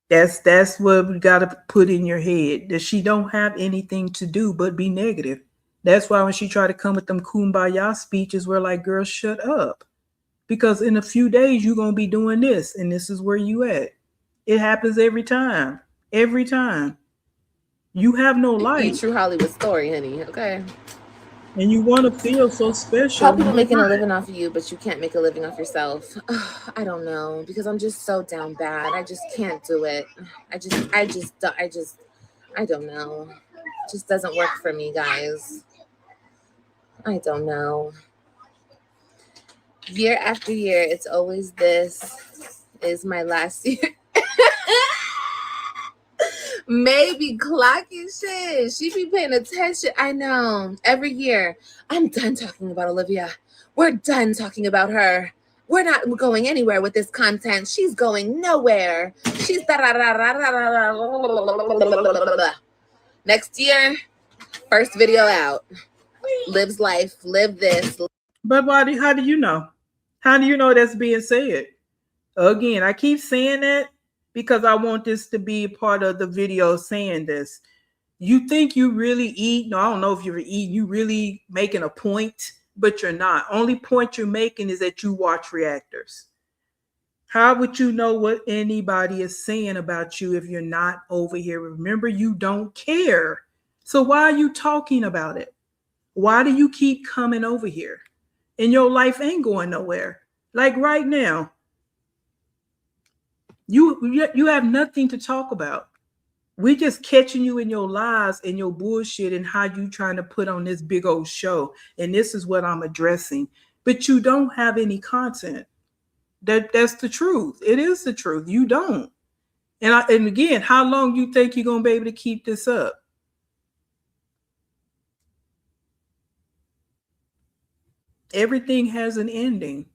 That's what we got to put in your head, that she don't have anything to do but be negative. That's why when she tried to come with them kumbaya speeches, we're like, girl, shut up. Because in a few days, you're going to be doing this, and this is where you at. It happens every time. Every time. You have no life. True Hollywood story, honey. Okay. And you want to feel so special. How people making a living off of you, but you can't make a living off yourself? I don't know, because I'm just so down bad. I just can't do it. I don't know. It just doesn't work for me, guys. I don't know. Year after year, it's always this is my last year. Maybe clocking shit. She be paying attention. I know. Every year, I'm done talking about Olivia. We're done talking about her. We're not going anywhere with this content. She's going nowhere. She's next year, first video out. Lives life. Live this. But how do you know? How do you know that's being said? Again, I keep saying that. because I want this to be part of the video saying this. You think you really eat? No, I don't know if you're eating. You really making a point, but you're not. Only point you're making is that you watch reactors. How would you know what anybody is saying about you if you're not over here? Remember, you don't care. So why are you talking about it? Why do you keep coming over here? And your life ain't going nowhere. Like right now, you have nothing to talk about. We just catching you in your lies and your bullshit and how you trying to put on this big old show. And this is what I'm addressing. But you don't have any content. That's the truth. It is the truth. You don't. And again, how long you think you're gonna be able to keep this up? Everything has an ending.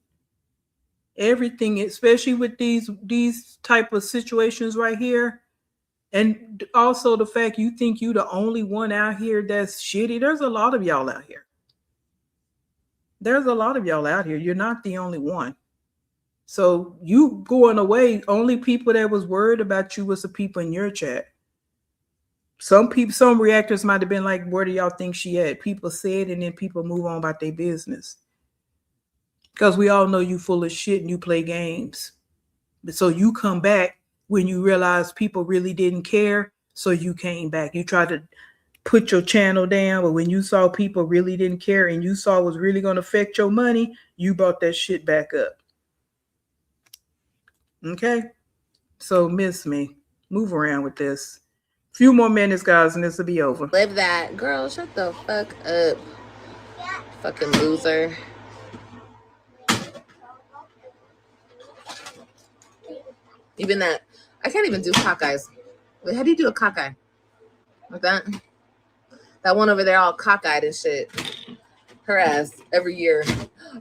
Everything, especially with these type of situations right here. And also the fact you think you the only one out here that's shitty. There's a lot of y'all out here. There's a lot of y'all out here. You're not the only one. So you going away, only people that was worried about you was the people in your chat. Some people, some reactors might have been like, where do y'all think she at? People said, and then people move on about their business. Because we all know you full of shit and you play games. So you come back when you realize people really didn't care. So you came back. You tried to put your channel down, but when you saw people really didn't care and you saw it was really going to affect your money, you brought that shit back up. Okay? So miss me. Move around with this. Few more minutes, guys, and this will be over. Live that. Girl, shut the fuck up. Fucking loser. Even that. I can't even do cockeyes. Wait, how do you do a cockeye? Like that? That one over there all cockeyed and shit. Her ass every year.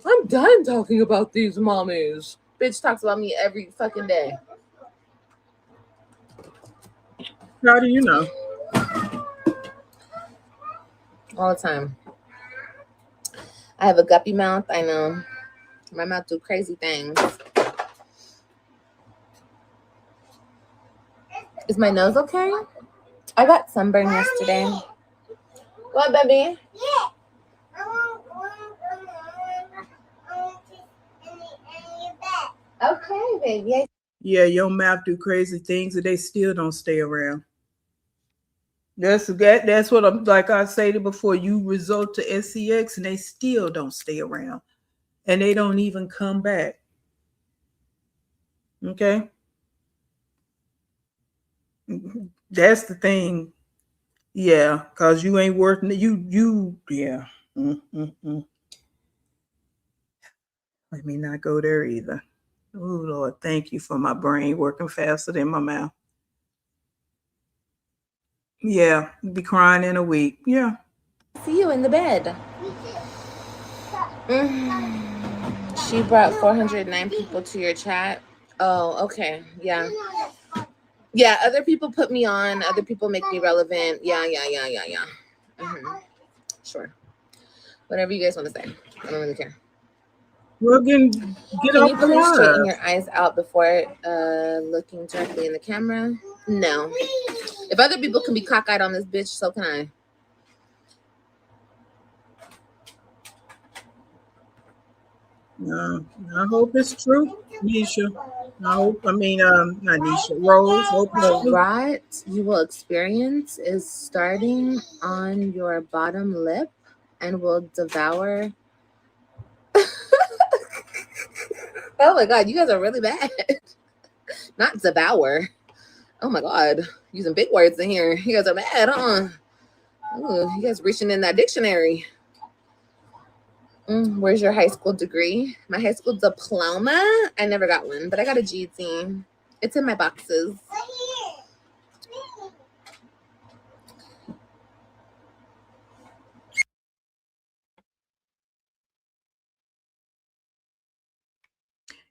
I'm done talking about these mommies. Bitch talks about me every fucking day. How do you know? All the time. I have a guppy mouth. I know. My mouth do crazy things. Is my nose okay? I got sunburn yesterday. What, baby? Okay, baby. Yeah, your mouth do crazy things and they still don't stay around. That's what I'm like I stated before. You resort to SCX and they still don't stay around. And they don't even come back. Okay? That's the thing. Yeah, because you ain't working. Yeah. Mm-mm-mm. Let me not go there either. Oh, Lord, thank you for my brain working faster than my mouth. Yeah, be crying in a week. Yeah. See you in the bed. She brought 409 people to your chat. Oh, okay. Yeah. Yeah, other people put me on. Other people make me relevant. Yeah. Sure. Whatever you guys want to say. I don't really care. Well, then get Can off you the please straighten live. your eyes out before looking directly in the camera? No. If other people can be cockeyed on this bitch, so can I. I hope it's true, Nisha. Not Nisha. Rose. Hope it's The true. rot you will experience is starting on your bottom lip and will devour. Oh my God, you guys are really bad. Not devour. Oh my God, using big words in here. You guys are bad, huh? Ooh, you guys reaching in that dictionary. Where's your high school degree? My high school diploma? I never got one, but I got a GED. It's in my boxes.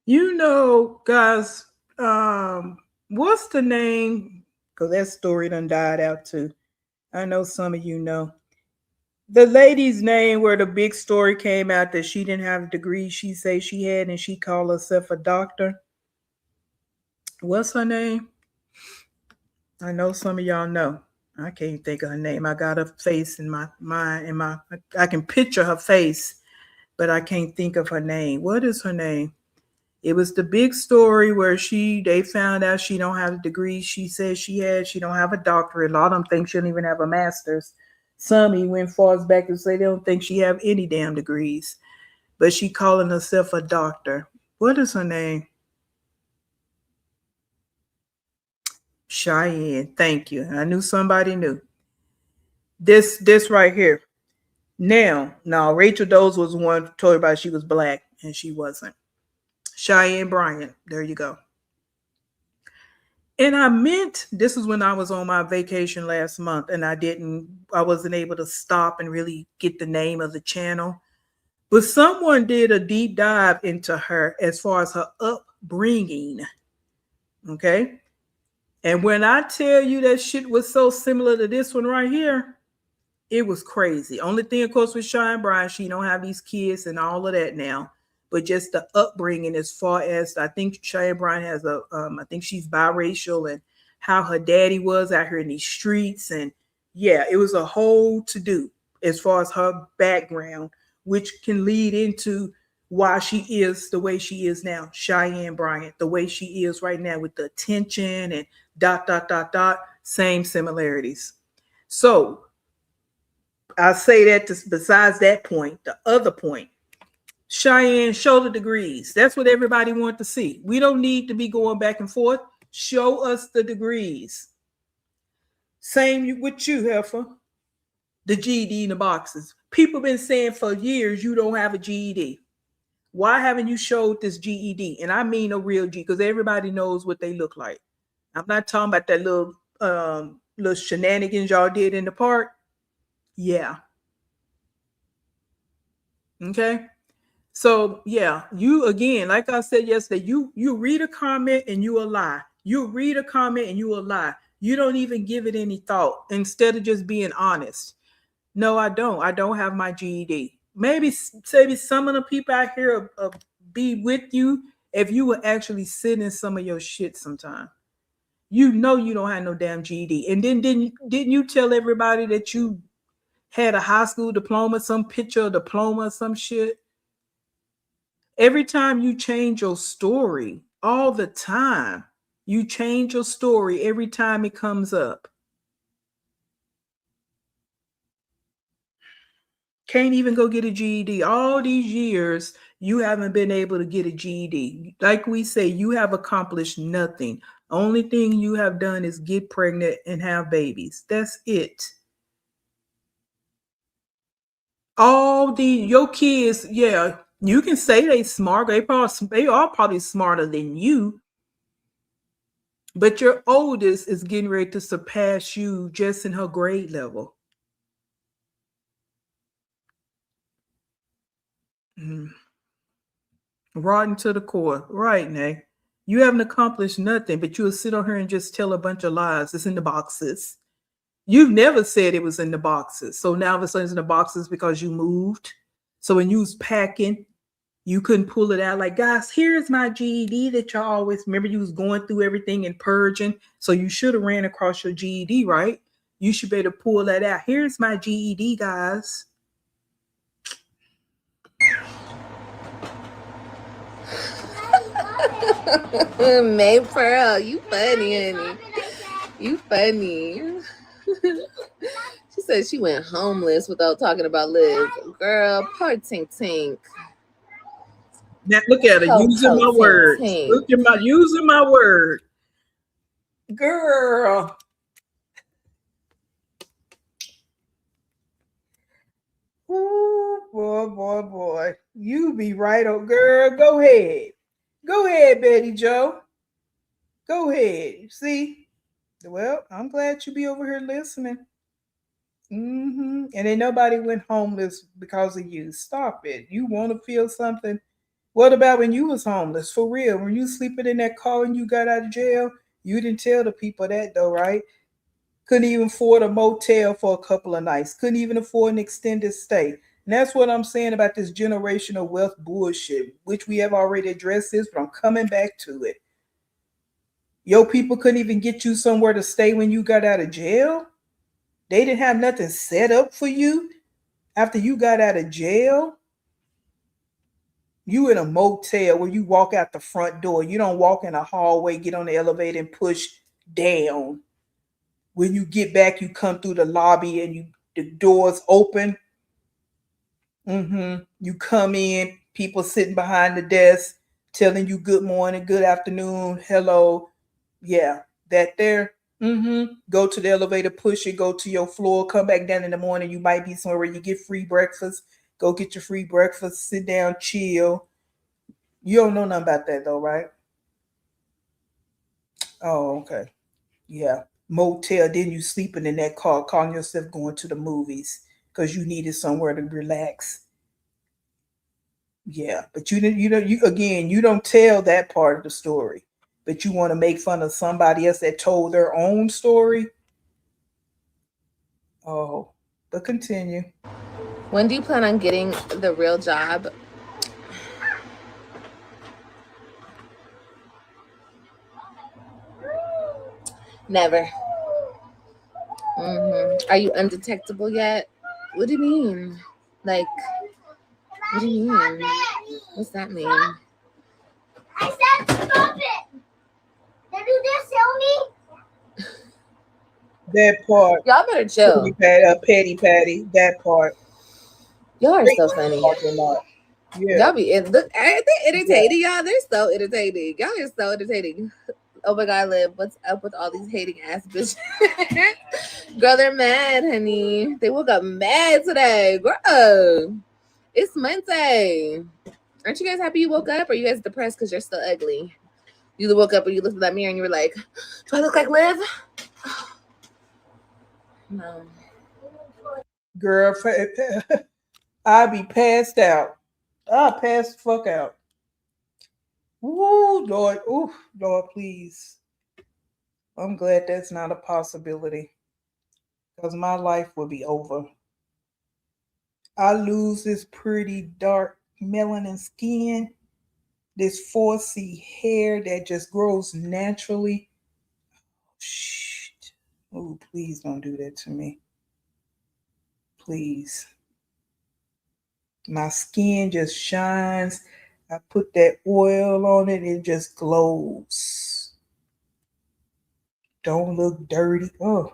You know, guys, what's the name? Because that story done died out too. I know some of you know. The lady's name where the big story came out that she didn't have a degree she say she had and she called herself a doctor. What's her name? I know some of y'all know. I can't think of her name. I got her face in my mind. I can picture her face, but I can't think of her name. What is her name? It was the big story where they found out she don't have a degree she says she had. She don't have a doctorate. A lot of them think she don't even have a master's. Some even went far as back to say they don't think she have any damn degrees. But she calling herself a doctor. What is her name? Cheyenne. Thank you. I knew somebody knew. This right here. Now Rachel Doze was the one who told everybody she was black and she wasn't. Cheyenne Bryant. There you go. And I meant this is when I was on my vacation last month and I wasn't able to stop and really get the name of the channel. But someone did a deep dive into her as far as her upbringing. Okay. And when I tell you that shit was so similar to this one right here, it was crazy. Only thing, of course, with Cheyenne Bryan, she don't have these kids and all of that now. But just the upbringing, as far as I think Cheyenne Bryan has I think she's biracial, and how her daddy was out here in these streets, and yeah, it was a whole to do as far as her background, which can lead into why she is the way she is now, Cheyenne Bryant, the way she is right now with the attention and dot dot dot dot, same similarities. So I say that besides that point, the other point, Cheyenne, show the degrees. That's what everybody wants to see. We don't need to be going back and forth. Show us the degrees. Same with you, Heifer. The GED in the boxes. People been saying for years you don't have a GED. Why haven't you showed this GED? And I mean a real G, because everybody knows what they look like. I'm not talking about that little shenanigans y'all did in the park. Yeah. Okay. So yeah, you again, like I said yesterday, you read a comment and you will lie. You read a comment and you will lie. You don't even give it any thought instead of just being honest. No, I don't. I don't have my GED. Maybe some of the people out here be with you if you would actually sit in some of your shit sometime. You know you don't have no damn GED. And then didn't you tell everybody that you had a high school diploma, some picture of diploma, some shit? Every time you change your story, all the time, you change your story every time it comes up. Can't even go get a GED. All these years, you haven't been able to get a GED. Like we say, you have accomplished nothing. Only thing you have done is get pregnant and have babies. That's it. Your kids, yeah, you can say they smart. They are probably smarter than you. But your oldest is getting ready to surpass you just in her grade level. Mm. Rotten to the core. Right, Nay. You haven't accomplished nothing, but you'll sit on here and just tell a bunch of lies. It's in the boxes. You've never said it was in the boxes. So now all of a sudden it's in the boxes because you moved. So when you was packing, you couldn't pull it out. Like, guys, here's my GED that y'all always remember. You was going through everything and purging. So you should have ran across your GED, right? You should be able to pull that out. Here's my GED, guys. May Pearl, you funny, honey. You funny. She said she went homeless without talking about Liz. Girl, poor Tink Tink. Now look at her using my words. Look at my using my word. Girl. Ooh, boy. You be right on, girl. Go ahead. Go ahead, Betty Joe. Go ahead. See? Well, I'm glad you be over here listening. And then nobody went homeless because of you. Stop it. You want to feel something? What about when you was homeless? For real, when you sleeping in that car and you got out of jail, you didn't tell the people that though, right? Couldn't even afford a motel for a couple of nights. Couldn't even afford an extended stay. And that's what I'm saying about this generational wealth bullshit, which we have already addressed this, but I'm coming back to it. Your people couldn't even get you somewhere to stay when you got out of jail. They didn't have nothing set up for you after you got out of jail. You in a motel where you walk out the front door. You don't walk in a hallway, get on the elevator and push down. When you get back, you come through the lobby and the doors open. You come in, people sitting behind the desk telling you good morning, good afternoon, hello. Yeah, that there. Go to the elevator, push it, go to your floor, come back down in the morning. You might be somewhere where you get free breakfast. Go get your free breakfast, sit down, chill. You don't know nothing about that though, right? Oh, okay. Yeah. Motel, then you sleeping in that car, calling yourself going to the movies because you needed somewhere to relax. Yeah, but you don't tell that part of the story. But you want to make fun of somebody else that told their own story. Oh, but continue. When do you plan on getting the real job? Never. Are you undetectable yet? What do you mean? Like, what do you mean? What's that mean? I said stop it. Did you just tell me? That part. Y'all better chill. Petty Patty. That part. Y'all are so funny. Yeah. Y'all be aren't they irritating, y'all? They're so irritating. Y'all are so irritating. Oh my god, Liv, what's up with all these hating ass bitches? Girl, they're mad, honey. They woke up mad today. Girl, it's Monday. Aren't you guys happy you woke up? Or are you guys depressed because you're still ugly? You woke up and you looked in that mirror and you were like, do I look like Liv? No. Girl, I'll be passed out. I'll pass the fuck out. Ooh, Lord. Ooh, Lord, please. I'm glad that's not a possibility. Because my life will be over. I lose this pretty dark melanin skin, this 4C hair that just grows naturally. Shit. Oh, please don't do that to me. Please. My skin just shines. I put that oil on it, it just glows. Don't look dirty. Oh.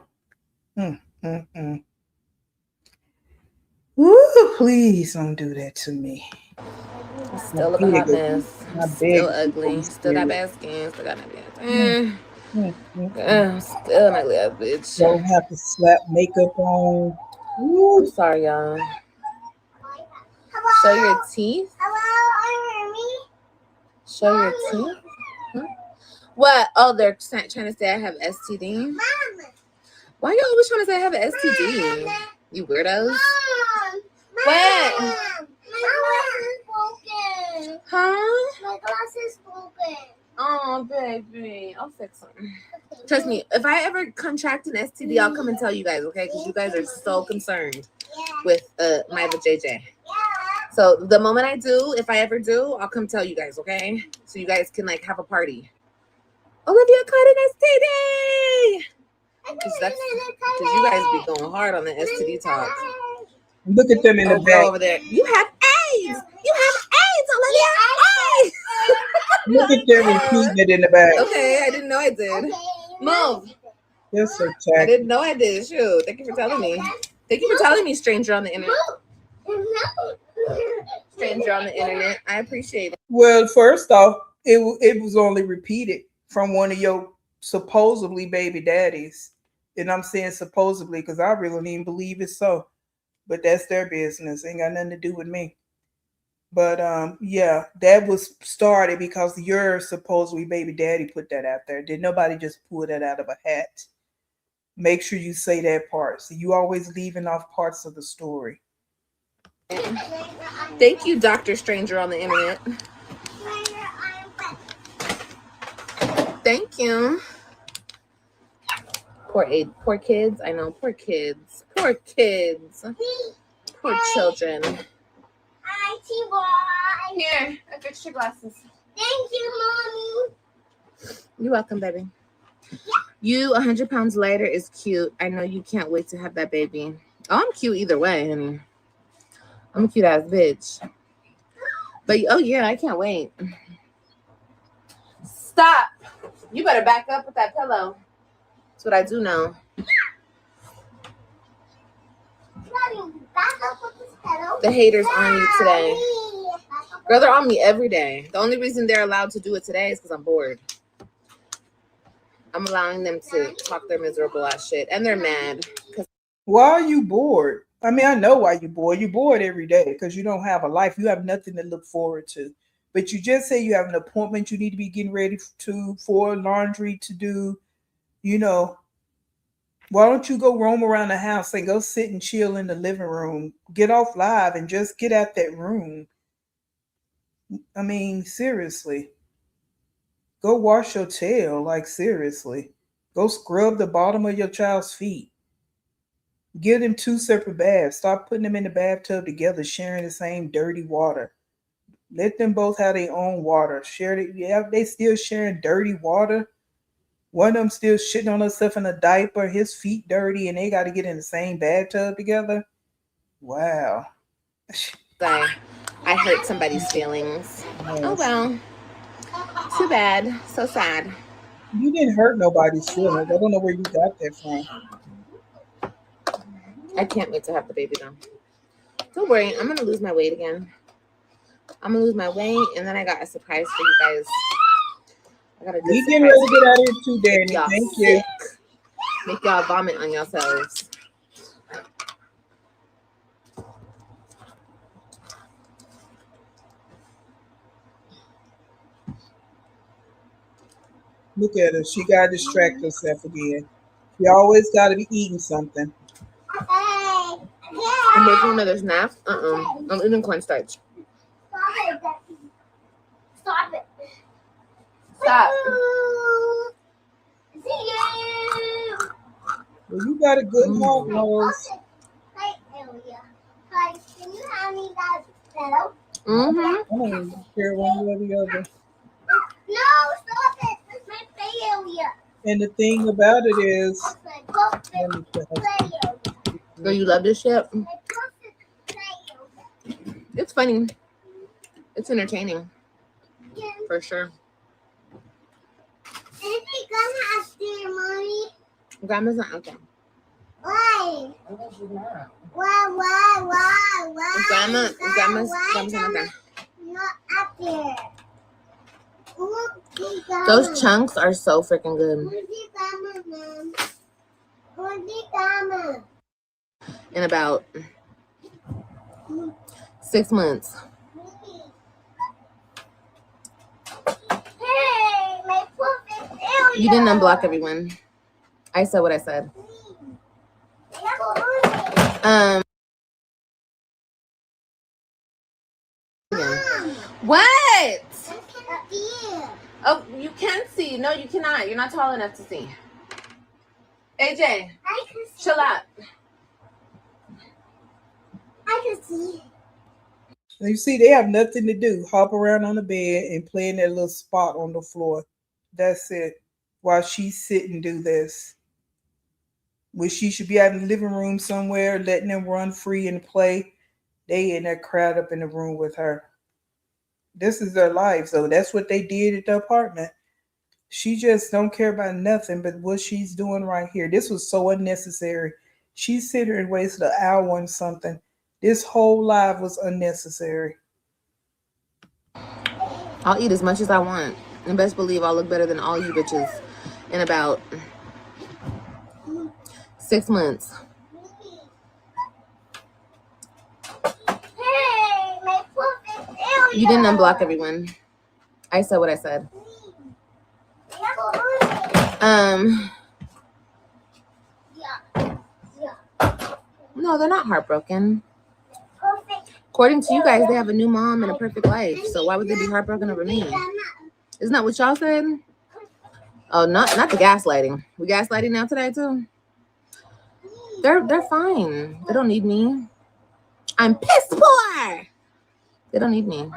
Ooh, please don't do that to me. Still look a hot mess. Still ugly. Still got bad skin. Still got no bad. Still an ugly ass bitch. Don't have to slap makeup on. Ooh. I'm sorry, y'all. Show your teeth. Show your teeth. Huh? What? Oh, they're trying to say I have STD. Why you always trying to say I have an STD? You weirdos. What? Huh? My glass is broken. Oh, baby. I'll fix them. Okay. Trust me, if I ever contract an STD, I'll come and tell you guys, okay? Because you guys are so concerned with my JJ. So the moment I do, if I ever do, I'll come tell you guys, okay? So you guys can like have a party. Olivia caught an STD! Because you guys be going hard on the STD talk. Look at them in the back. Over there. You have AIDS! You have AIDS, Olivia! AIDS! Look at them repeating it in the back. Okay, I didn't know I did. Move. You're so tacky. I didn't know I did. Shoot. Thank you for telling me. Thank you for telling me, stranger on the internet. Stranger on the internet. I appreciate it. Well, first off, it was only repeated from one of your supposedly baby daddies. And I'm saying supposedly because I really don't even believe it's so. But that's their business. Ain't got nothing to do with me. But yeah, that was started because your supposedly baby daddy put that out there. Did nobody just pull that out of a hat? Make sure you say that part. So you always leaving off parts of the story. Thank you, Dr. Stranger on the internet. Thank you. Poor kids. I know, poor kids. Poor kids. Poor children. Here, I fixed your glasses. Thank you, Mommy. You're welcome, baby. You 100 pounds lighter is cute. I know you can't wait to have that baby. Oh, I'm cute either way, honey. I'm a cute ass bitch. But oh yeah, I can't wait. Stop. You better back up with that pillow. That's what I do know. The haters on you today. Girl, they're on me every day. The only reason they're allowed to do it today is because I'm bored. I'm allowing them to talk their miserable ass shit. And they're mad. Why are you bored? I mean, I know why you're bored. You're bored every day because you don't have a life. You have nothing to look forward to. But you just say you have an appointment you need to be getting ready for laundry to do. You know, why don't you go roam around the house and go sit and chill in the living room? Get off live and just get out that room. I mean, seriously. Go wash your tail. Like, seriously. Go scrub the bottom of your child's feet. Give them 2 separate baths. Stop putting them in the bathtub together, sharing the same dirty water. Let them both have their own water. Share it. Yeah, they still sharing dirty water. One of them still shitting on herself in a diaper, his feet dirty, and they got to get in the same bathtub together. Wow. I hurt somebody's feelings. Yes. Oh well. Too bad. So sad. You didn't hurt nobody's feelings. I don't know where you got that from. I can't wait to have the baby though. Don't worry, I'm gonna lose my weight again. I'm gonna lose my weight, and then I got a surprise for you guys. I got a good You getting ready to get out of here too, Danny. y'all Thank you. sick. Make y'all vomit on yourselves. Look at her. She got to distract herself again. She always got to be eating something. I'm making another snap. I'm eating cornstarch. Stop it. Stop. See you. Well, you got a good heart, Rose. Hey, Elia. Hi, can you hand me that pillow? Mm-hmm. I don't care one way or the other. No, stop it. That's my play area. And the thing about it is, That's my perfect let me tell play area. Girl, you love this shit? My perfect play area. It's funny. It's entertaining. Yeah. For sure. Is it gonna have their money? Grandma's not okay. Why? Why? Grandma's Why not okay. not up there? Those chunks are so freaking good. In about 6 months. Hey, my perfect area. You didn't unblock everyone. I said what I said. What? Oh, you can see. No, you cannot. You're not tall enough to see. AJ, chill out. I can see. you see, they have nothing to do. Hop around on the bed and play in that little spot on the floor. That's it. While she sit and do this. When she should be out in the living room somewhere, letting them run free and play. They in there crowd up in the room with her. This is their life, so that's what they did at the apartment. She just don't care about nothing but what she's doing right here. This was so unnecessary. She sit here and wasted an hour and something. This whole live was unnecessary. I'll eat as much as I want. And best believe I'll look better than all you bitches in about 6 months. Hey, my perfect area. You didn't unblock everyone. I said what I said. No, they're not heartbroken. According to you guys, they have a new mom and a perfect life. So why would they be heartbroken over me? Isn't that what y'all said? Oh, not the gaslighting. We gaslighting now today too. They're fine. They don't need me. I'm piss poor. They don't need me.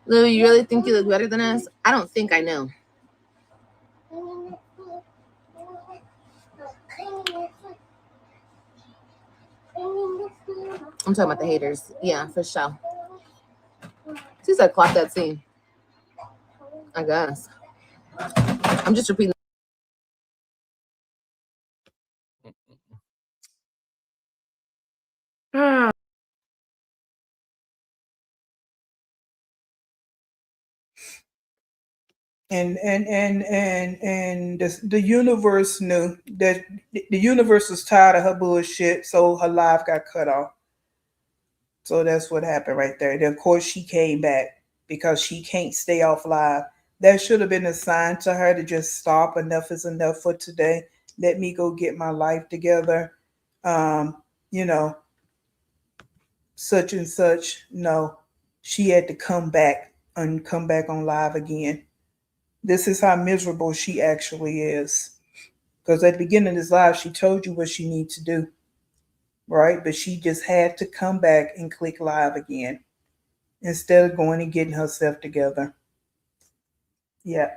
Lou, you really think you look better than us? I don't think I know. I'm talking about the haters. Yeah, for sure. She said, clock that scene. I guess. I'm just repeating. And the universe knew that the universe was tired of her bullshit, so her life got cut off. So that's what happened right there. Then of course she came back because she can't stay off live. That should have been a sign to her to just stop. Enough is enough for today. Let me go get my life together. Um, you know, such and such. No, she had to come back and come back on live again. This is how miserable she actually is. Because at the beginning of this live, she told you what she needs to do, right? But she just had to come back and click live again instead of going and getting herself together. Yeah.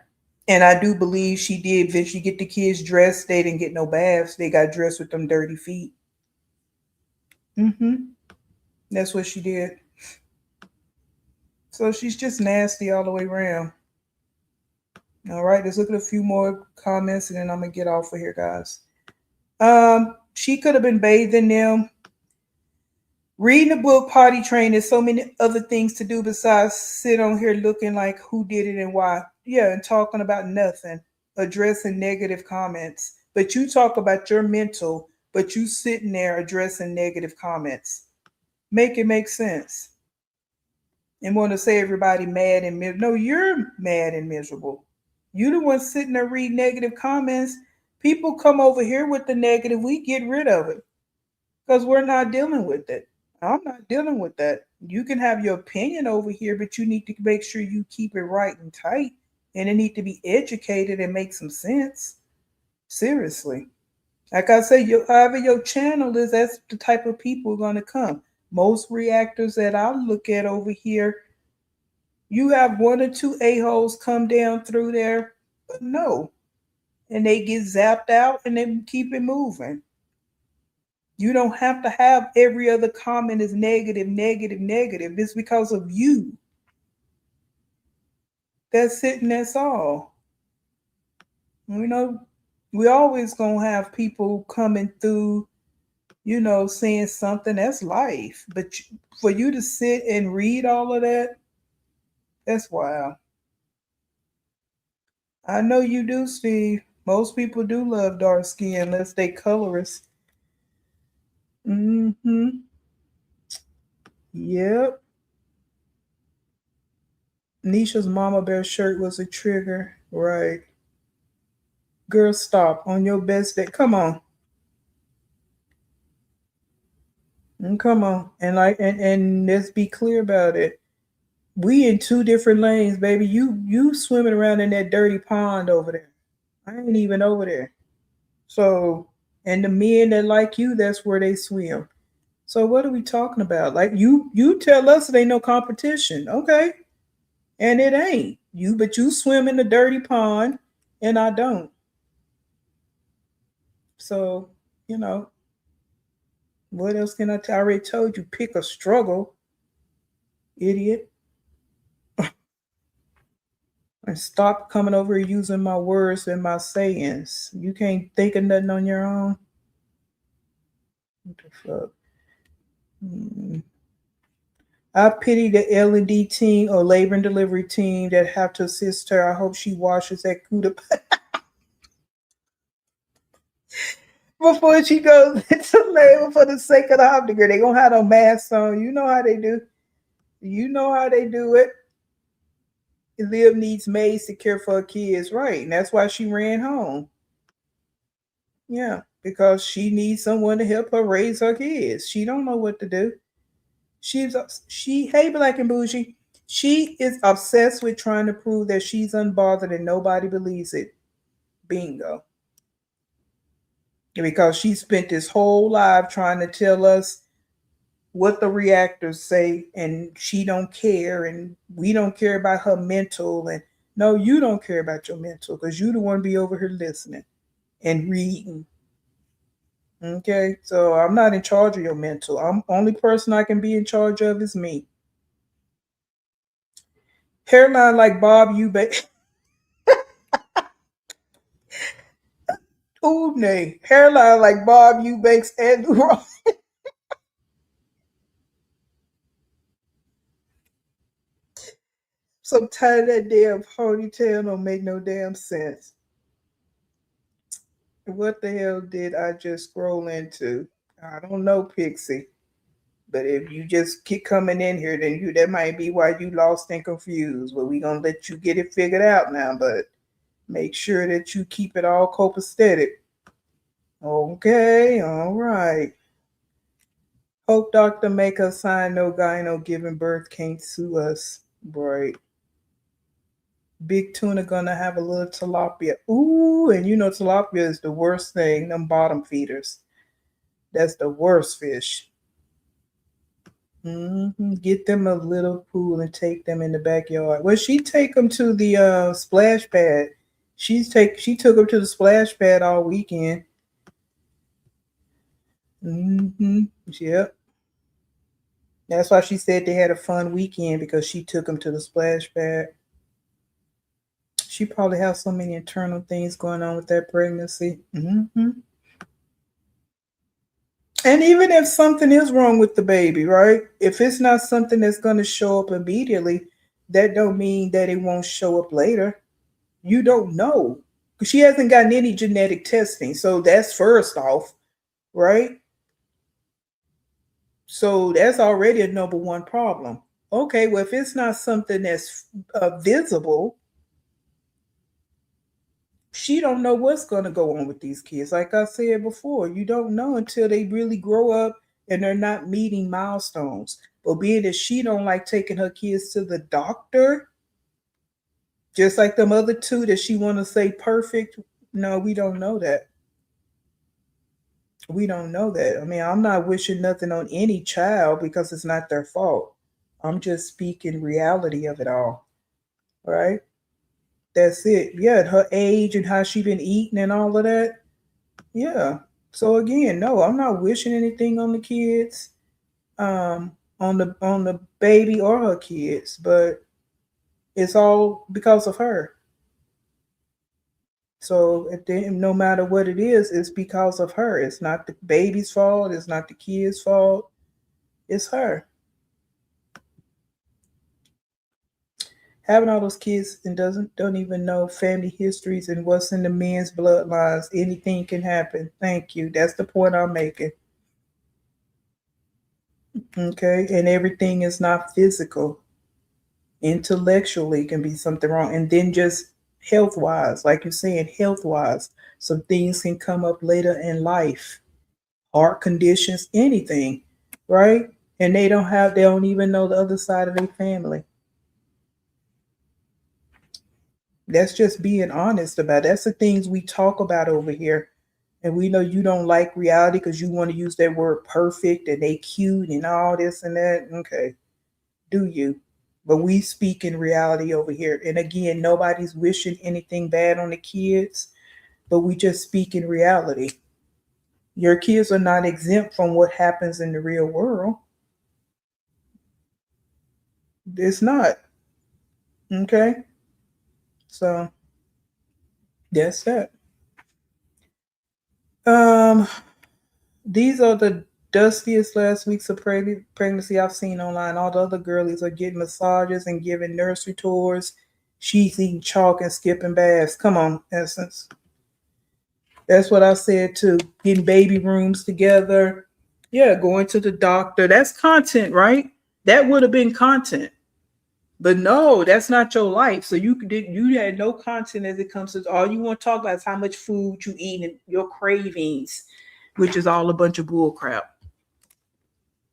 And I do believe she did eventually get the kids dressed. They didn't get no baths. They got dressed with them dirty feet. Mm-hmm. That's what she did. So she's just nasty all the way around. All right, let's look at a few more comments and then I'm gonna get off of here, guys. She could have been bathed in them. Reading a book, potty train, there's so many other things to do besides sit on here looking like who did it and why. Yeah, and talking about nothing, addressing negative comments. But you talk about your mental, but you sitting there addressing negative comments. Make it make sense. And want to say everybody mad and miserable. No, you're mad and miserable. You the one sitting there reading negative comments. People come over here with the negative. We get rid of it because we're not dealing with it. I'm not dealing with that. You can have your opinion over here, but you need to make sure you keep it right and tight. And it need to be educated and make some sense. Seriously. Like I say, however your channel is, that's the type of people going to come. Most reactors that I look at over here, you have one or two a-holes come down through there, but no. And they get zapped out and then keep it moving. You don't have to have every other comment is negative, negative, negative. It's because of you. That's it and that's all. You know, we always gonna have people coming through, saying something. That's life. But for you to sit and read all of that, that's wild. I know you do, Steve. Most people do love dark skin unless they colorist. Mm-hmm. Yep. Nisha's mama bear shirt was a trigger. Right. Girl, stop on your best day. Come on. Come on. And let's be clear about it. We in two different lanes, baby. You swimming around in that dirty pond over there. I ain't even over there. So and the men that like you, that's where they swim. So what are we talking about? Like you tell us it ain't no competition. Okay. And it ain't. But you swim in the dirty pond and I don't. So, you know, what else can I tell? I already told you, pick a struggle, idiot. And stop coming over here using my words and my sayings. You can't think of nothing on your own. What the fuck? Hmm. I pity the L&D team or labor and delivery team that have to assist her. I hope she washes that cuda before she goes into labor for the sake of the obstacle. They gonna have no mask on. You know how they do. You know how they do it. Liv needs maids to care for her kids, right? And that's why she ran home. Yeah, because she needs someone to help her raise her kids. She don't know what to do. Hey Black and Bougie, she is obsessed with trying to prove that she's unbothered and nobody believes it. Bingo. Because she spent this whole life trying to tell us what the reactors say and she don't care and we don't care about her mental and no, you don't care about your mental because you the one be over here listening and reading. Okay, so I'm not in charge of your mental. I'm only person I can be in charge of is me. Hairline like Bob Eubanks. Ooh, nay. Hairline like Bob Eubanks and Ross. Sometimes that damn ponytail don't make no damn sense. What the hell did I just scroll into? I don't know, Pixie. But if you just keep coming in here, then that might be why you lost and confused. But we gonna let you get it figured out now. But make sure that you keep it all copacetic. Okay, all right. Hope doctor make us sign no gyno giving birth can't sue us. Right. Big tuna gonna have a little tilapia. Ooh, and you know tilapia is the worst thing. Them bottom feeders. That's the worst fish. Get them a little pool and take them in the backyard. Well, she take them to the splash pad. She took them to the splash pad all weekend. Yep. That's why she said they had a fun weekend because she took them to the splash pad. She probably has so many internal things going on with that pregnancy. And even if something is wrong with the baby, right? If it's not something that's going to show up immediately, that don't mean that it won't show up later. You don't know. She hasn't gotten any genetic testing. So that's first off, right? So that's already a number one problem. Okay, well, if it's not something that's visible, she don't know what's going to go on with these kids. Like I said before, you don't know until they really grow up and they're not meeting milestones. But being that she don't like taking her kids to the doctor, just like them other two that she want to say perfect, no, we don't know that. We don't know that. I mean, I'm not wishing nothing on any child because it's not their fault. I'm just speaking reality of it all, right? That's it. Yeah, her age and how she been eating and all of that. Yeah. So again, no, I'm not wishing anything on the kids, on the baby or her kids, but it's all because of her. So at the end, no matter what it is, it's because of her. It's not the baby's fault. It's not the kid's fault. It's her. Having all those kids and don't even know family histories and what's in the men's bloodlines, anything can happen. Thank you. That's the point I'm making. Okay, and everything is not physical. Intellectually can be something wrong, and then just health wise, like you're saying, health wise, some things can come up later in life, heart conditions, anything, right? And they don't even know the other side of their family. That's just being honest about it. That's the things we talk about over here. And we know you don't like reality because you want to use that word perfect and they cute and all this and that. Okay, do you? But we speak in reality over here. And again, nobody's wishing anything bad on the kids, but we just speak in reality. Your kids are not exempt from what happens in the real world. It's not. Okay. So that's that. Um, these are the dustiest last weeks of pregnancy I've seen online. All the other girlies are getting massages and giving nursery tours. She's eating chalk and skipping baths. Come on, Essence. That's what I said too. Getting baby rooms together. Yeah, going to the doctor. That's content, right? That would have been content. But no, that's not your life. So you had no content as it comes to all you want to talk about is how much food you eat and your cravings, which is all a bunch of bull crap.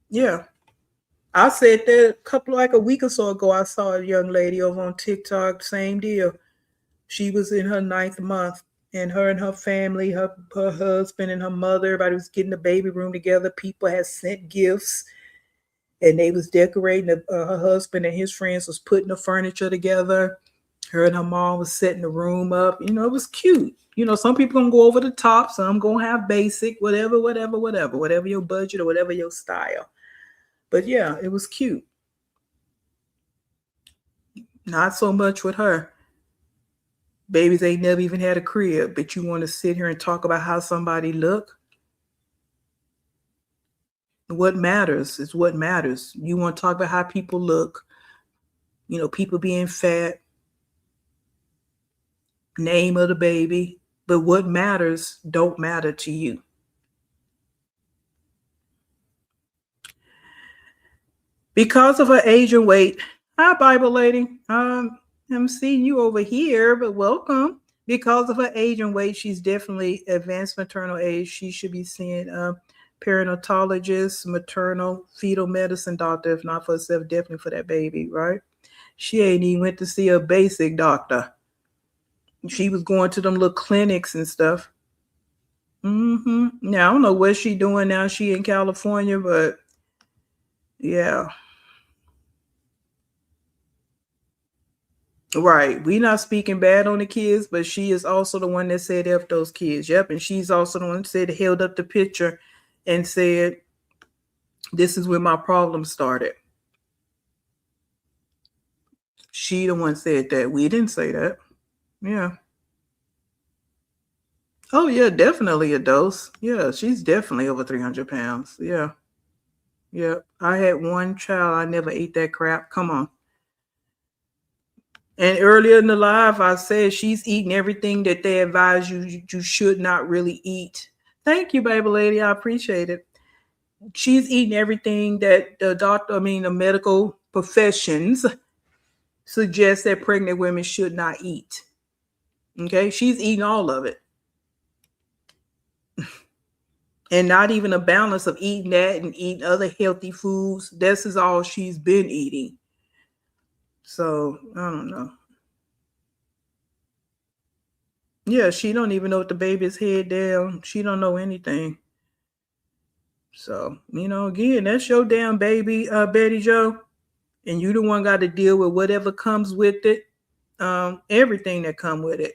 Yeah. I said that like a week or so ago. I saw a young lady over on TikTok, same deal. She was in her ninth month, and her family, her husband and her mother, everybody was getting the baby room together. People had sent gifts, and they was decorating. Her husband and his friends was putting the furniture together. Her and her mom was setting the room up. It was cute. Some people gonna go over the top, some gonna have basic, whatever your budget or whatever your style. But yeah, it was cute. Not so much with her. Babies ain't never even had a crib, but you want to sit here and talk about how somebody look? What matters is what matters. You want to talk about how people look, people being fat, name of the baby, but what matters don't matter to you. Because of her age and weight. Hi, Bible lady. I'm seeing you over here, but welcome. Because of her age and weight, she's definitely advanced maternal age. She should be seeing a perinatologist, maternal fetal medicine doctor, if not for herself, definitely for that baby, right? She ain't even went to see a basic doctor. She was going to them little clinics and stuff. Now, I don't know what she doing now. She in California, but yeah. Right. We not speaking bad on the kids, but she is also the one that said F those kids. Yep. And she's also the one that said held up the picture and said, this is where my problem started. She the one said that. We didn't say that. Yeah. Oh yeah, definitely a dose. Yeah, she's definitely over 300 pounds. Yeah. Yeah. I had one child. I never ate that crap. Come on. And earlier in the live, I said she's eating everything that they advise you should not really eat. Thank you, baby lady. I appreciate it. She's eating everything that the medical professions suggest that pregnant women should not eat. Okay, she's eating all of it. And not even a balance of eating that and eating other healthy foods. This is all she's been eating. So, I don't know. Yeah, she don't even know if the baby's head down. She don't know anything. So, again, that's your damn baby, Betty Joe. And you the one got to deal with whatever comes with it. Everything that come with it.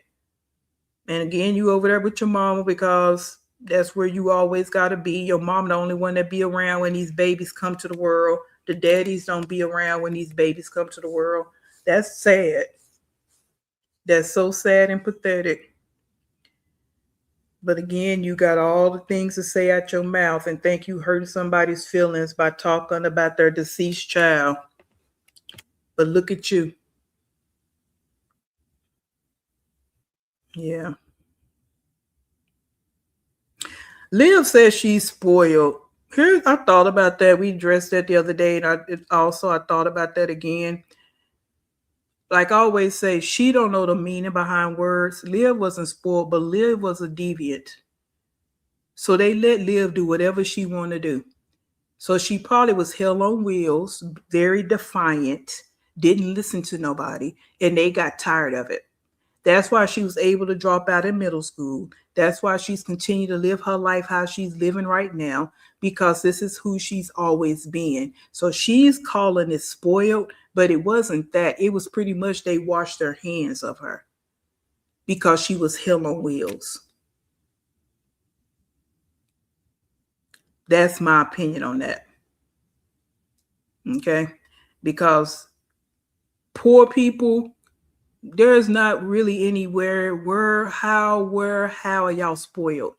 And again, you over there with your mama because that's where you always got to be. Your mom the only one that be around when these babies come to the world. The daddies don't be around when these babies come to the world. That's sad. That's so sad and pathetic. But again, you got all the things to say out your mouth and think you hurt somebody's feelings by talking about their deceased child. But look at you. Yeah. Liv says she's spoiled. Here, I thought about that. We addressed that the other day, and I thought about that again. Like I always say, she don't know the meaning behind words. Liv wasn't spoiled, but Liv was a deviant. So they let Liv do whatever she wanted to do. So she probably was hell on wheels, very defiant, didn't listen to nobody, and they got tired of it. That's why she was able to drop out in middle school. That's why she's continued to live her life how she's living right now, because this is who she's always been. So she's calling it spoiled, but it wasn't that. It was pretty much they washed their hands of her because she was hell on wheels. That's my opinion on that. Okay? Because poor people, there's not really anywhere how are y'all spoiled?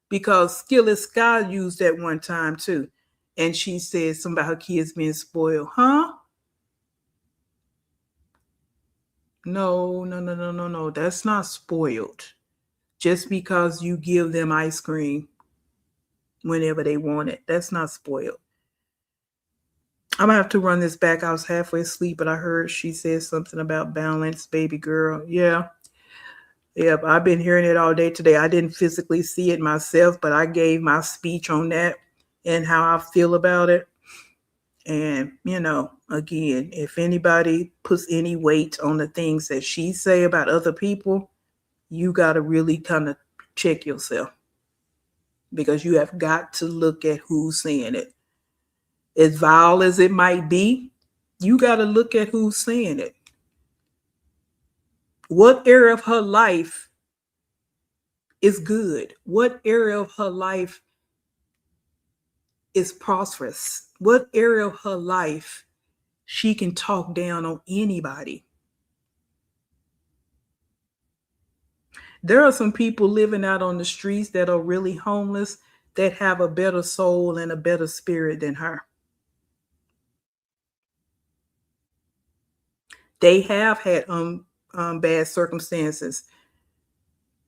Because Skillet Sky used that one time too. And she said something about her kids being spoiled. Huh? No. That's not spoiled. Just because you give them ice cream whenever they want it. That's not spoiled. I'm gonna have to run this back. I was halfway asleep, but I heard she said something about balance, baby girl. Yeah, I've been hearing it all day today. I didn't physically see it myself, but I gave my speech on that and how I feel about it. And, again, if anybody puts any weight on the things that she say about other people, you got to really kind of check yourself, because you have got to look at who's saying it. As vile as it might be, you got to look at who's saying it. What area of her life is good? What area of her life is prosperous? What area of her life she can talk down on anybody? There are some people living out on the streets that are really homeless that have a better soul and a better spirit than her. They have had bad circumstances,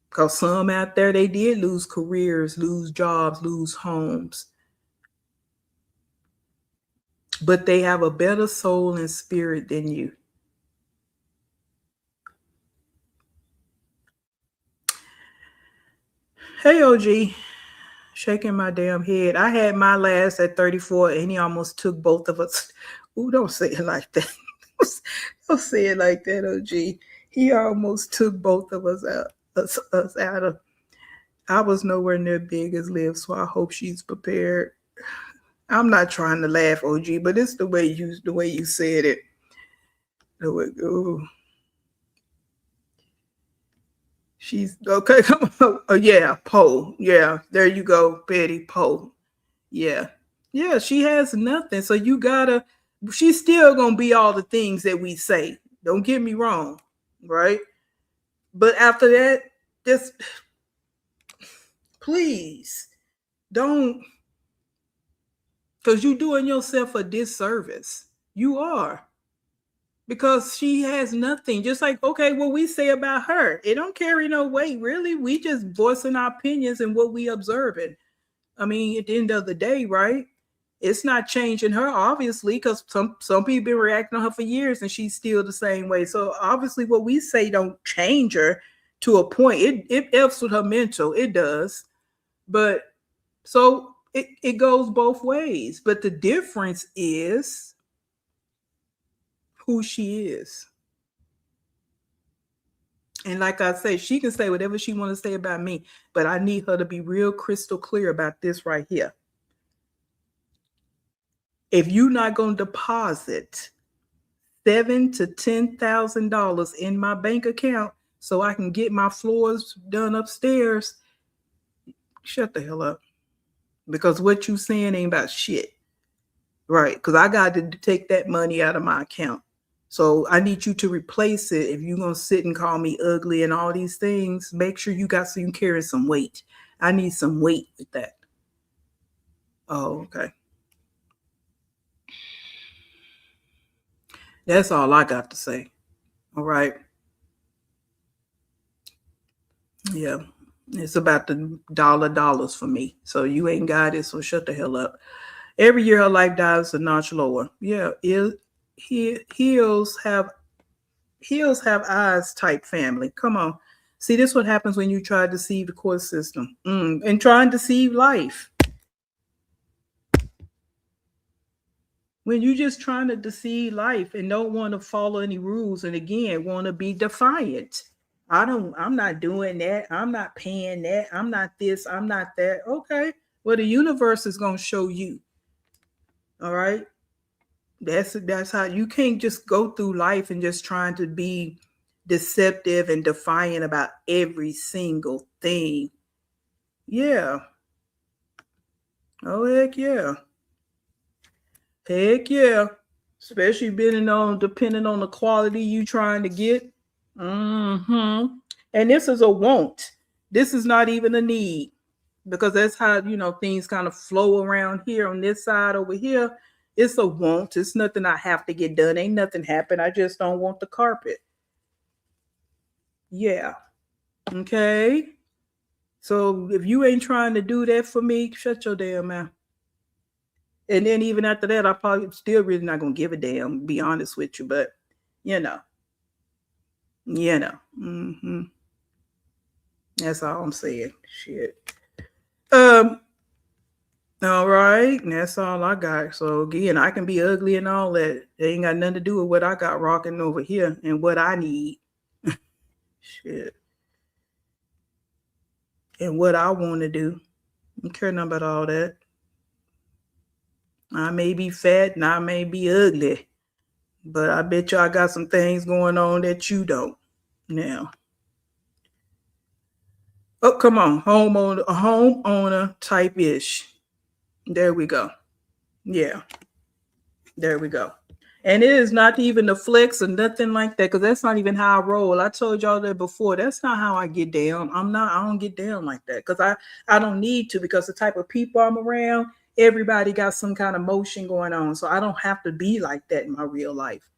because some out there, they did lose careers, lose jobs, lose homes, but they have a better soul and spirit than you. Hey, OG, shaking my damn head. I had my last at 34, and he almost took both of us. Ooh, don't say it like that. Don't say it like that, OG. He almost took both of us out. Us out of. I was nowhere near big as Liv, so I hope she's prepared. I'm not trying to laugh, OG, but it's the way you said it. The way, ooh. She's okay. Come on. Oh yeah, Poe. Yeah, there you go, Betty Poe. Yeah, yeah. She has nothing, so you gotta. She's still gonna be all the things that we say. Don't get me wrong, right? But after that, just please don't, because you're doing yourself a disservice. You are. Because she has nothing. Just like, okay, what we say about her, it don't carry no weight, really. We just voicing our opinions and what we observing. I mean, at the end of the day, right? It's not changing her, obviously, because some people been reacting on her for years and she's still the same way. So obviously what we say don't change her to a point. It helps with her mental. It does. But so it goes both ways. But the difference is who she is. And like I say, she can say whatever she want to say about me, but I need her to be real crystal clear about this right here. If you're not going to deposit $7,000 to $10,000 in my bank account so I can get my floors done upstairs, shut the hell up. Because what you saying ain't about shit, right? Because I got to take that money out of my account. So I need you to replace it. If you're going to sit and call me ugly and all these things, make sure you carry some weight. I need some weight with that. Oh, okay. That's all I got to say. All right. Yeah. It's about the dollars for me. So you ain't got it, so shut the hell up. Every year her life dies a notch lower. Yeah. Heels have eyes type family. Come on. See, this is what happens when you try to deceive the court system and try and deceive life. When you're just trying to deceive life and don't want to follow any rules, and again, want to be defiant. I'm not doing that. I'm not paying that. I'm not this. I'm not that. Okay. Well, the universe is going to show you. All right. That's how you can't just go through life and just trying to be deceptive and defiant about every single thing. Yeah. Oh, heck yeah. Heck yeah. Especially depending on the quality you trying to get. Mm-hmm. And this is a want. This is not even a need. Because that's how, things kind of flow around here on this side over here. It's a want. It's nothing I have to get done. Ain't nothing happen. I just don't want the carpet. Yeah. Okay. So if you ain't trying to do that for me, shut your damn mouth. And then even after that, I probably still really not gonna give a damn, be honest with you. But you know. Mm-hmm. That's all I'm saying. Shit. All right, and that's all I got. So again, I can be ugly and all that. It ain't got nothing to do with what I got rocking over here and what I need. Shit. And what I want to do. I don't care nothing about all that. I may be fat and I may be ugly, but I bet you I got some things going on that you don't. Now, oh, come on, homeowner type ish. There we go. Yeah, there we go. And it is not even the flex or nothing like that, because that's not even how I roll. I told y'all that before. That's not how I get down. I don't get down like that because I don't need to, because the type of people I'm around, everybody got some kind of motion going on. So I don't have to be like that in my real life.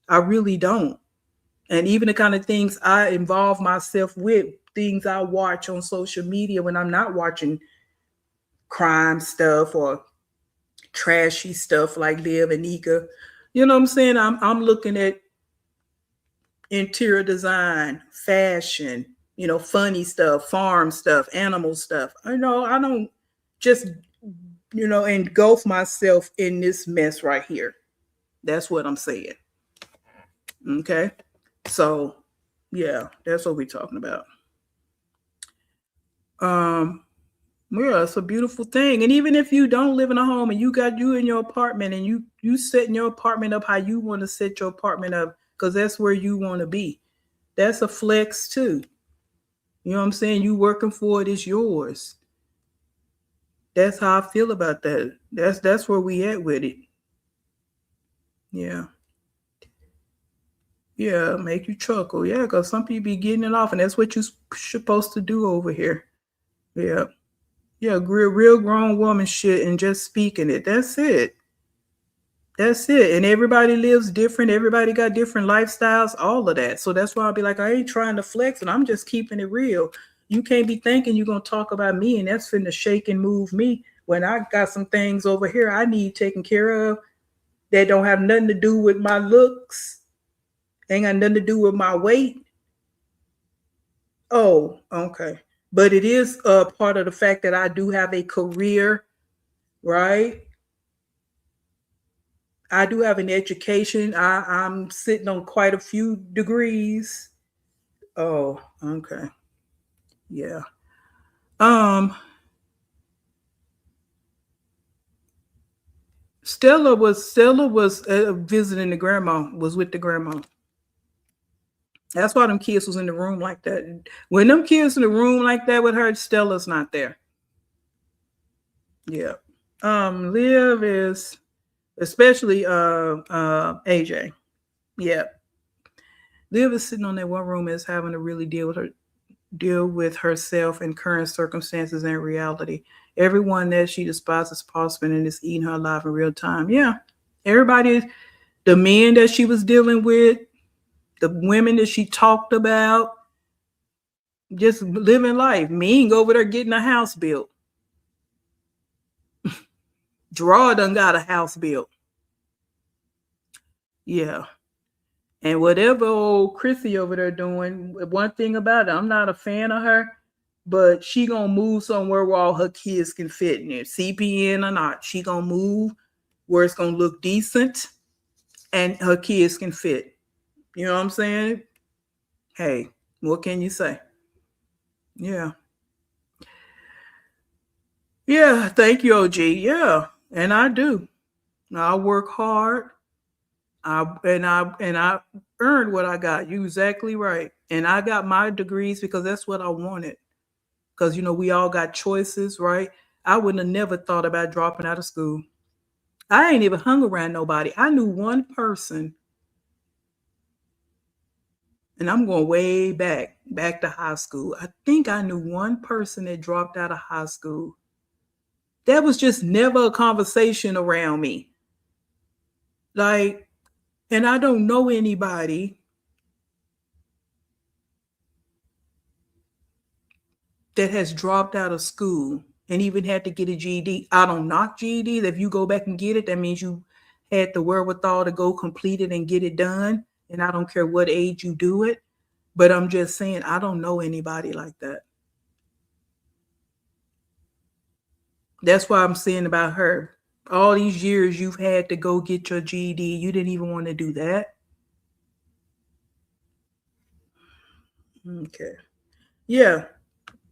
I really don't. And even the kind of things I involve myself with, things I watch on social media when I'm not watching crime stuff or trashy stuff like Liv and Nika. You know what I'm saying? I'm looking at interior design, fashion, funny stuff, farm stuff, animal stuff. I don't just, engulf myself in this mess right here. That's what I'm saying. Okay. So yeah, that's what we're talking about. Um, yeah, it's a beautiful thing. And even if you don't live in a home and you got you in your apartment and you setting your apartment up how you want to set your apartment up, because that's where you want to be. That's a flex too. You know what I'm saying? You working for it, is yours. That's how I feel about that. That's where we at with it. Yeah. Yeah, make you chuckle. Yeah, because some people be getting it off, and that's what you're supposed to do over here. Yeah. Yeah, real grown woman shit and just speaking it. That's it. That's it. And everybody lives different. Everybody got different lifestyles, all of that. So that's why I'll be like, I ain't trying to flex and I'm just keeping it real. You can't be thinking you're going to talk about me and that's finna shake and move me when I got some things over here I need taken care of that don't have nothing to do with my looks, ain't got nothing to do with my weight. Oh, okay. But it is a part of the fact that I do have a career, right? I do have an education. I'm sitting on quite a few degrees. Oh, okay. Yeah. Um, Stella was visiting the grandma, was with the grandma. That's why them kids was in the room like that. When them kids in the room like that with her, Stella's not there. Yeah. Liv is especially AJ. Yeah. Liv is sitting on that one room is having to really deal with herself and current circumstances and reality. Everyone that she despises possible and is eating her alive in real time. Yeah. Everybody, the men that she was dealing with, the women that she talked about, just living life. Mean over there getting a house built. Gerard done got a house built. Yeah. And whatever old Chrissy over there doing, one thing about it, I'm not a fan of her, but she gonna move somewhere where all her kids can fit in there, CPN or not. She gonna move where it's gonna look decent and her kids can fit. You know what I'm saying? Hey, what can you say? Yeah. Yeah, thank you, OG. Yeah. And I do. I work hard. I earned what I got. You exactly right. And I got my degrees because that's what I wanted. Because we all got choices, right? I wouldn't have never thought about dropping out of school. I ain't even hung around nobody. I knew one person, and I'm going way back to high school. I think I knew one person that dropped out of high school. That was just never a conversation around me. Like, and I don't know anybody that has dropped out of school and even had to get a GED. I don't knock GEDs. If you go back and get it, that means you had the wherewithal to go complete it and get it done. And I don't care what age you do it. But I'm just saying, I don't know anybody like that. That's why I'm saying about her. All these years you've had to go get your GED. You didn't even want to do that. Okay. Yeah.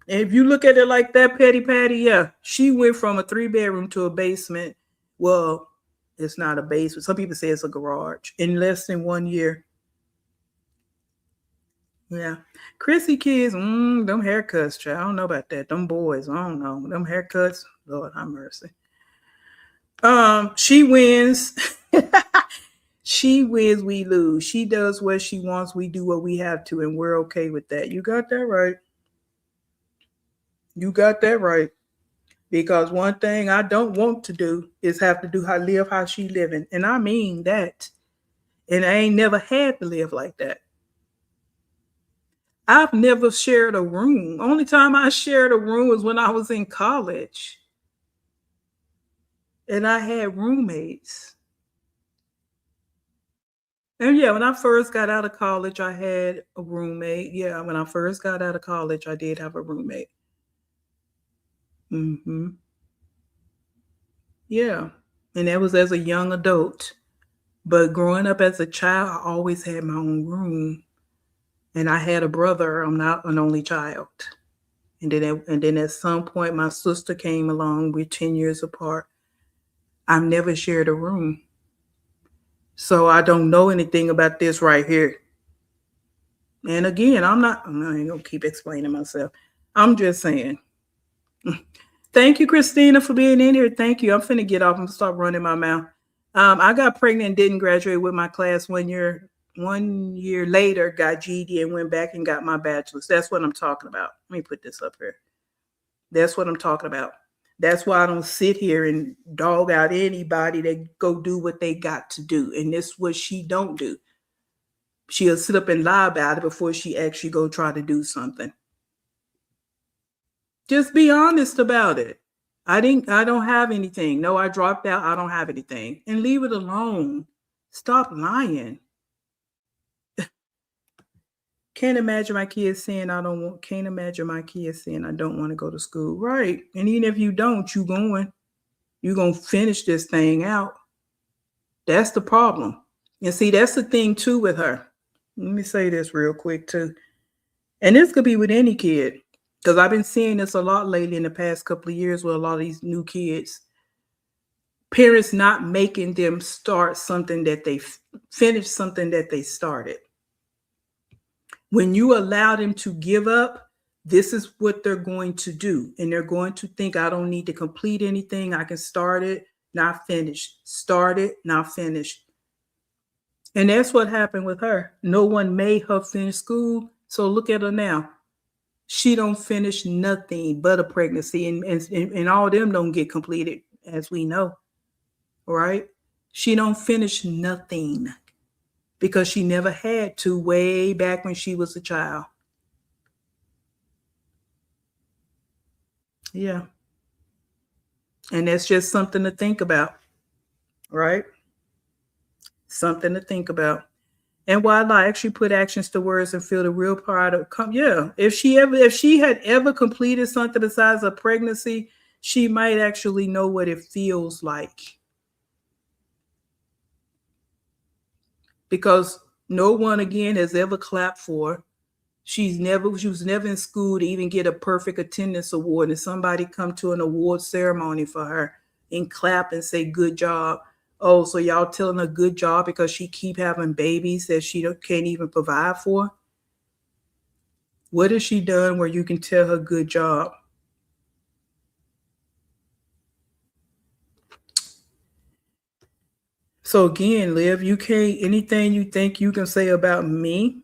And if you look at it like that, Petty Patty, yeah, she went from a 3-bedroom to a basement. Well, it's not a basement. Some people say it's a garage in less than 1 year. Yeah. Chrissy kids, them haircuts, child. I don't know about that. Them boys, I don't know. Them haircuts, Lord have mercy. She wins. She wins, we lose. She does what she wants, we do what we have to, and we're okay with that. You got that right. You got that right. Because one thing I don't want to do is have to do how live how she living. And I mean that. And I ain't never had to live like that. I've never shared a room. Only time I shared a room was when I was in college. And I had roommates. And yeah, when I first got out of college, I had a roommate. Yeah, when I first got out of college, I did have a roommate. Hmm. Yeah. And that was as a young adult. But growing up as a child, I always had my own room. And I had a brother. I'm not an only child. And then at some point, my sister came along. We're 10 years apart. I've never shared a room. So I don't know anything about this right here. And again, I'm not going to keep explaining myself. I'm just saying. Thank you, Christina, for being in here. Thank you. I'm finna get off. I'm gonna stop running my mouth. I got pregnant and didn't graduate with my class 1 year. 1 year later, got GED and went back and got my bachelor's. That's what I'm talking about. Let me put this up here. That's what I'm talking about. That's why I don't sit here and dog out anybody that go do what they got to do. And this is what she don't do. She'll sit up and lie about it before she actually go try to do something. Just be honest about it. I don't have anything. No, I dropped out. I don't have anything. And leave it alone. Stop lying. Can't imagine my kids saying can't imagine my kids saying I don't want to go to school. Right. And even if you don't, you going. You're gonna finish this thing out. That's the problem. And see, that's the thing too with her. Let me say this real quick too. And this could be with any kid. Because I've been seeing this a lot lately in the past couple of years with a lot of these new kids. Parents not making them start something that they finish something that they started. When you allow them to give up, this is what they're going to do. And they're going to think, I don't need to complete anything. I can start it, not finish. Start it, not finish. And that's what happened with her. No one made her finish school. So look at her now. She don't finish nothing but a pregnancy. And all of them don't get completed, as we know. Right? She don't finish nothing because she never had to way back when she was a child. Yeah. And that's just something to think about, right? Something to think about. And why not actually put actions to words and feel the real pride of come? Yeah. If she had ever completed something besides a pregnancy, she might actually know what it feels like. Because no one again has ever clapped for her. She was never in school to even get a perfect attendance award, and somebody come to an award ceremony for her and clap and say good job. Oh, so y'all telling her good job because she keep having babies that she can't even provide for? What has she done where you can tell her good job? So again, Liv, you can't anything you think you can say about me.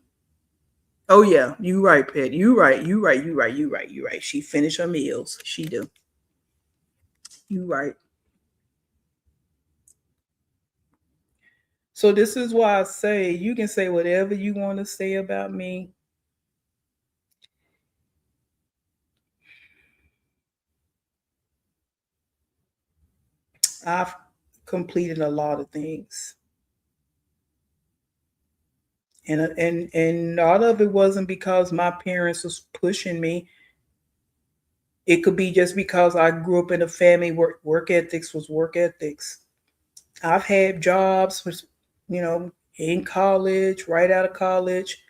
Oh yeah, you right, Pet. You right. You right. You right. You right. You right. She finish her meals. She do. You right. So this is why I say you can say whatever you want to say about me. I've completed a lot of things. And all of it wasn't because my parents was pushing me. It could be just because I grew up in a family where work ethics was work ethics. I've had jobs, in college, right out of college.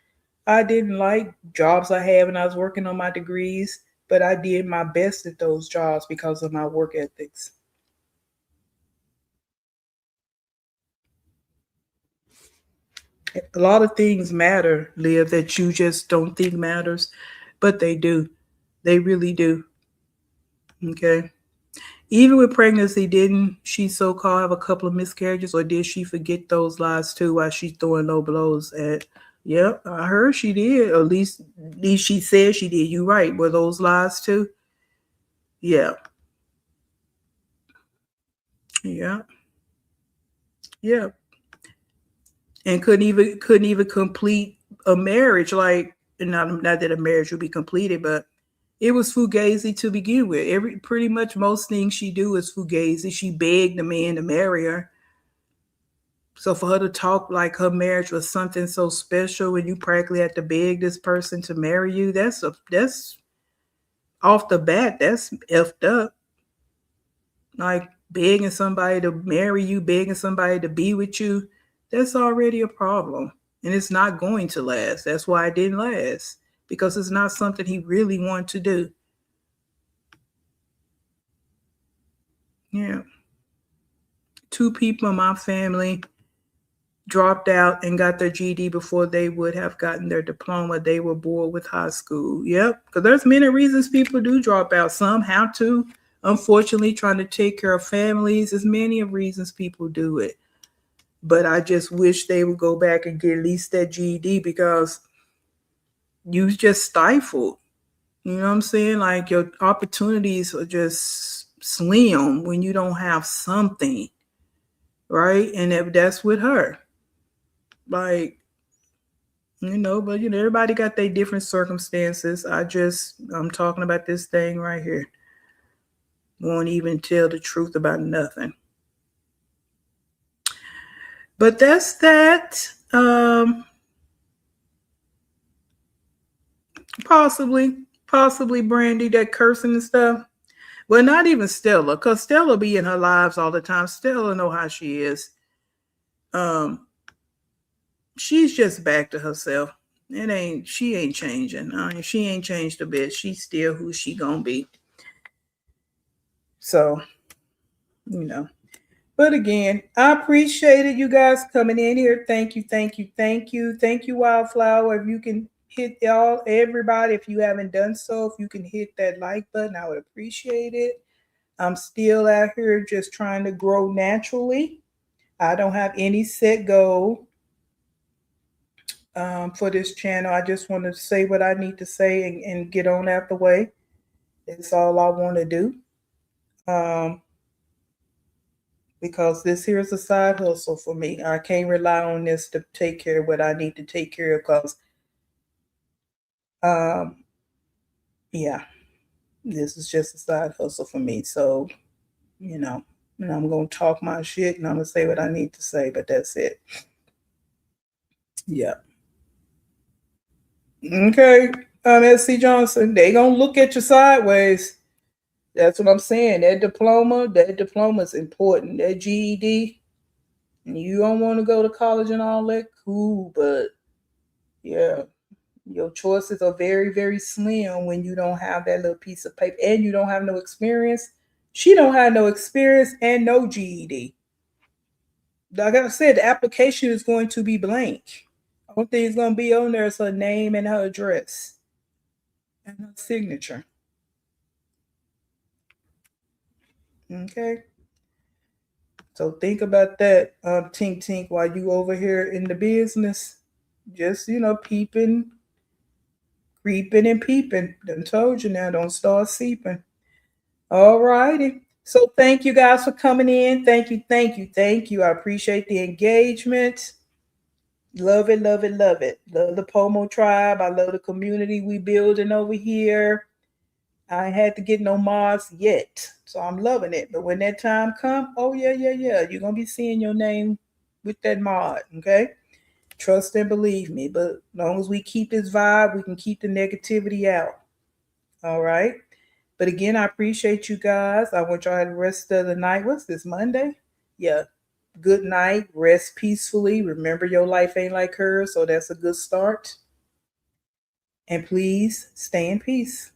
I didn't like jobs I had when I was working on my degrees, but I did my best at those jobs because of my work ethics. A lot of things matter, Liv, that you just don't think matters, but they do. They really do. Okay. Even with pregnancy, didn't she so called have a couple of miscarriages, or did she forget those lies too while she's throwing low blows at? Yep, I heard she did. Or at least she said she did. You right. Were those lies too? Yeah, yeah, yeah. And couldn't even complete a marriage. Like, not that a marriage would be completed, but it was fugazi to begin with. Every pretty much most things she do is fugazi. She begged the man to marry her. So for her to talk like her marriage was something so special when you practically had to beg this person to marry you, that's off the bat, that's effed up. Like begging somebody to marry you, begging somebody to be with you, that's already a problem. And it's not going to last. That's why it didn't last. Because it's not something he really wanted to do. Yeah. Two people in my family dropped out and got their GED before they would have gotten their diploma. They were bored with high school. Yep, because there's many reasons people do drop out. Some have to, unfortunately, trying to take care of families. There's many of reasons people do it. But I just wish they would go back and get at least that GED, because you just stifled. You know what I'm saying? Like your opportunities are just slim when you don't have something, right? And that's with her. Like, but everybody got their different circumstances. I'm talking about this thing right here. Won't even tell the truth about nothing. But that's that. Possibly Brandy, that cursing and stuff. Well, not even Stella, because Stella be in her lives all the time. Stella know how she is. She's just back to herself. She ain't changing. She ain't changed a bit. She's still who she gonna be. So, you know. But again, I appreciated you guys coming in here. Thank you, thank you, thank you. Thank you, Wildflower. If you can hit everybody, if you haven't done so, if you can hit that like button, I would appreciate it. I'm still out here just trying to grow naturally. I don't have any set goal for this channel. I just want to say what I need to say and get on out the way. That's all I want to do. Because this here is a side hustle for me. I can't rely on this to take care of what I need to take care of, because yeah, this is just a side hustle for me. So, and I'm going to talk my shit and I'm going to say what I need to say, but that's it. Yeah. Okay. SC Johnson, they going to look at you sideways. That's what I'm saying. That diploma is important. That GED, you don't want to go to college and all that, cool, but yeah, your choices are very, very slim when you don't have that little piece of paper and you don't have no experience. She don't have no experience and no GED. Like I said, the application is going to be blank. Only thing is going to be on there is her name and her address and her signature. Okay. So think about that, Tink Tink, while you over here in the business. Just, peeping, creeping and peeping. Done told you now, don't start seeping. All righty. So thank you guys for coming in. Thank you, thank you, thank you. I appreciate the engagement. Love it, love it, love it. Love the Pomo tribe. I love the community we building over here. I ain't had to get no mods yet, so I'm loving it. But when that time come, oh yeah, yeah, yeah, you're gonna be seeing your name with that mod. Okay, trust and believe me. But as long as we keep this vibe, we can keep the negativity out. All right. But again, I appreciate you guys. I want y'all to have the rest of the night. What's this, Monday? Yeah. Good night. Rest peacefully. Remember, your life ain't like hers, so that's a good start. And please stay in peace.